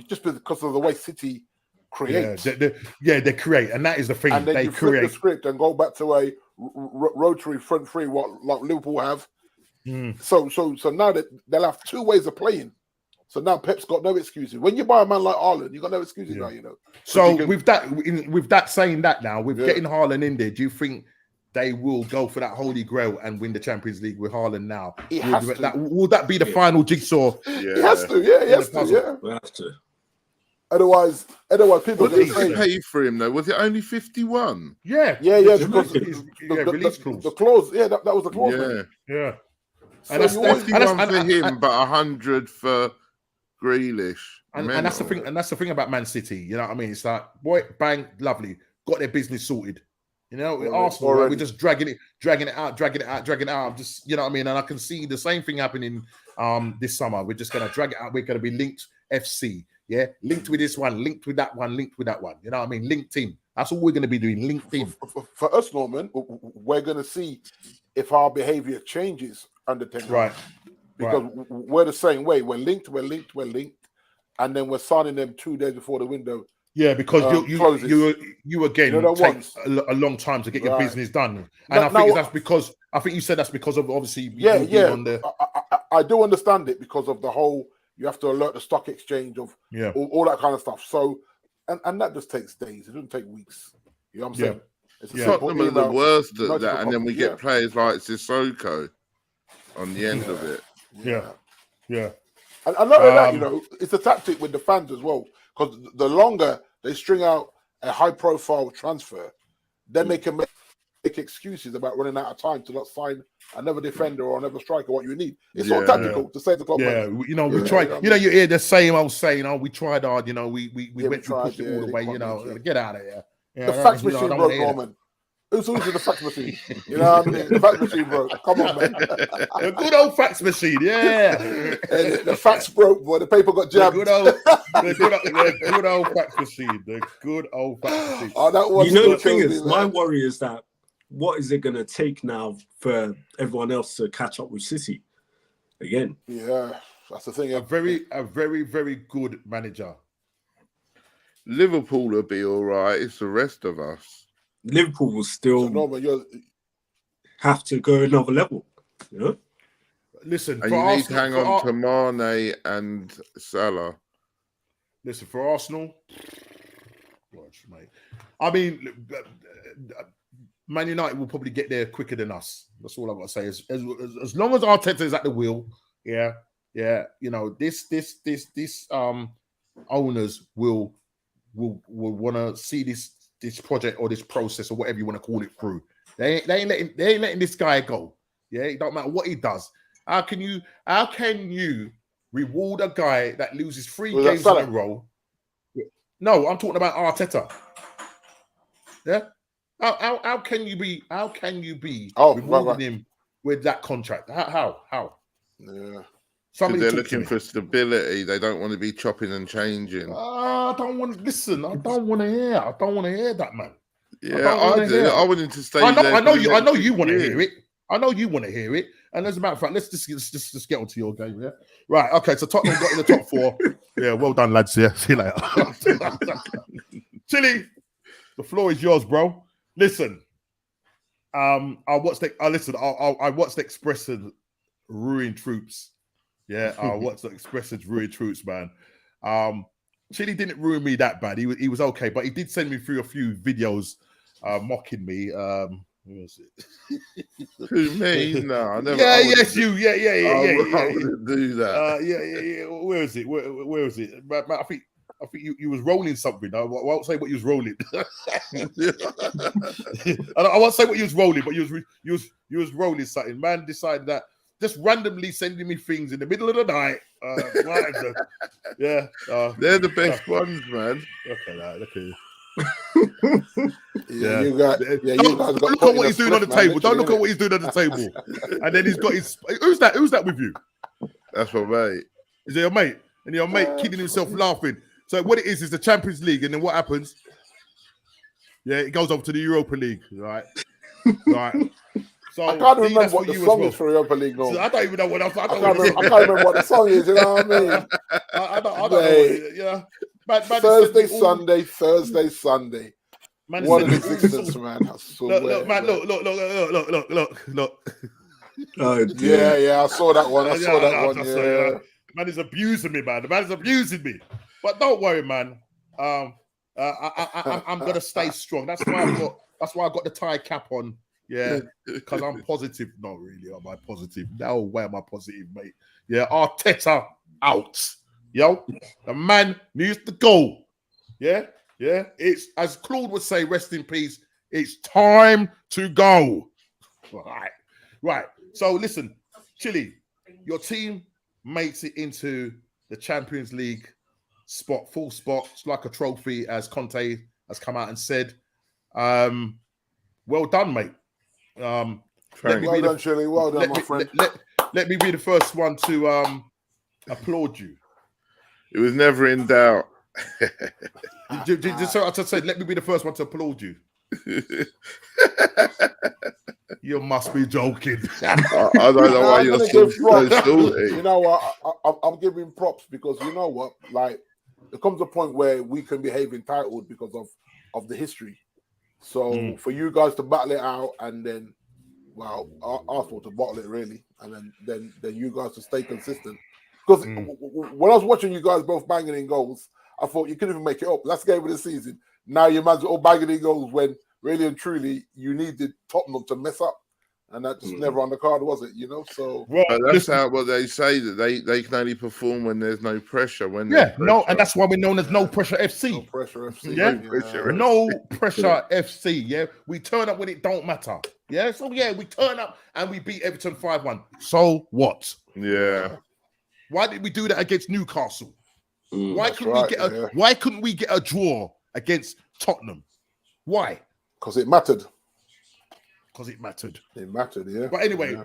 just because of the way City create. They create, and that is the thing. And then they you create flip the script and go back to a rotary front three, like Liverpool have. So now they'll have 2 ways of playing. So now Pep's got no excuses. When you buy a man like Haaland, you got no excuses now, So with that saying that now, with getting Haaland in there, do you think they will go for that holy grail and win the Champions League with Haaland now? Will that be the final jigsaw? He has to. Yeah, he has to. Yeah, we have to. Otherwise, people. What did he pay for him though? Was it only 51? Yeah. Because release clause. The clause. Yeah, that was the clause. Yeah. And that's 51 for him, but 100 for Grealish. And that's the thing. And that's the thing about Man City. You know what I mean? It's like, boy, bang, lovely, got their business sorted. Arsenal, we're just dragging it out. I'm just, you know what I mean? And I can see the same thing happening this summer. We're just going to drag it out. We're going to be linked FC. Yeah. Linked with this one, linked with that one, linked with that one. You know what I mean? Linked in. That's all we're going to be doing. Linked in. For us, Norman, we're going to see if our behavior changes under 10. Right. Because we're the same way. We're linked. And then we're signing them 2 days before the window. Yeah, because you again take a long time to get your business done, and I think you said that's because of obviously on the... I do understand it because of the whole you have to alert the stock exchange of all that kind of stuff. So and that just takes days. It doesn't take weeks. You know what I'm saying? It's Tottenham are the worst at that, and then we get players like Sissoko on the end of it. Yeah. And not only that, it's a tactic with the fans as well. Because the longer they string out a high-profile transfer, then they can make make excuses about running out of time to not sign another defender or another striker. What you need, it's all tactical to save the club. Yeah, we tried. You hear the same old saying, "Oh, we tried hard." We went through, pushed it all the way. Get out of here. The fax machine broke, Norman. Who's using the fax machine? You know what I mean? The fax machine broke. Come on, man. The good old fax machine, yeah. The fax broke, boy. The paper got jammed. The good old fax machine. The good old fax machine. Oh, that was. The thing is, my worry is that what is it going to take now for everyone else to catch up with City again? Yeah, that's the thing. A very, very good manager. Liverpool will be all right. It's the rest of us. Liverpool will still have to go another level. Listen, and you need to hang on to Mane and Salah. Listen, for Arsenal, watch, mate. I mean, Man United will probably get there quicker than us. That's all I've got to say. As long as Arteta is at the wheel, this owners will want to see this project or this process or whatever you want to call it through. They ain't letting this guy go. Yeah, it don't matter what he does. How can you reward a guy that loses 3 games in a row? No, I'm talking about Arteta. Yeah. How can you be rewarding him with that contract? How? Yeah. They're looking for stability. They don't want to be chopping and changing. I don't want to listen. I don't want to hear that, man. Yeah, I do. I wanted to stay. I know you want to hear it. I know you want to hear it. And as a matter of fact, let's just get onto your game. Yeah. Right. Okay. So Tottenham got in the top 4. Yeah. Well done, lads. Yeah. See you later. Chili, the floor is yours, bro. Listen. I watched the Expression ruin troops. Yeah, what's the Expressions ruin troops, man. Chili didn't ruin me that bad. He was okay, but he did send me through a few videos mocking me. Who was it? Who, me? No, I never. Yeah, yes, you. Yeah. I wouldn't do that. Yeah. Where is it? Where is it? I think you was rolling something. I won't say what you was rolling. I won't say what you was rolling, but you was rolling something. Man decided that. Just randomly sending me things in the middle of the night. They're the best ones, man. Look at you. You guys look at what he's doing on the table. Don't look at what he's doing on the table. And then he's got his. Who's that? Who's that with you? That's my mate. Is it your mate? And your mate kidding himself laughing. So what it is the Champions League, and then what happens? Yeah, it goes over to the Europa League, right? Right. So I can't remember what the song is for Europa League. No. I don't even know what I can't remember what the song is. You know what I mean? I don't know. Yeah. Thursday, Sunday. Man, what an existence, man. Look, man. Look. Oh, yeah. I saw that one. Yeah. Man is abusing me, man. The man is abusing me. But don't worry, man. I'm gonna stay strong. That's why I got the tie cap on. Yeah, because I'm positive. Not really. Am I positive? No way am I positive, mate. Yeah, Arteta out. Yo, the man needs to go. Yeah. It's, as Claude would say, rest in peace. It's time to go. Right. So listen, Chili, your team makes it into the Champions League full spot. It's like a trophy, as Conte has come out and said. Well done, mate. Well done, Chili. Well done, my friend. Let me be the first one to applaud you. It was never in doubt. Just so I said, let me be the first one to applaud you. You must be joking. I don't know why you're so salty. You know what? I'm giving props because you know what? Like, there comes a point where we can behave entitled because of the history. So for you guys to battle it out and then, well, Arsenal to bottle it really, and then you guys to stay consistent. Because when I was watching you guys both banging in goals, I thought you couldn't even make it up. Last game of the season, now you man's all banging in goals when really and truly you needed Tottenham to mess up. and that just never on the card, was it? So well, but that's what they say, that they can only perform when there's no pressure. When and that's why we're known as No Pressure FC. No Pressure FC. No Pressure FC. Yeah, we turn up when it don't matter. Yeah, so we turn up and we beat Everton 5-1. So what? Yeah. Why did we do that against Newcastle? Why couldn't we get a draw against Tottenham? Why? Because it mattered. It mattered. It mattered, yeah. But anyway,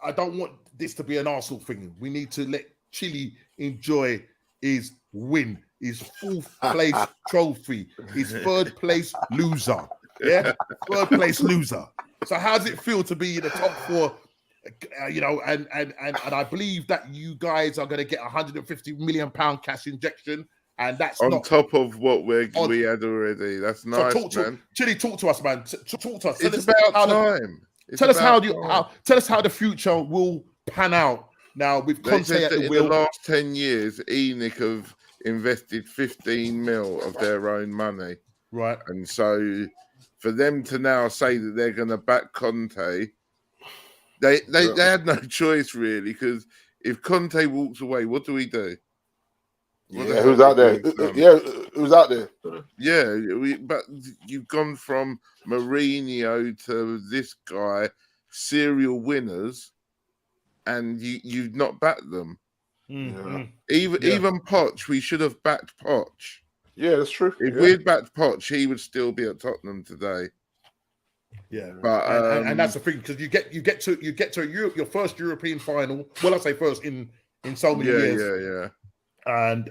I don't want this to be an Arsenal thing. We need to let Chile enjoy his win, his fourth place trophy, his third place loser. Yeah, third place loser. So how does it feel to be in the top four? And I believe that you guys are going to get £150 million cash injection, and that's on not top of what we had already. That's nice, man. Chile, talk to us, man. Talk to us. It's about time. Tell us how the future will pan out now with Conte at the wheel. In the last 10 years, ENIC have invested 15 mil of their own money. Right. And so for them to now say that they're going to back Conte, they had no choice really, because if Conte walks away, what do we do? Who's out there? Who's out there? Yeah, but you've gone from Mourinho to this guy, serial winners, and you've not backed them. Even Poch, we should have backed Poch. Yeah, that's true. If we'd backed Poch, he would still be at Tottenham today. Yeah, but and that's the thing, because you get to your first European final. Well, I say first in so many years. And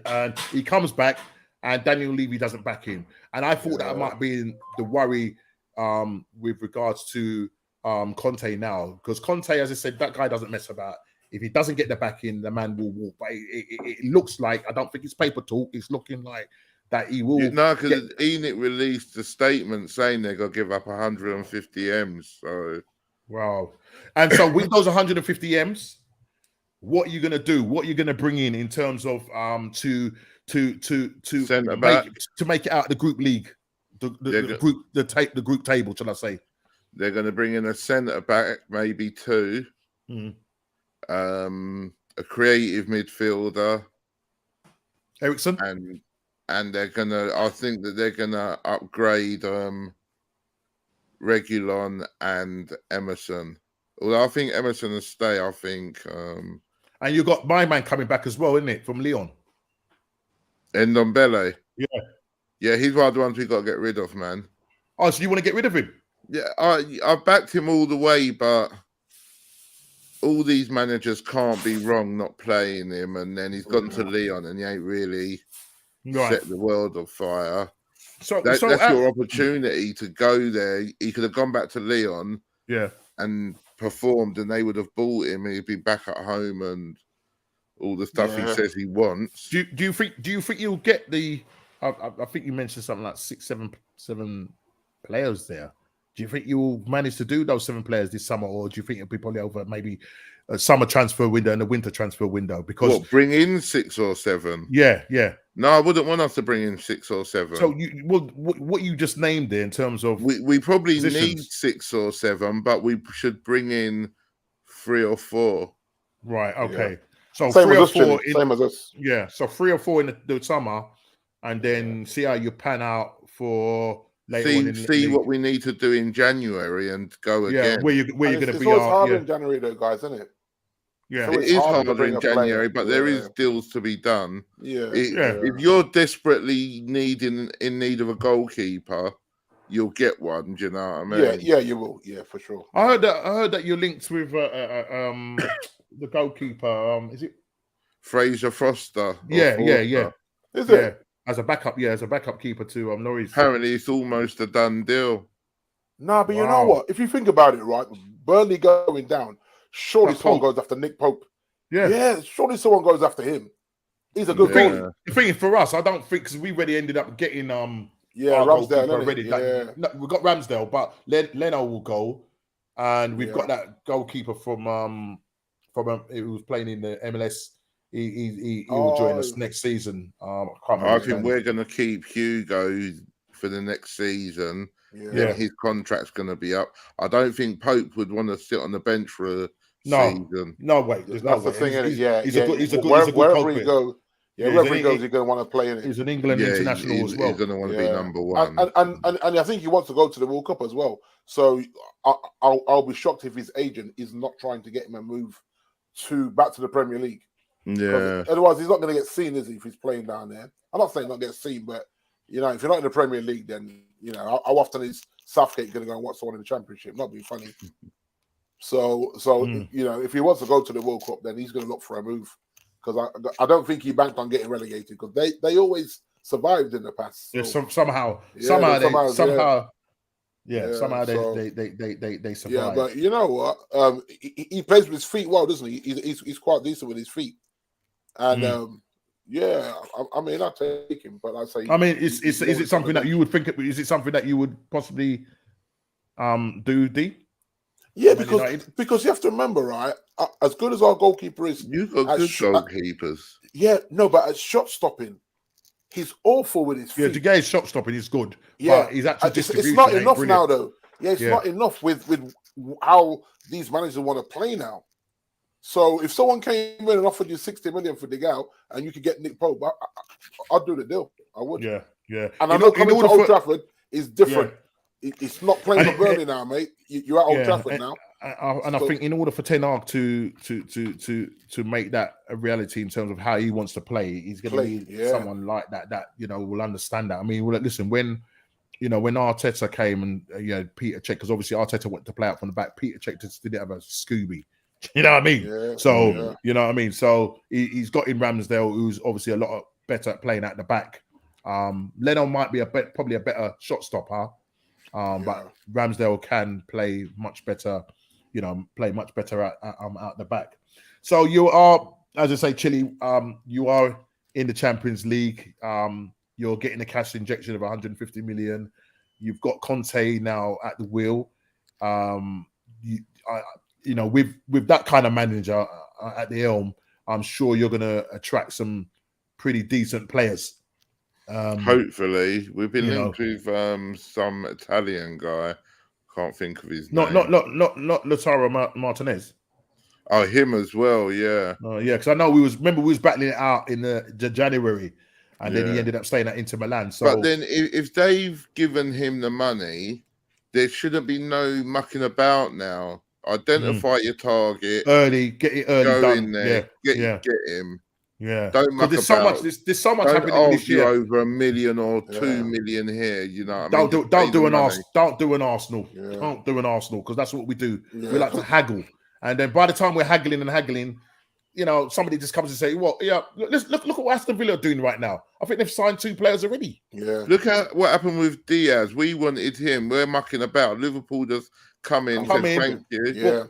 he comes back, and Daniel Levy doesn't back him. And I thought that might be the worry with regards to Conte now, because Conte, as I said, that guy doesn't mess about. If he doesn't get the backing, the man will walk. But it looks like, I don't think it's paper talk. It's looking like that he will. No, because ENIC released a statement saying they're gonna give up 150 M's. So wow. And so with those 150 M's, what are you gonna do? What are you gonna bring in terms of to make it out of the group league, the group table, shall I say? They're gonna bring in a centre back, maybe two, a creative midfielder, Ericsson, and they're gonna. I think that they're gonna upgrade Reguilon and Emerson. Although I think Emerson will stay. I think. And you got my man coming back as well, isn't it, from Lyon? Ndombele. Yeah, he's one of the ones we got to get rid of, man. Oh, so you want to get rid of him? Yeah, I backed him all the way, but all these managers can't be wrong not playing him, and then he's gone to Lyon and he ain't really set the world on fire. So that's your opportunity to go there. He could have gone back to Lyon, and performed, and they would have bought him. He'd be back at home and all the stuff he says he wants. Do you think you'll get the? I think you mentioned something like 7 players there. Do you think you'll manage to do those 7 players this summer, or do you think it'll be probably over maybe a summer transfer window and a winter transfer window? Because bring in 6 or 7? Yeah. No, I wouldn't want us to bring in 6 or 7. So what you just named there in terms of we probably need 6 or 7, but we should bring in 3 or 4. Right. Okay. Yeah. So same 3 or 4. Same as us. Yeah. So 3 or 4 in the summer, and then see how you pan out for later on in see what we need to do in January and go again. Where you're going to be. It's always harder in January, though, guys, isn't it? Yeah, it is harder in January, but there is deals to be done. If you're desperately in need of a goalkeeper, you'll get one. Do you know what I mean? Yeah, you will. Yeah, for sure. I heard that you're linked with the goalkeeper. Is it Fraser Foster? Yeah. Is it as a backup? Yeah, as a backup keeper to Norwich. Apparently, it's almost a done deal. No, but you know what? If you think about it, right, Burnley going down. Surely someone goes after Nick Pope. Yeah, surely someone goes after him. He's a good goalie. The thing is, for us, I don't think, because we already ended up getting Ramsdale already. No, we've got Ramsdale, but Leno will go, and we've got that goalkeeper from who was playing in the MLS. He will join us next season. I think we're going to keep Hugo for the next season. then his contract's going to be up. I don't think Pope would want to sit on the bench for a season. No way. There's no way. The thing, he's a good wherever he goes. Yeah, wherever he goes, he's going to want to play in it. He's an England international as well. He's going to want to be number one. And I think he wants to go to the World Cup as well. So I'll be shocked if his agent is not trying to get him a move back to the Premier League. Yeah. Otherwise, he's not going to get seen, is he, if he's playing down there? I'm not saying not get seen, but, if you're not in the Premier League, then, how often is Southgate going to go and watch someone in the Championship? Not being funny. So if he wants to go to the World Cup, then he's going to look for a move. Because I don't think he banked on getting relegated, because they always survived in the past. So. Yeah, somehow they survive. Yeah, but you know what? He plays with his feet well, doesn't he? He's quite decent with his feet, and I mean, I'll take him, but I say, I mean, is it something that you would think? Is it something that you would possibly do, D? Yeah, because you have to remember, right? As good as our goalkeeper is, you've got good goalkeepers. Yeah, no, but at shot stopping, he's awful with his feet. Yeah, De Gea's shot stopping is good. Yeah, but he's actually it's not enough now, though. Yeah, it's not enough with how these managers want to play now. So if someone came in and offered you 60 million for De Gea and you could get Nick Pope, I'd do the deal. I would. Yeah. And I know coming to Old Trafford is different. Yeah. It's not playing for Burnley now, mate. You're at Old Trafford now. And I think in order for Ten Hag to make that a reality in terms of how he wants to play, he's going to need someone like that will understand that. I mean, listen, when Arteta came and Peter Cech, because obviously Arteta wanted to play out from the back, Peter Cech just didn't have a Scooby. You know what I mean? Yeah, you know what I mean? So he's got in Ramsdale, who's obviously a lot better at playing at the back. Leno might be probably a better shot stopper. But Ramsdale can play much better, out the back. So you are, as I say, Chile, you are in the Champions League. You're getting a cash injection of 150 million. You've got Conte now at the wheel. With that kind of manager at the helm, I'm sure you're going to attract some pretty decent players. Hopefully, we've been linked with some Italian guy. Can't think of his name. Not Lautaro Martinez. Oh, him as well. Yeah. Because I know we was battling it out in the January, and then he ended up staying at Inter Milan. So, but then if they've given him the money, there shouldn't be no mucking about now. Identify your target early, get it early. Go in there, get him. Yeah, don't muck there's about. There's so much happening this year. Over 1 million or 2 million here. You know, don't do an Arsenal. Don't do an Arsenal. Don't do an Arsenal, because that's what we do. Yeah. We like to haggle, and then by the time we're haggling, somebody just comes and say, "Well, look at what Aston Villa are doing right now. I think they've signed 2 players already." Yeah, look at what happened with Diaz. We wanted him. We're mucking about. Liverpool just come in. Thank you. Yeah.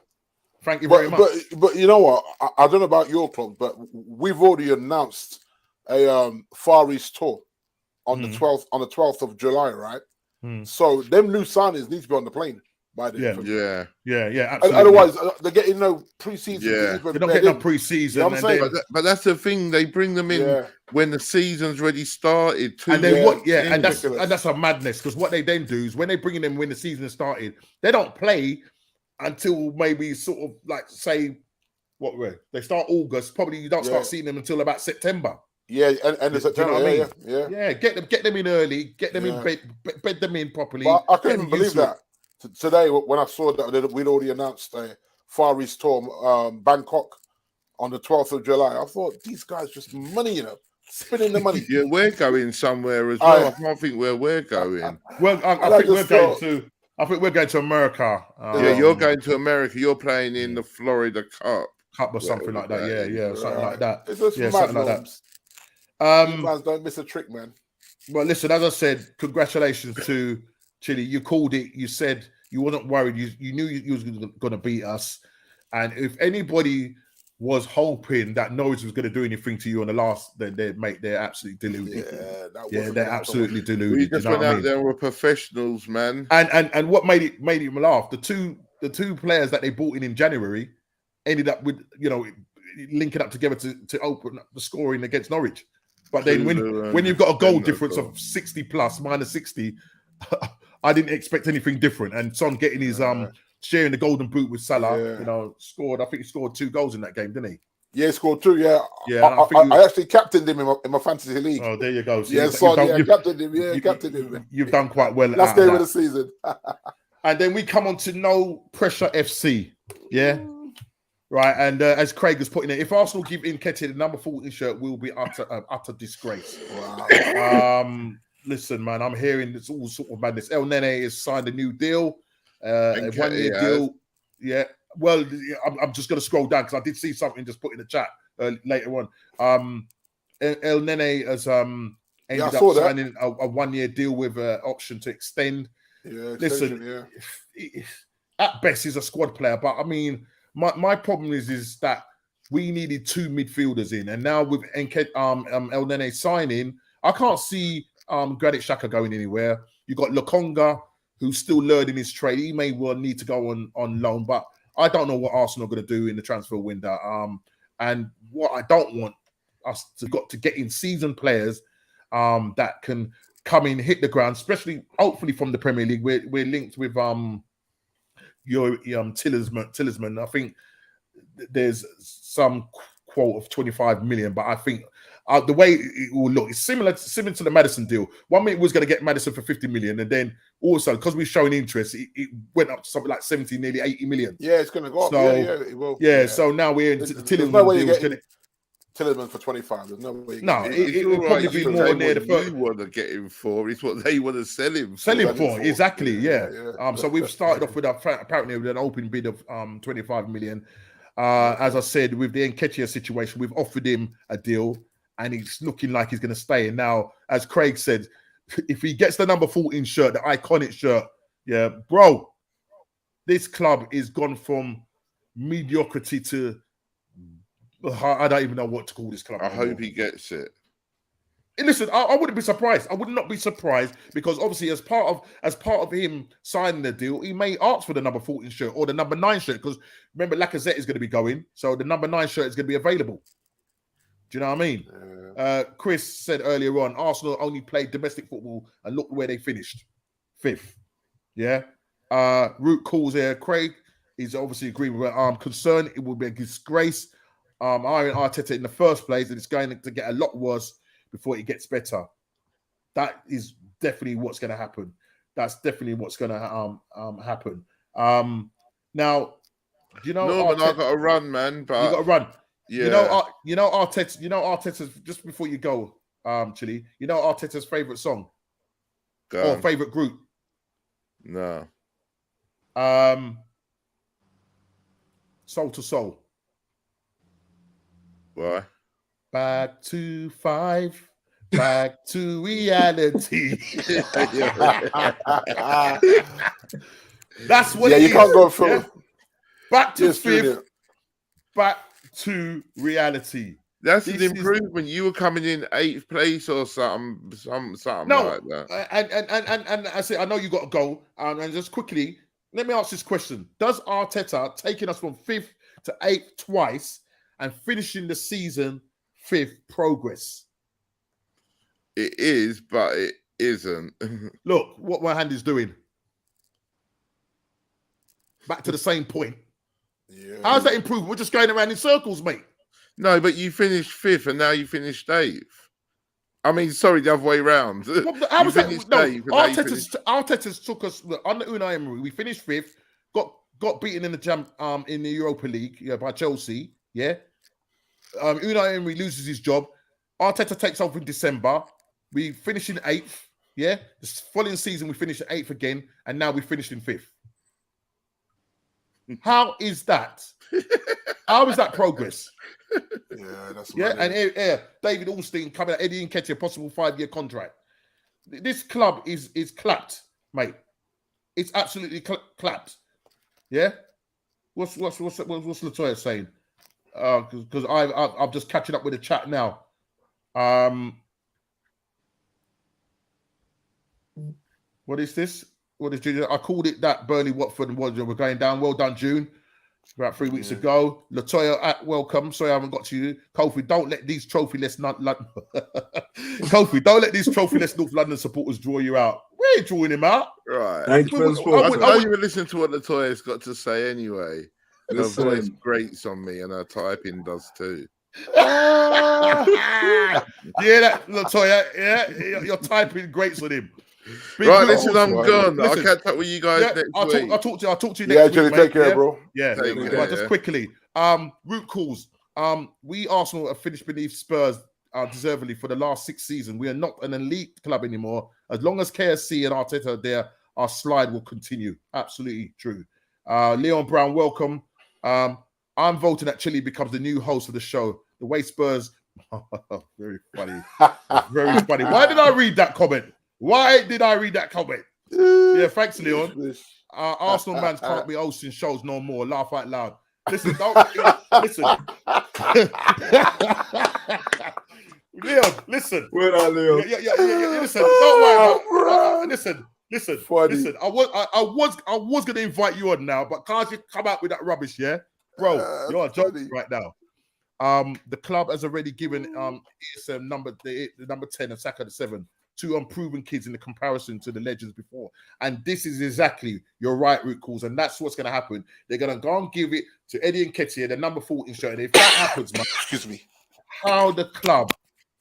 Thank you very much. But you know what? I don't know about your club, but we've already announced a Far East tour on the 12th of July, right? So them new signings need to be on the plane by then. Yeah, absolutely. Otherwise, they're getting no pre-season. Yeah, they're not getting no pre-season. You know what I'm saying? But that's the thing. They bring them in when the season's already started. And then and that's a madness, because what they then do is when they bring them when the season has started, they don't play until maybe sort of like say they start August. Probably you don't start seeing them until about September. Yeah, and September. You know what I mean? Yeah. Get them in early. Get them in bed them in properly. But I couldn't believe that today when I saw that we'd already announced a Far East tour, Bangkok, on the 12th of July. I thought these guys just money, spinning the money. Yeah, we're going somewhere as well. I can't think where we're going. Well, I think we're going to America. You're going to America. You're playing in the Florida Cup or something like that. Yeah, something like that. It's just something like that. Fans don't miss a trick, man. Well, listen, as I said, congratulations to Chile. You called it. You said you wasn't worried. You knew you was going to beat us. And if anybody was hoping that Norwich was going to do anything to you on the last, then they're absolutely deluded. They're absolutely deluded. We just went out there and were professionals, man. And what made him laugh? The two players that they bought in January ended up with linking up together to open up the scoring against Norwich. But then when you've got a goal difference of 60 plus minus 60, I didn't expect anything different. And Son getting his sharing the golden boot with Salah, you know, scored. I think he scored 2 goals in that game, didn't he? Yeah, he scored 2. Yeah, yeah. I actually captained him in my fantasy league. Oh, there you go. So captained him. Yeah, captained him. You've done quite well. Last game of the season. And then we come on to No Pressure FC. Yeah. Right, and as Craig was putting it, if Arsenal give Nketiah the number 14 shirt, will be utter disgrace. Wow. Listen, man, I'm hearing this all sort of madness. El Nene has signed a new deal, a 1-year deal. Yeah. Well, I'm just going to scroll down because I did see something just put in the chat later on. El Nene has ended up signing a 1-year deal with an option to extend. Yeah. Listen, at best, he's a squad player, but I mean. My problem is that we needed 2 midfielders in, and now with El Nene signing, I can't see Granit Xhaka going anywhere. You got Lokonga, who's still learning his trade. He may well need to go on loan, but I don't know what Arsenal are going to do in the transfer window. And what I don't want us to get in seasoned players that can come in, hit the ground, especially hopefully from the Premier League. We're linked with your Talisman. I think there's some quote of 25 million, but I think the way it will look is similar to the Maddison deal. 1 minute we was going to get Maddison for 50 million, and then also because we're showing interest, it went up to something like 70, nearly 80 million. Yeah, it's going to go up. So, it will. Yeah, so now we're in the Talisman no way deal. Tillman for 25. There's no way. It will probably be more near the first. You want to get him for? It's what they want to sell him. Exactly. Yeah. So we've started off with apparently with an open bid of 25 million. As I said, with the Nketiah situation, we've offered him a deal, and he's looking like he's going to stay. And now, as Craig said, if he gets the number 14 shirt, the iconic shirt, yeah, bro, this club is gone from mediocrity to. I don't even know what to call this club. I hope he gets it. And listen, I wouldn't be surprised. I would not be surprised because obviously, as part of him signing the deal, he may ask for the number 14 shirt or the number 9 shirt. Because remember, Lacazette is going to be going, so the number 9 shirt is going to be available. Do you know what I mean? Yeah. Chris said earlier on, Arsenal only played domestic football and look where they finished, 5th. Yeah. Root calls here. Craig is obviously agreeing with. I'm concerned it will be a disgrace. Iron Arteta in the first place, and it's going to get a lot worse before it gets better. That is definitely what's going to happen. That's definitely what's going to happen. Now, you know, no, but I got to run, man. But you got to run. Yeah. You know Arteta's. Just before you go, Chili. You know Arteta's favorite song or favorite group? No. Soul to Soul. Why? Back to 5, back to reality. That's what. Yeah, you can't go from. Yeah? Back to 5th, back to reality. That's an improvement. You were coming in 8th place or something like that. And I say, I know you got to go. And just quickly, let me ask this question: does Arteta taking us from 5th to 8th twice and finishing the season 5th progress? It is, but it isn't. Look what my hand is doing. Back to the same point. Yeah. How's that improvement? We're just going around in circles, mate. No, but you finished 5th and now you finished 8th. I mean, sorry, the other way around. How was that? No, Arteta's took us under Unai Emery. We finished 5th, got beaten in the Europa League by Chelsea. Yeah. Unai Emery loses his job. Arteta takes over in December. We finish in 8th. Yeah. The following season, we finished 8th again, and now we finished in 5th. How is that? How is that progress? Yeah, that's and David Alstein coming at Eddie Nketiah, possible 5-year contract. This club is clapped, mate. It's absolutely clapped. Yeah. What's Latoya saying? Because I'm just catching up with the chat now. What is this? What is Junior? I called it that. Burnley, Watford, and Watford were going down. Well done, June. About 3 weeks ago. Latoya, welcome. Sorry, I haven't got to you. Kofi, don't let these trophyless Kofi, don't let these trophyless North London supporters draw you out. I ain't drawing him out. Right. Thanks for the support. I wouldn't even listen to what Latoya's got to say anyway. Her voice grates on me, and her typing does too. Yeah, that Latoya. Yeah, your typing grates on him. Right, listen, I'm gone. I'll catch up with you guys next week. I'll talk to you next week. Take care, bro. Yeah, just quickly. Root cause. We Arsenal have finished beneath Spurs deservedly for the last 6 seasons. We are not an elite club anymore. As long as KSC and Arteta are there, our slide will continue. Absolutely true. Leon Brown, welcome. I'm voting that Chile becomes the new host of the show. The way Spurs, very funny, very funny. Why did I read that comment? Yeah, thanks, Leon. Arsenal fans can't be hosting shows no more. Laugh out loud. Listen, listen. Leon, listen. Where are Leon? Yeah. Listen, don't worry about. Listen. Listen. I was gonna invite you on now, but can't you come out with that rubbish, yeah, bro? You're a joke right now. The club has already given ESM the number 10 and Saka the 7. 2 unproven kids in the comparison to the legends before. And this is exactly your right root cause. And that's what's going to happen. They're going to go and give it to Eddie Nketiah, the number 14 shirt. And if that happens, man, excuse me, how the club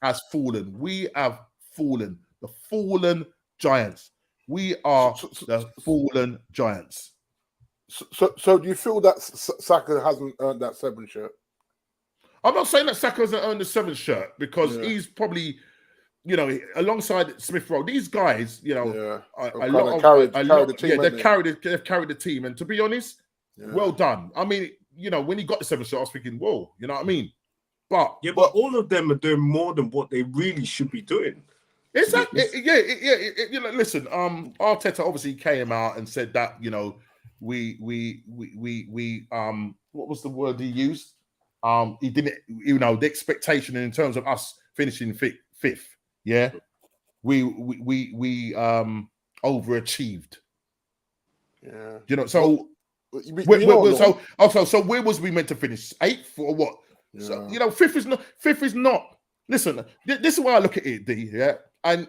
has fallen. We have fallen. The fallen giants. We are the fallen giants. So do you feel that Saka hasn't earned that 7 shirt? I'm not saying that Saka hasn't earned the 7 shirt because he's probably... alongside Smith Rowe, these guys, they've carried the team. And to be honest, well done. I mean, when he got the 7 shot, I was thinking, whoa, you know what I mean? But all of them are doing more than what they really should be doing. Exactly. Listen, Arteta obviously came out and said that, we what was the word he used? He didn't, the expectation in terms of us finishing fifth. Yeah, we overachieved. Yeah, so where was we meant to finish? 8th or what? Yeah. So 5th is not. Listen, this is why I look at it, D. Yeah, and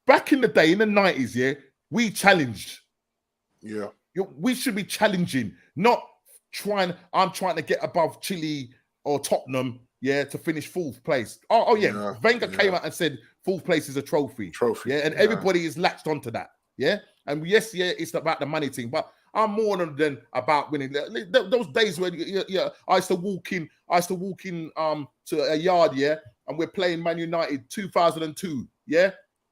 back in the day in the 90s, yeah, we challenged. Yeah, we should be challenging, not trying. I'm trying to get above Chile or Tottenham. Yeah, to finish 4th place. Wenger came out and said 4th place is a trophy. Yeah, and everybody is latched onto that. Yeah, and yes, it's about the money thing, but I'm more than about winning. Those days when I used to walk in to a yard, yeah, and we're playing Man United 2002, yeah,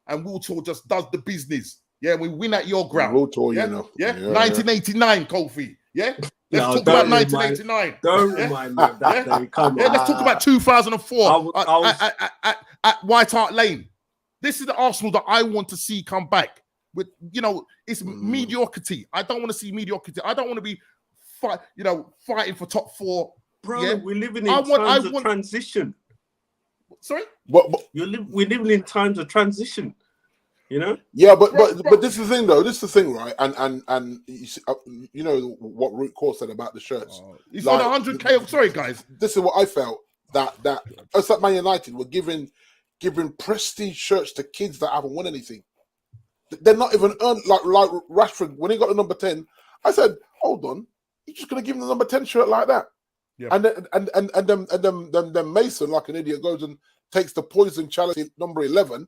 and Walter just does the business, yeah, and we win at your ground. 1989, Kofi, yeah. Let's talk about 1989. Don't remind me of that day. Come on. Let's talk about 2004 at White Hart Lane. This is the Arsenal that I want to see come back. With it's mediocrity. I don't want to see mediocrity. I don't want to be fighting for top 4. Bro, we're living in times of transition. Sorry? We're living in times of transition. Yeah, but this is the thing, though. This is the thing, right? And you see, what Root Cause said about the shirts. He's on 100K. Sorry, guys. This is what I felt that us at Man United were giving prestige shirts to kids that haven't won anything. They're not even earned like Rashford when he got the number 10. I said, hold on, you're just gonna give him the number 10 shirt like that? Yeah. And then Mason, like an idiot, goes and takes the poison chalice number 11.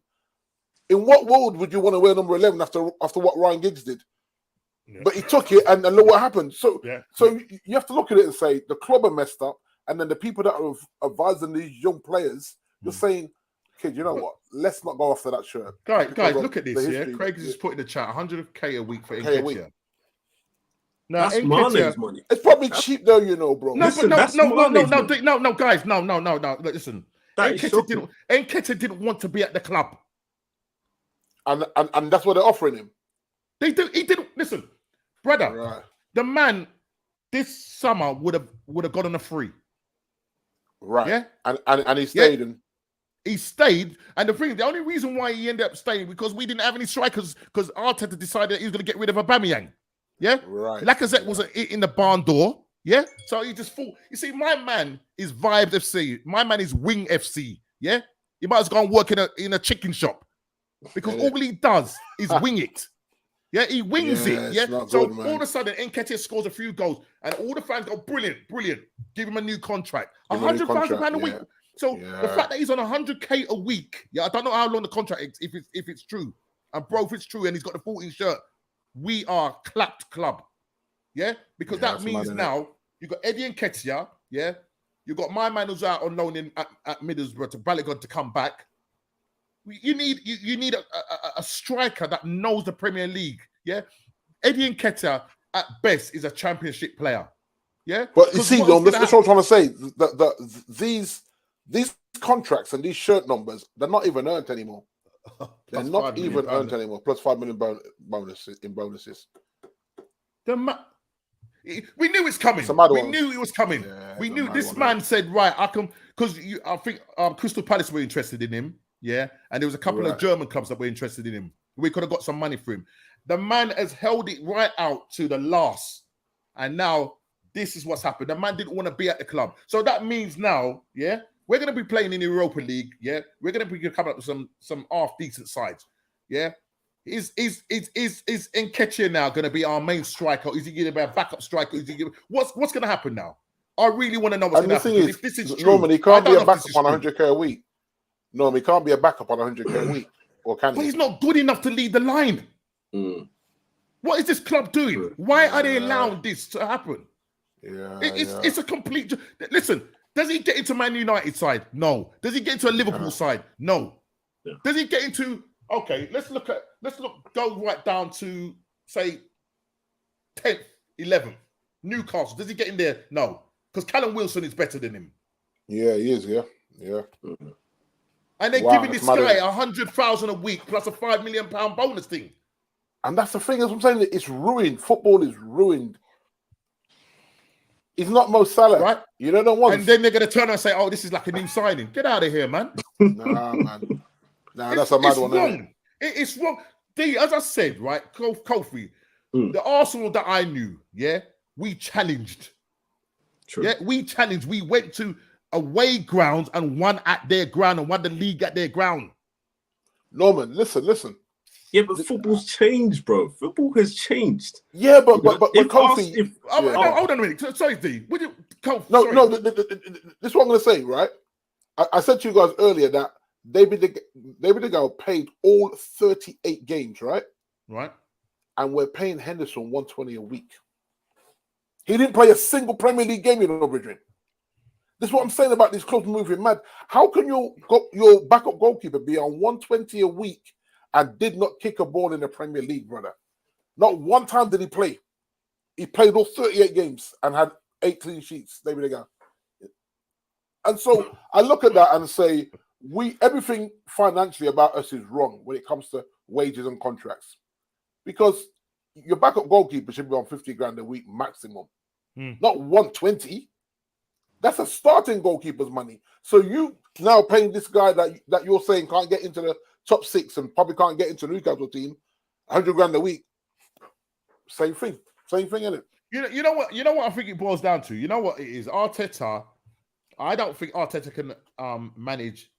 In what world would you want to wear number 11 after what Ryan Giggs did? Yeah. But he took it, and look what happened. So you have to look at it and say the club are messed up, and then the people that are advising these young players, you're saying, kid, you know what? Let's not go after that shirt. Guys, look at this. Yeah, Craig is just putting in the chat 100K a week for Nketiah. Now, that's Mane's money. It's probably cheap though, bro. No, guys, no. Listen, Nketiah didn't want to be at the club. And that's what they're offering him. He didn't listen, brother. Right. The man this summer would have got on a free. Right. Yeah. And he stayed. Yeah. He stayed. And the only reason why he ended up staying because we didn't have any strikers because Arteta decided he was going to get rid of Aubameyang. Yeah. Right. Lacazette was in the barn door. Yeah. So he just thought. You see, my man is Vibes FC. My man is Wing FC. Yeah. He might as well go and work in a chicken shop. because all he does is wing it. Yeah, he wings it. Yeah, so good, all of a sudden, Nketiah scores a few goals, and all the fans go, "Brilliant, brilliant! Give him a new contract, £100,000 a week." So the fact that he's on 100K a week, I don't know how long the contract is, if it's true, and bro, if it's true, and he's got the 14 shirt, we are clapped club. Yeah, because that means now you got Eddie Nketiah. Yeah, you got my man who's out on loan at Middlesbrough to Balogun to come back. You need a striker that knows the Premier League. Yeah, Eddie Nketiah at best is a Championship player. Yeah, but you see, that's what I'm trying to say. These contracts and these shirt numbers, they're not even earned anymore. They're not even earned anymore. Plus $5 million bonuses. We knew it's coming. We knew it was coming. Yeah, we knew this man said, right, I can, because I think Crystal Palace were interested in him. Yeah, and there was a couple of German clubs that were interested in him. We could have got some money for him. The man has held it right out to the last, and now this is what's happened. The man didn't want to be at the club, so that means now, yeah, we're going to be playing in the Europa League. Yeah, we're going to be coming up with some half decent sides. Yeah, is Nketiah now going to be our main striker? Is he going to be a backup striker? What's going to happen now? I really want to know what's going to happen. If this is true, Norman, he can't be a backup on 100K a week. No, he can't be a backup on 100K a week, or can he? But he's not good enough to lead the line. What is this club doing? Why are they allowing this to happen? It's a complete. Listen, does he get into Man United side? No. Does he get into a Liverpool side? No. Does he get into? Okay, go right down to say 10th, 11th. Newcastle. Does he get in there? No, because Callum Wilson is better than him. Yeah, he is. Yeah. And they're giving this guy 100,000 a week plus a £5 million bonus thing. And that's the thing, as I'm saying, it's ruined. Football is ruined. He's not Mo Salah, right? You don't know what. And then they're going to turn around and say, "Oh, this is like a new signing." Get out of here, man. Nah, man. Nah, that's a mad one. Wrong. It's wrong. As I said, right, Kofi, the Arsenal that I knew, yeah, we challenged. True. Yeah, we challenged. We went to away grounds and won at their ground and won the league at their ground. Norman, listen. Yeah, but football's changed, bro. Football has changed. Yeah, but Kofi. Hold on a minute. Sorry, D. Would you? Kofi, no. This is what I'm going to say, right? I said to you guys earlier that David De Gea paid all 38 games, right? Right. And we're paying Henderson 120 a week. He didn't play a single Premier League game, you know, Bridget. This is what I'm saying about these clubs moving mad. How can your backup goalkeeper be on 120 a week and did not kick a ball in the Premier League, brother? Not one time did he play. He played all 38 games and had 8 clean sheets, David De Gea. And so I look at that and say, everything financially about us is wrong when it comes to wages and contracts. Because your backup goalkeeper should be on 50 grand a week maximum, not 120. That's a starting goalkeeper's money. So you now paying this guy that you're saying can't get into the top 6 and probably can't get into the Newcastle team, 100 grand a week. Same thing, isn't it? You know what I think it boils down to? You know what it is? Arteta. I don't think Arteta can manage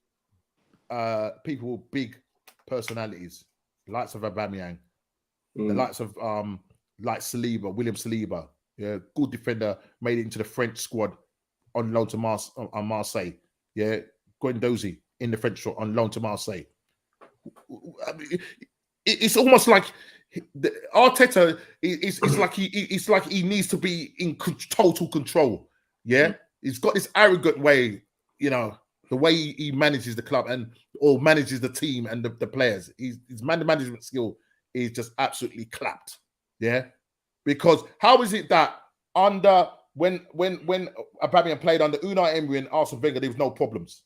people with big personalities, the likes of Aubameyang, the likes of like Saliba, William Saliba, yeah, good defender, made it into the French squad on loan to Marseille, yeah, Guendouzi in the French squad on loan to Marseille. I mean, it's almost like Arteta it's like he needs to be in total control. Yeah, he's got this arrogant way, you know, the way he manages the club or manages the team and the players. His management skill is just absolutely clapped. Yeah, because how is it that under when Aubameyang played under Unai Emery and Arsene Wenger, there was no problems,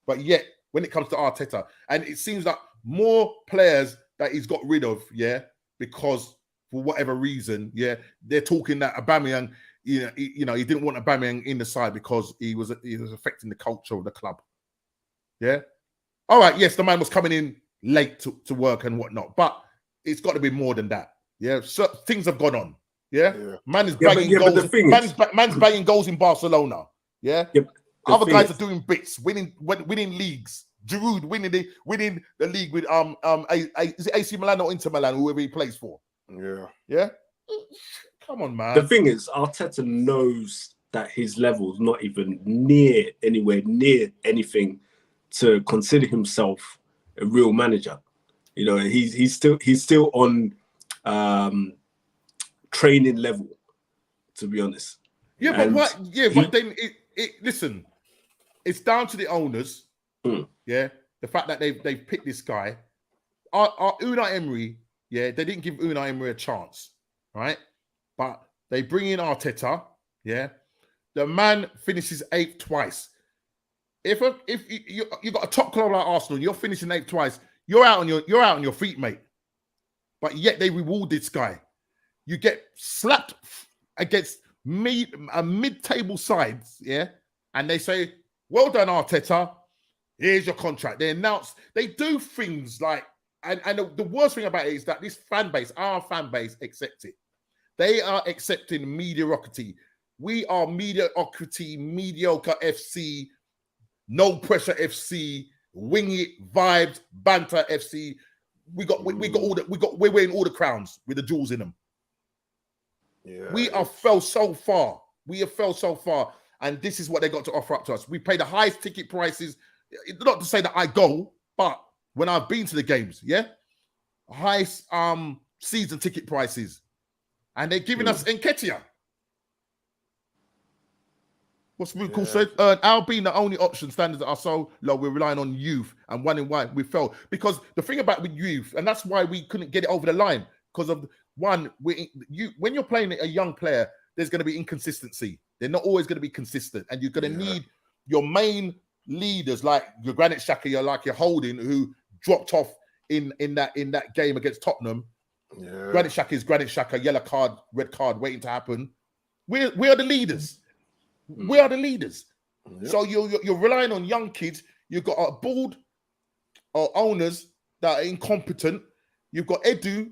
but yet when it comes to Arteta, and it seems that more players that he's got rid of, yeah, because for whatever reason, yeah, they're talking that Aubameyang, he didn't want Aubameyang in the side because he was affecting the culture of the club. Yeah, all right, yes, the man was coming in late to work and whatnot, but it's got to be more than that. Yeah, so things have gone on. Yeah, man is bagging goals. Man's bagging goals in Barcelona. Yeah, other guys are doing bits, winning leagues, Giroud winning the league with is it AC Milan or Inter Milan, whoever he plays for. Yeah. Come on, man. The thing is, Arteta knows that his level's not even anywhere near anything to consider himself a real manager. You know, he's still on training level, to be honest. Yeah, but what? Yeah, but then listen, it's down to the owners. Yeah, the fact that they've picked this guy. Unai Emery, yeah, they didn't give Unai Emery a chance, right? But they bring in Arteta, yeah. The man finishes 8th twice. If you got a top club like Arsenal, you're finishing 8th twice. You're out on your feet, mate. But yet they reward this guy. You get slapped against mid-table sides, yeah, and they say, "Well done, Arteta. Here's your contract." They do things like, and the worst thing about it is that this fan base, our fan base, accepts it. They are accepting mediocrity. We are mediocrity, mediocre FC, no pressure FC, wing it vibes, banter FC. We're wearing all the crowns with the jewels in them. Yeah, we have fell so far. And this is what they got to offer up to us. We pay the highest ticket prices. Not to say that I go, but when I've been to the games, yeah, highest season ticket prices. And they're giving us Nketiah. What's Ruckel said? Our being the only option, standards are so low, we're relying on youth, and wondering why we fell. Because the thing about with youth, and that's why we couldn't get it over the line, because of when you're playing a young player, there's going to be inconsistency. They're not always going to be consistent, and you're going to need your main leaders like your Granit Xhaka, your Holding, who dropped off in that game against Tottenham. Yeah. Granit Xhaka is Granit Xhaka, yellow card, red card waiting to happen. We are the leaders. We are the leaders. Yep. So you're relying on young kids. You've got a board or owners that are incompetent. You've got Edu,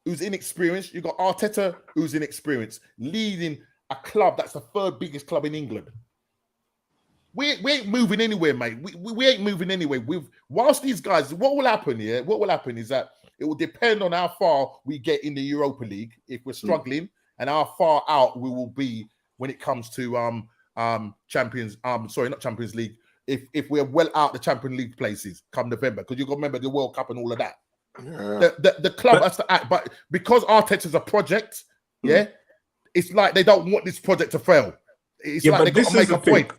who's inexperienced. You've got Arteta, who's inexperienced, leading a club that's the 3rd biggest club in England. We ain't moving anywhere, mate. We ain't moving anywhere. Whilst these guys, what will happen here? What will happen is that it will depend on how far we get in the Europa League, if we're struggling, and how far out we will be when it comes to not Champions League. If we're well out the Champions League places come November, because you've got to remember the World Cup and all of that. Yeah. The club has to act, but because Arteta's a project, it's like they don't want this project to fail. It's like they got to make a point.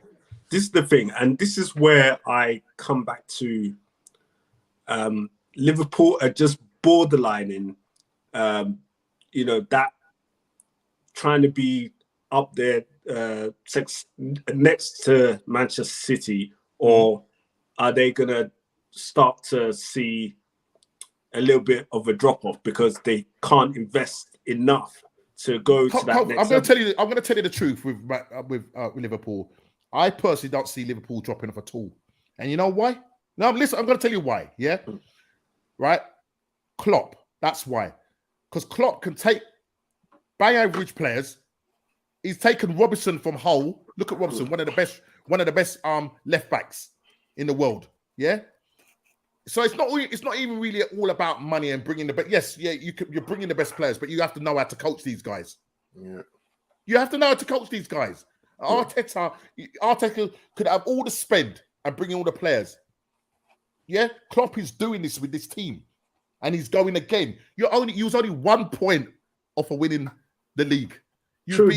This is the thing, and this is where I come back to Liverpool are just borderlining, that trying to be up there next to Manchester City, or are they going to start to see a little bit of a drop-off because they can't invest enough to go to that next level? I'm going to tell you the truth with Liverpool. I personally don't see Liverpool dropping off at all. And you know why? No, listen, I'm going to tell you why, yeah? Right? Klopp, that's why. Because Klopp can take bang average players. He's taken Robertson from Hull. Look at Robertson, one of the best left backs in the world, yeah? So it's not even really all about money and bringing you're bringing the best players, but you have to know how to coach these guys. Yeah. You have to know how to coach these guys. Arteta could have all the spend and bring in all the players. Yeah, Klopp is doing this with this team, and he's going again. You was only 1 point off of winning the league. Hold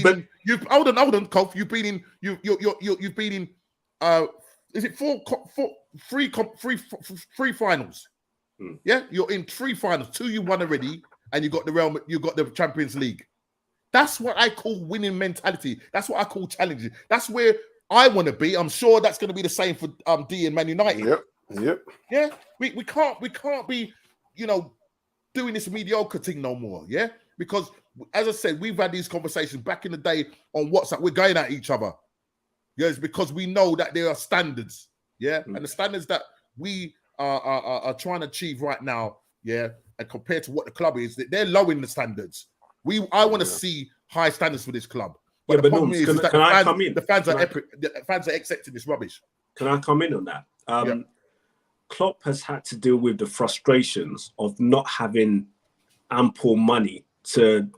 on, Kof. You've been in. You've been in. Is it three finals? Yeah, you're in 3 finals. 2 you won already, and you got the Champions League. That's what I call winning mentality. That's what I call challenging. That's where I want to be. I'm sure that's going to be the same for D and Man United. Yep. Yeah, we can't be, doing this mediocre thing no more. Yeah, because as I said, we've had these conversations back in the day on WhatsApp. We're going at each other. Yes, because we know that there are standards. Yeah, and the standards that we are trying to achieve right now. Yeah, and compared to what the club is, they're lowering the standards. I want to see high standards for this club. But the problem is that the fans are accepting this rubbish. Can I come in on that? Klopp has had to deal with the frustrations of not having ample money to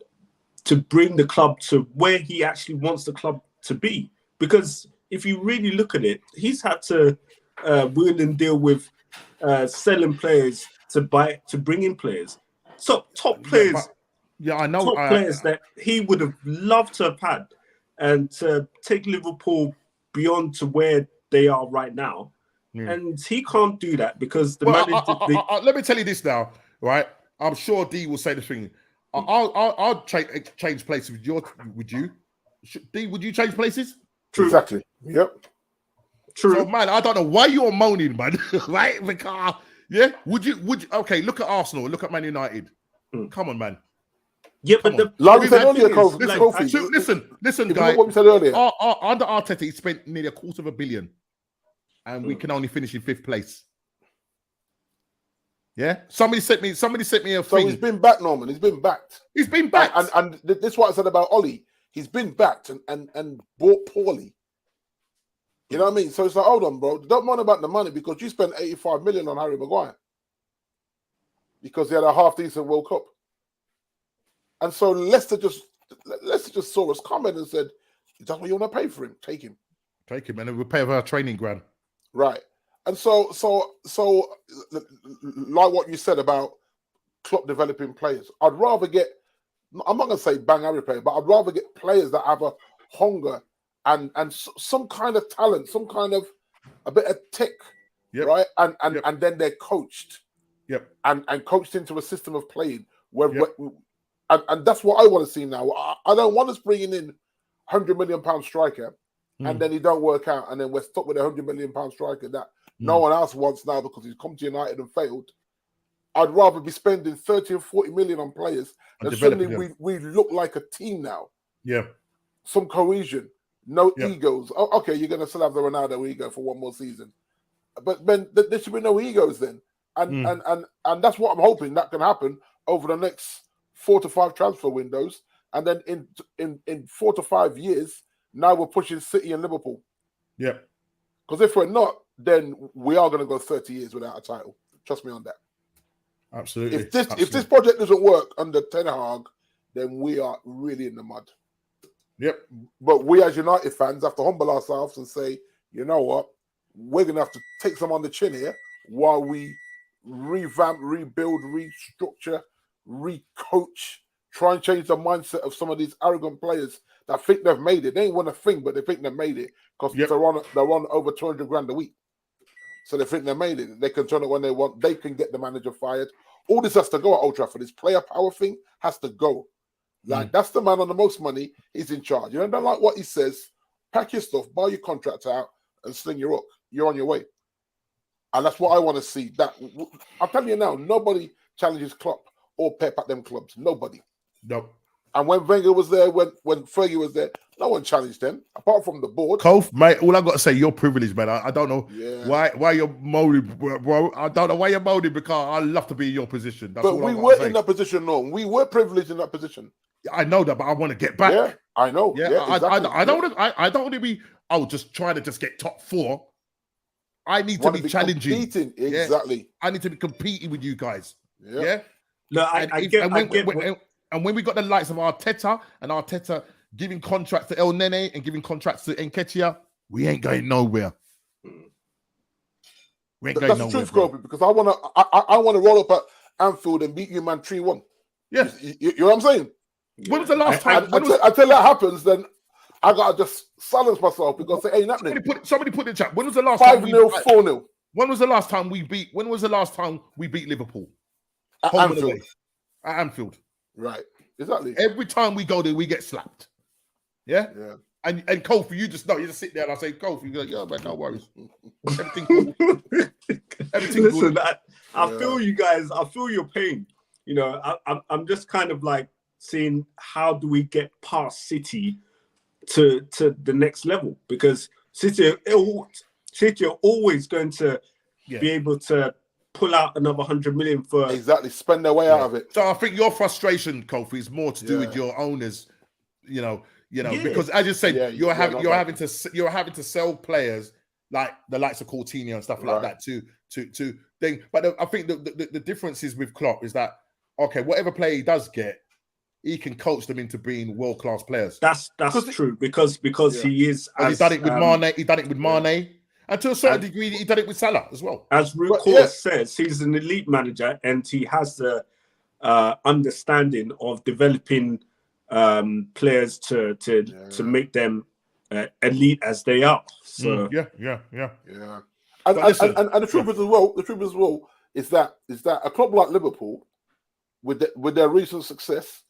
bring the club to where he actually wants the club to be. Because if you really look at it, he's had to wheel and deal with selling players to bring in players. So top players, I know. Top players that he would have loved to have had, and to take Liverpool beyond to where they are right now. And he can't do that because the manager. Let me tell you this now, right? I'm sure D will say the thing. I'll change places with you. Would you? D, would you change places? True. Exactly. Yep. True. So, man, I don't know why you're moaning, man. Right? Because, yeah. Would you? Okay. Look at Arsenal. Look at Man United. Come on, man. Yeah, but like we said earlier, listen, guys. What we said earlier. Under Arteta, he spent nearly $250 million, and we can only finish in 5th place. Yeah. Somebody sent me a thing. So he's been back, Norman. He's been backed. He's been backed. And this is what I said about Ollie. He's been backed and bought poorly. You know what I mean? So it's like, hold on, bro. Don't mind about the money because you spent 85 million on Harry Maguire because he had a half-decent World Cup. And so Leicester just saw us coming and said, that's what you want to pay for him. Take him. And then we'll pay for our training ground. Right. And so like what you said about Klopp developing players, I'd rather get, I'm not going to say bang every player, but I'd rather get players that have a hunger and some kind of talent, some kind of a bit of tech, right? And then they're coached. And coached into a system of playing and that's what I want to see now. I don't want us bringing in £100 million striker and then he don't work out and then we're stuck with a £100 million striker that no one else wants now because he's come to United and failed. I'd rather be spending 30 and 40 million on players and suddenly we look like a team now. Yeah. Some cohesion, no egos. Oh, okay, you're going to still have the Ronaldo ego for one more season. But then there should be no egos then. And that's what I'm hoping that can happen over the next 4 to 5 transfer windows. And then in 4 to 5 years, now we're pushing City and Liverpool. Yeah. Because if we're not, then we are going to go 30 years without a title. Trust me on that. Absolutely. If this project doesn't work under Ten Hag, then we are really in the mud. Yep. But we as United fans have to humble ourselves and say, you know what? We're going to have to take some on the chin here while we revamp, rebuild, restructure, recoach, try and change the mindset of some of these arrogant players that think they've made it. They ain't won a thing, but they think they've made it because they're on over 200 grand a week. So they think they made it. They can turn it when they want. They can get the manager fired. All this has to go at Old Trafford. This player power thing has to go. Like, that's the man on the most money. He's in charge. You know, don't like what he says. Pack your stuff, buy your contract out, and sling your hook. You're on your way. And that's what I want to see. That I'm telling you now, nobody challenges Klopp or Pep at them clubs. Nobody. No. And when Wenger was there, when Fergie was there, no one challenged them, apart from the board. Kof, mate, all I've got to say, you're privileged, man. I don't know why you're moaning, bro. I don't know why you're moaning because I love to be in your position. That's but we were in that position, no. We were privileged in that position. I know that, but I want to get back. Yeah, I know. Yeah, exactly. I don't want to be, just trying to just get top 4. I need to be challenging. Competing. Exactly. Yeah? I need to be competing with you guys. Yeah. No, I get. And when we got the likes of Arteta giving contracts to El Nene and giving contracts to Nketiah, we ain't going nowhere. We ain't going nowhere. That's the truth, Groby, because I want to roll up at Anfield and beat you, man, 3-1. Yeah. You know what I'm saying? When was the last time? Until that happens, then I got to just silence myself because it ain't happening. Somebody put in the chat. When was the last 5-0, 4-0. When was the last time we beat Liverpool? At Anfield. At Anfield. Right. Exactly. Every time we go there, we get slapped. Yeah? Yeah. And Kofi, you just sit there and I say, Kofi, you go, yeah, man, no worries. Everything cool. Everything Listen, good. I feel you guys. I feel your pain. You know, I'm just kind of like seeing how do we get past City to the next level, because City are always going to be able to pull out another 100 million for spend their way out of it. So I think your frustration, Kofi, is more to do with your owners, because as you said, you're having to sell players, like the likes of Coutinho and stuff like that to thing. But I think the difference is with Klopp is that okay, whatever player he does get, he can coach them into being world-class players. That's true because he is. He's done it with Mane. He done it with Mane, and to a certain degree, he done it with Salah as well. As Ruud says, he's an elite manager, and he has the understanding of developing players to make them elite as they are. So And the truth is as well is that a club like Liverpool, with their recent success,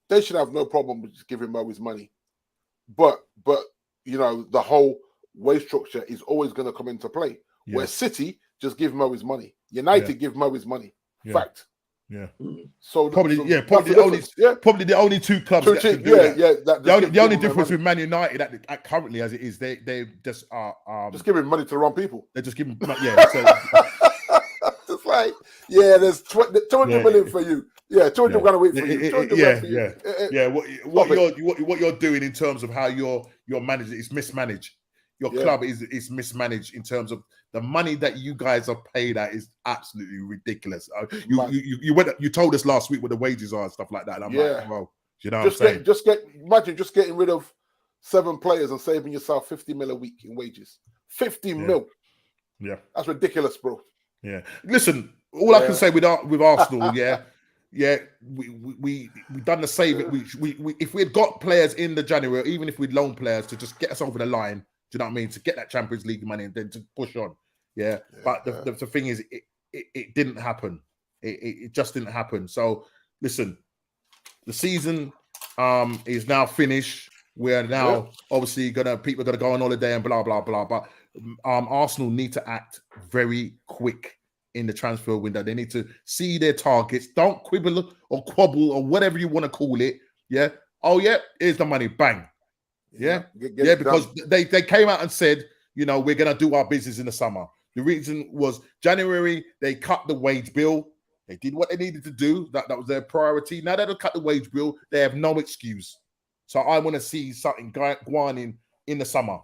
they should have no problem with just giving Mo his money. But you know, the whole wage structure is always going to come into play. Yeah. Where City just give Mo his money, United give Mo his money. Yeah. Fact. Yeah. So probably the only two clubs. The only difference with Man United at currently as it is, they just are just giving money to the wrong people. They're just giving So, it's like there's 200 million for you. Yeah, 200 grand a week for you. What you're doing in terms of how you're managing is mismanaged. Your club is mismanaged in terms of the money that you guys are paid at is absolutely ridiculous. You told us last week what the wages are and stuff like that. And I'm like, well, you know, imagine just getting rid of 7 players and saving yourself 50 mil a week in wages. 50 mil. Yeah, that's ridiculous, bro. Yeah. Listen, all I can say with Arsenal, we done the save. We if we had got players in the January, or even if we'd loaned players to just get us over the line. Do you know what I mean? To get that Champions League money and then to push on. But the thing is, it didn't happen. It just didn't happen. So listen, the season is now finished. We're now obviously people are gonna go on holiday and blah blah blah. But Arsenal need to act very quick in the transfer window. They need to see their targets. Don't quibble or quabble or whatever you want to call it. Yeah. Oh yeah, here's the money. Bang. Because they came out and said, you know, we're going to do our business in the summer. The reason was January, they cut the wage bill. They did what they needed to do. That was their priority. Now that they've cut the wage bill, they have no excuse. So I want to see something going in the summer.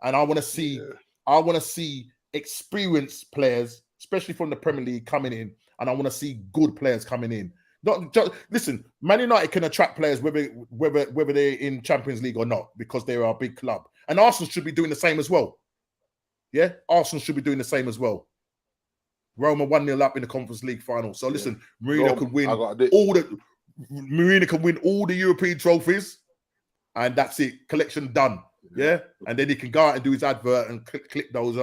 And I want to see experienced players, especially from the Premier League, coming in. And I want to see good players coming in. Not just, listen, Man United can attract players whether they're in Champions League or not because they're our big club. And Arsenal should be doing the same as well. Yeah? Arsenal should be doing the same as well. Roma 1-0 up in the Conference League final. So listen, Mourinho could win all the European trophies and that's it. Collection done. Yeah, and then he can go out and do his advert and click those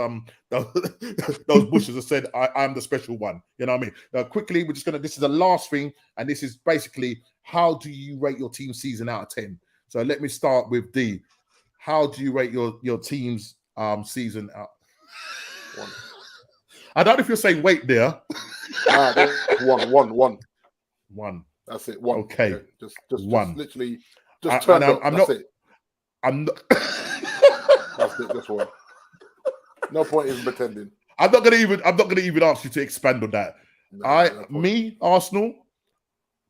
bushes and said, I'm the special one. You know what I mean? Quickly, this is the last thing, and this is basically how do you rate your team season out of 10? So let me start with D. How do you rate your team's season out? 1. I don't know if you're saying wait there. 1. 1. That's it. 1. Okay. Yeah, just 1. Just literally just turn up. That's it. I'm not. That's it. That's 1. No point in pretending. I'm not gonna even ask you to expand on that. Arsenal,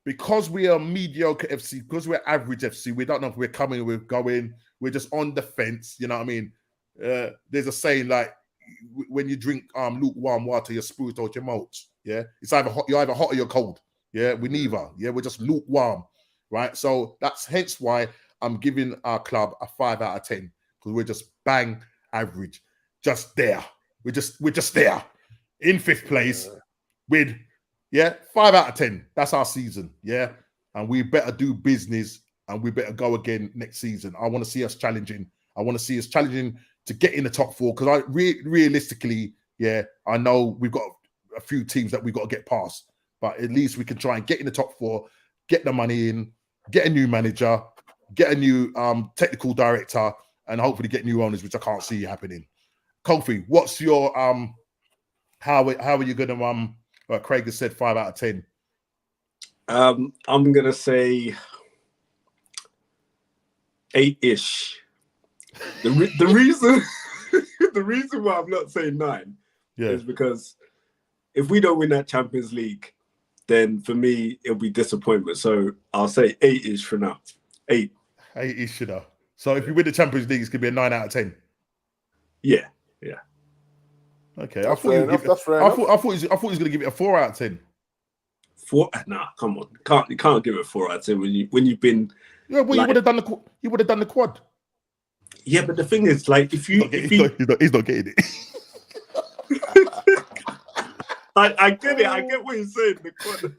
because we are mediocre FC, because we're average FC, we don't know if we're coming or we're going. We're just on the fence. You know what I mean? There's a saying like, when you drink lukewarm water, your spirit out your mouth. Yeah, it's either hot, you're either hot or you're cold. Yeah, we neither. Yeah, we're just lukewarm, right? So that's hence why I'm giving our club a 5 out of 10 because we're just bang average, just there. We're just there in 5th place with 5 out of 10. That's our season. Yeah, and we better do business and we better go again next season. I want to see us challenging. I want to see us challenging to get in the top 4 because realistically, I know we've got a few teams that we've got to get past, but at least we can try and get in the top 4, get the money in, get a new manager, get a new technical director, and hopefully get new owners, which I can't see happening. Kofi, what's your how are you gonna Craig has said 5 out of 10. I'm gonna say 8-ish. The reason the reason why I'm not saying 9 is because if we don't win that Champions League, then for me it'll be disappointment. So I'll say 8-ish for now. 8. 8-ish, So if you win the Champions League, it's gonna be a 9 out of 10. Yeah. Okay, That's fair enough. That's fair enough. I thought he was going to give it a 4 out of 10. 4? Nah, come on. You can't give it a 4 out of 10 when you've been. Yeah, well, you would have done the quad. Yeah, but the thing is, like, he's not getting it. I get it. I get what you're saying. The quad.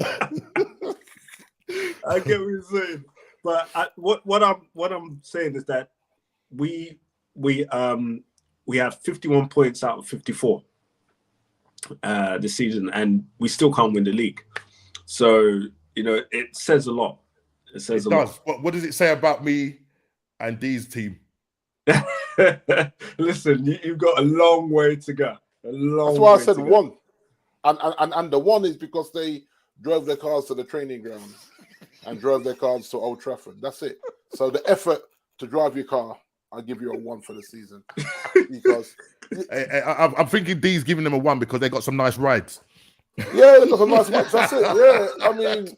I get what you're saying. But what I'm saying is that we had 51 points out of 54 this season, and we still can't win the league. So it says a lot. It says a lot. What does it say about me and D's team? Listen, you've got a long way to go. That's why I said 1, and the 1 is because they drove their cars to the training ground and drove their cars to Old Trafford. That's it. So the effort to drive your car, I'll give you a 1 for the season. Because I'm thinking D's giving them a 1 because they got some nice rides. Yeah, they got some nice rides. That's it. Yeah, I mean,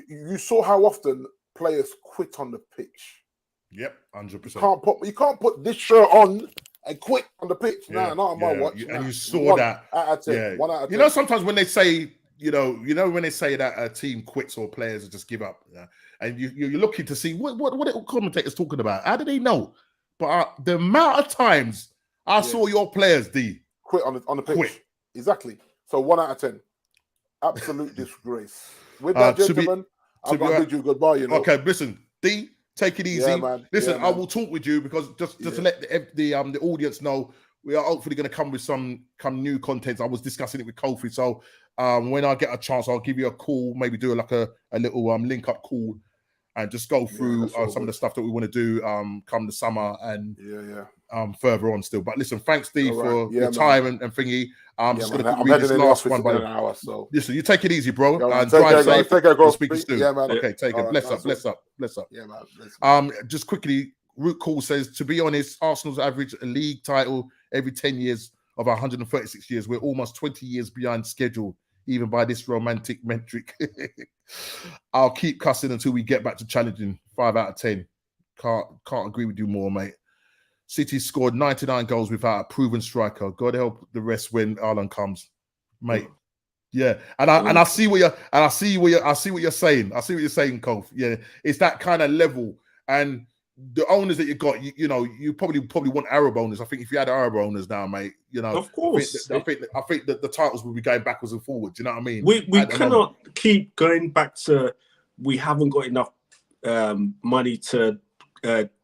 you saw how often players quit on the pitch. Yep, 100%. You can't put this shirt on and quit on the pitch. Yeah, not on my watch. And you saw that. 1 out of 10. Yeah. 1 out of 10. Sometimes when they say, when they say that a team quits or players just give up, and you're looking to see what the commentators talking about. How do they know? But the amount of times I saw your players, D, quit on the pitch. Quit. Exactly. So 1 out of 10. Absolute disgrace. With that, gentlemen, I'm going to bid you goodbye. Okay, listen, D, take it easy. Yeah, man. Listen, I will talk with you because just to let the audience know, we are hopefully going to come with some new content. I was discussing it with Kofi, so when I get a chance, I'll give you a call. Maybe do like a little link up call and just go through some of the stuff that we want to do come the summer and further on still. But listen, thanks D for your time and thingy. I'm just going to read this last one by an hour. So listen, you take it easy, bro. Drive safe. Take care, we'll speak soon. Yeah, man. Okay, take it. Bless up. Yeah, man. Just quickly, Root Call says, to be honest, Arsenal's average a league title every 10 years of 136 years. We're almost 20 years behind schedule, even by this romantic metric. I'll keep cussing until we get back to challenging. 5 out of 10. Can't agree with you more, mate. City scored 99 goals without a proven striker. God help the rest when Ireland comes, mate. Yeah, and I see what you're saying. I see what you're saying, Kof. Yeah, it's that kind of level, and the owners that you got, you probably want Arab owners. I think if you had Arab owners now, mate, of course, I think that the titles will be going backwards and forwards. You know what I mean? We cannot keep going back to we haven't got enough money to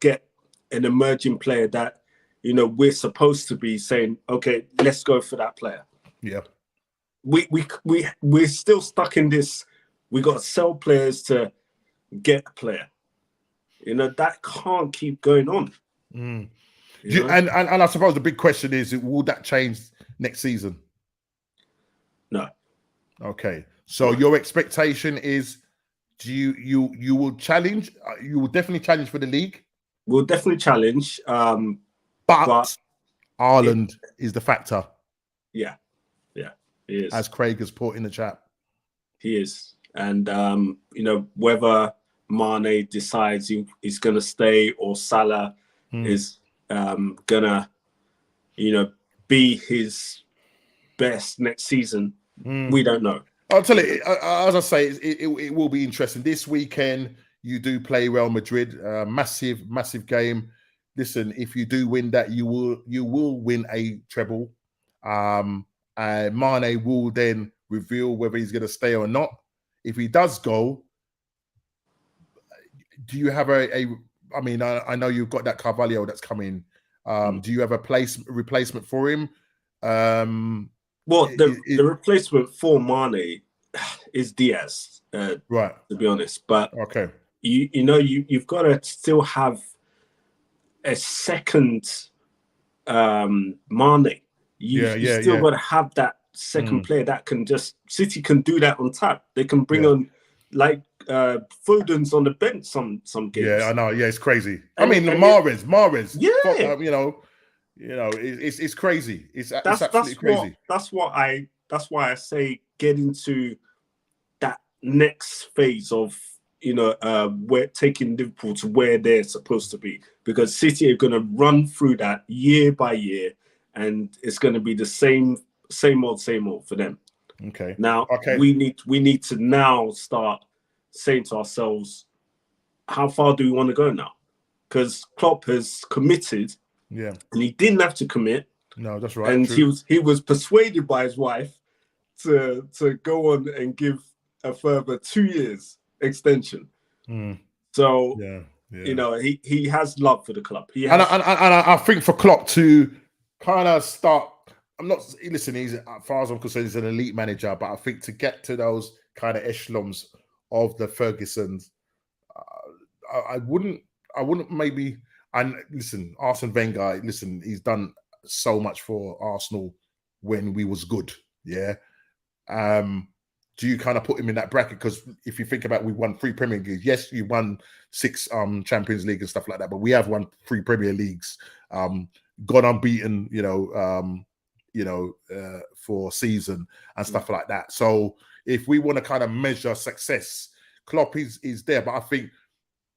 get an emerging player that we're supposed to be saying, okay, let's go for that player. Yeah. We're still stuck in this. We got to sell players to get a player. That can't keep going on. And I suppose the big question is, will that change next season? No. Okay. So your expectation is, you will challenge? You will definitely challenge for the league. We'll definitely challenge. But Ireland is the factor. Yeah, he is. As Craig has put in the chat. He is. And, whether Mane decides he's going to stay or Salah is going to, be his best next season, we don't know. I'll tell you, as I say, it will be interesting. This weekend, you do play Real Madrid, massive game. Listen, if you do win that, you will win a treble. And Mane will then reveal whether he's going to stay or not. If he does go, do you have I know you've got that Carvalho that's coming. Do you have a replacement for him? Well, the replacement for Mane is Diaz, right? To be honest, but okay, you've got to still have a second Mane. You still got to have that second player that can City can do that on tap. They can bring on like Foden's on the bench some games. Yeah, I know. Yeah, it's crazy. Mahrez. Yeah, it's crazy. It's absolutely crazy. That's why I say get into that next phase of we're taking Liverpool to where they're supposed to be, because City are going to run through that year by year, and it's going to be the same old for them. Okay. Now we need to now start saying to ourselves, how far do we want to go now? Because Klopp has committed, and he didn't have to commit. No, that's right. And true. he was persuaded by his wife to go on and give a further 2 years extension. So you know, he has love for the club. He has, and I think for Klopp to kind of start. I'm not listen. He's, as far as I'm concerned, he's an elite manager. But I think to get to those kind of echelons of the Fergusons, I wouldn't maybe. And listen, Arsene Wenger. Listen, he's done so much for Arsenal when we was good. Yeah. Do you kind of put him in that bracket? Because if you think about, we won 3 Premier Leagues. Yes, you won 6 Champions League and stuff like that, but we have won 3 Premier Leagues. Gone unbeaten, for season and stuff like that. So if we want to kind of measure success, Klopp is there. But I think,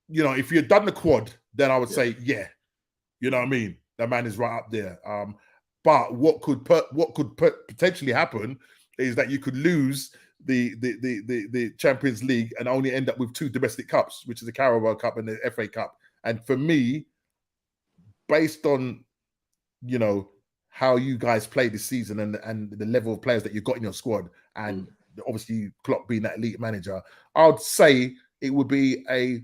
if you'd done the quad, then I would say, yeah, you know what I mean? That man is right up there. But what could potentially happen is that you could lose the Champions League and only end up with 2 domestic cups, which is the Carabao Cup and the FA Cup. And for me, based on how you guys played this season and the level of players that you've got in your squad, and obviously Klopp being that elite manager, I would say it would be a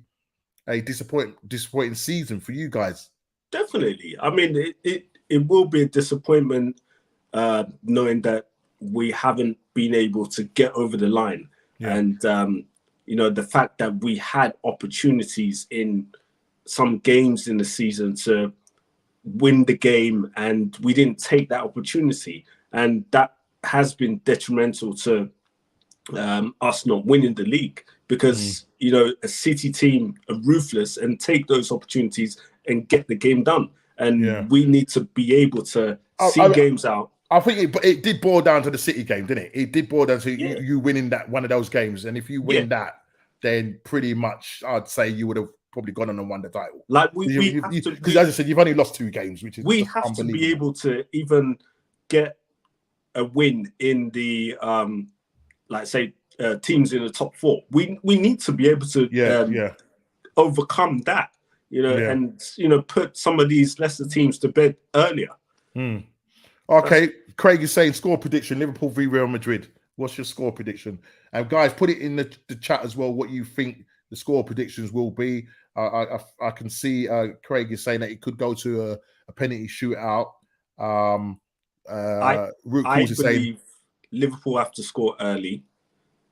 disappointing season for you guys. Definitely. I mean, it will be a disappointment knowing that we haven't been able to get over the line. And the fact that we had opportunities in some games in the season to win the game and we didn't take that opportunity, and that has been detrimental to us not winning the league, because a City team are ruthless and take those opportunities and get the game done, and we need to be able to see games out. I think it did boil down to the City game, didn't it? It did boil down to you winning that one of those games, and if you win that, then pretty much I'd say you would have probably gone on and won the title. Like we have to, because as I said, you've only lost 2 games, which is we have to be able to even get a win in the teams in the top 4. We need to be able to overcome that, and put some of these lesser teams to bed earlier. Okay, Craig is saying score prediction: Liverpool v Real Madrid. What's your score prediction? And guys, put it in the chat as well what you think the score predictions will be. I can see Craig is saying that it could go to a penalty shootout. I believe Liverpool have to score early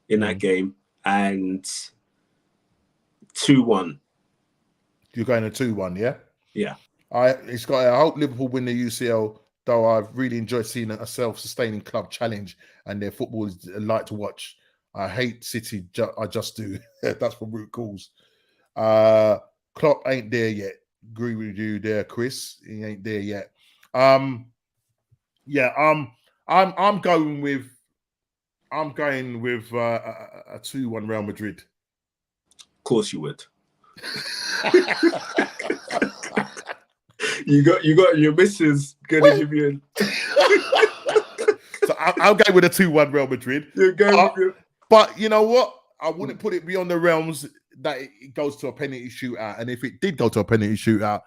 in that game, and 2-1. You're going to 2-1, yeah? Yeah. I hope Liverpool win the UCL, though I've really enjoyed seeing a self-sustaining club challenge, and their football is a light to watch. I hate City, I just do. That's what Root calls. Klopp ain't there yet. Agree with you there, Chris. He ain't there yet. I'm going with a 2-1 Real Madrid. Of course you would. you got your missus gonna give you So I'll go with a 2-1 Real Madrid. But you know what? I wouldn't put it beyond the realms that it goes to a penalty shootout. And if it did go to a penalty shootout,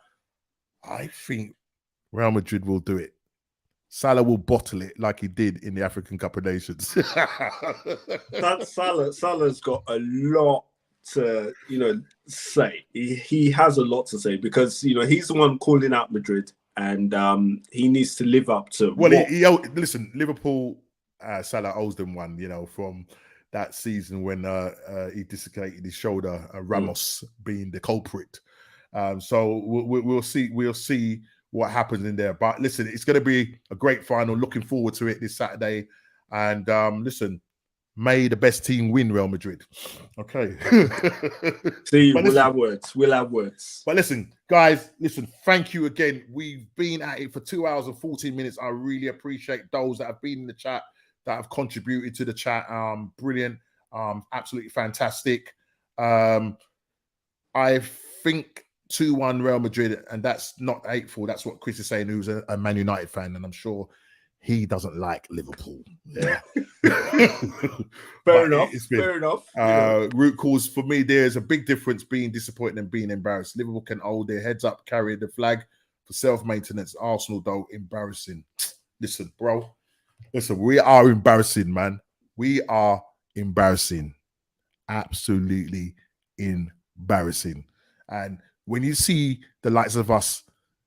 I think Real Madrid will do it. Salah will bottle it like he did in the African Cup of Nations. Salah's got a lot to say. He has a lot to say, because he's the one calling out Madrid, and he needs to live up to. Well, listen, Liverpool, Salah owes them one. From that season when he dislocated his shoulder, Ramos being the culprit. So we'll see what happens in there. But listen, it's going to be a great final. Looking forward to it this Saturday. And listen, may the best team win, Real Madrid. Okay. See, we'll have words. But listen, guys, thank you again. We've been at it for 2 hours and 14 minutes. I really appreciate those that have been in the chat, that have contributed to the chat. Brilliant. Absolutely fantastic. I think 2-1 Real Madrid, and that's not hateful. That's what Chris is saying, who's a Man United fan, and I'm sure he doesn't like Liverpool. Yeah. Fair enough. Root cause for me, there's a big difference being disappointed and being embarrassed. Liverpool can hold their heads up, carry the flag for self-maintenance. Arsenal, though, embarrassing. Listen, bro. Listen, we are embarrassing, man. We are embarrassing. Absolutely embarrassing. And when you see the likes of us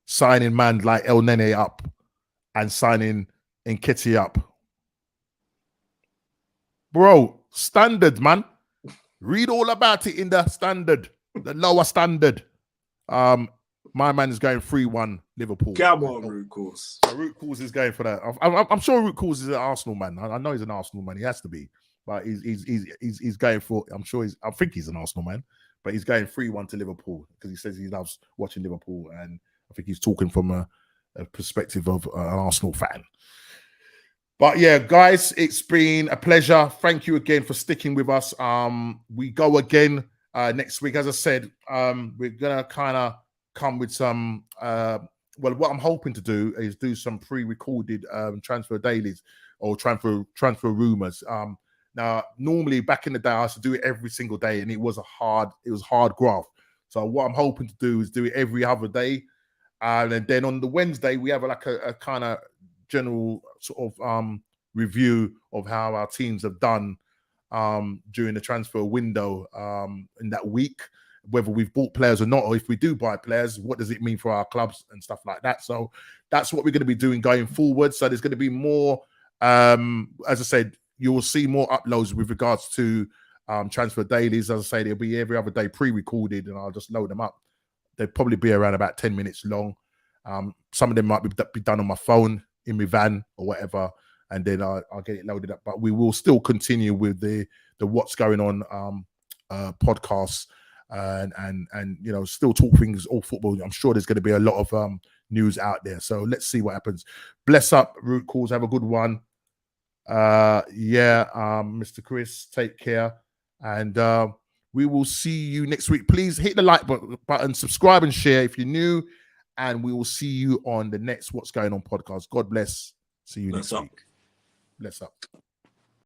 signing man like El Nene up and signing Nketiah up, bro, standard, man. Read all about it in the standard, the lower standard. My man is going 3-1 Liverpool. Come on, Root Cause. Root Cause is going for that. I'm sure Root Cause is an Arsenal man. I know he's an Arsenal man. He has to be, but he's going for. I think he's an Arsenal man, but he's going 3-1 to Liverpool because he says he loves watching Liverpool, and I think he's talking from a perspective of an Arsenal fan. But yeah, guys, it's been a pleasure. Thank you again for sticking with us. We go again next week. As I said, we're gonna kind of come with some. What I'm hoping to do is do some pre-recorded transfer dailies or transfer rumors. Now, normally back in the day, I used to do it every single day, and it was hard graft. So what I'm hoping to do is do it every other day, and then on the Wednesday we have like a kind of general sort of review of how our teams have done during the transfer window in that week, whether we've bought players or not, or if we do buy players, what does it mean for our clubs and stuff like that. So that's what we're going to be doing going forward. So there's going to be more, as I said, you will see more uploads with regards to transfer dailies. As I say, they'll be every other day pre-recorded, and I'll just load them up. They'll probably be around about 10 minutes long. Some of them might be done on my phone, in my van or whatever, and then I'll get it loaded up. But we will still continue with the what's going on podcasts and you know, still talk things all football. I'm sure there's going to be a lot of news out there. So let's see what happens. Bless up, Root Cause. Have a good one. Mr. Chris, take care, and we will see you next week. Please hit the like button, subscribe and share if you're new, and we will see you on the next What's Going On podcast. God bless. See you next week. Bless up.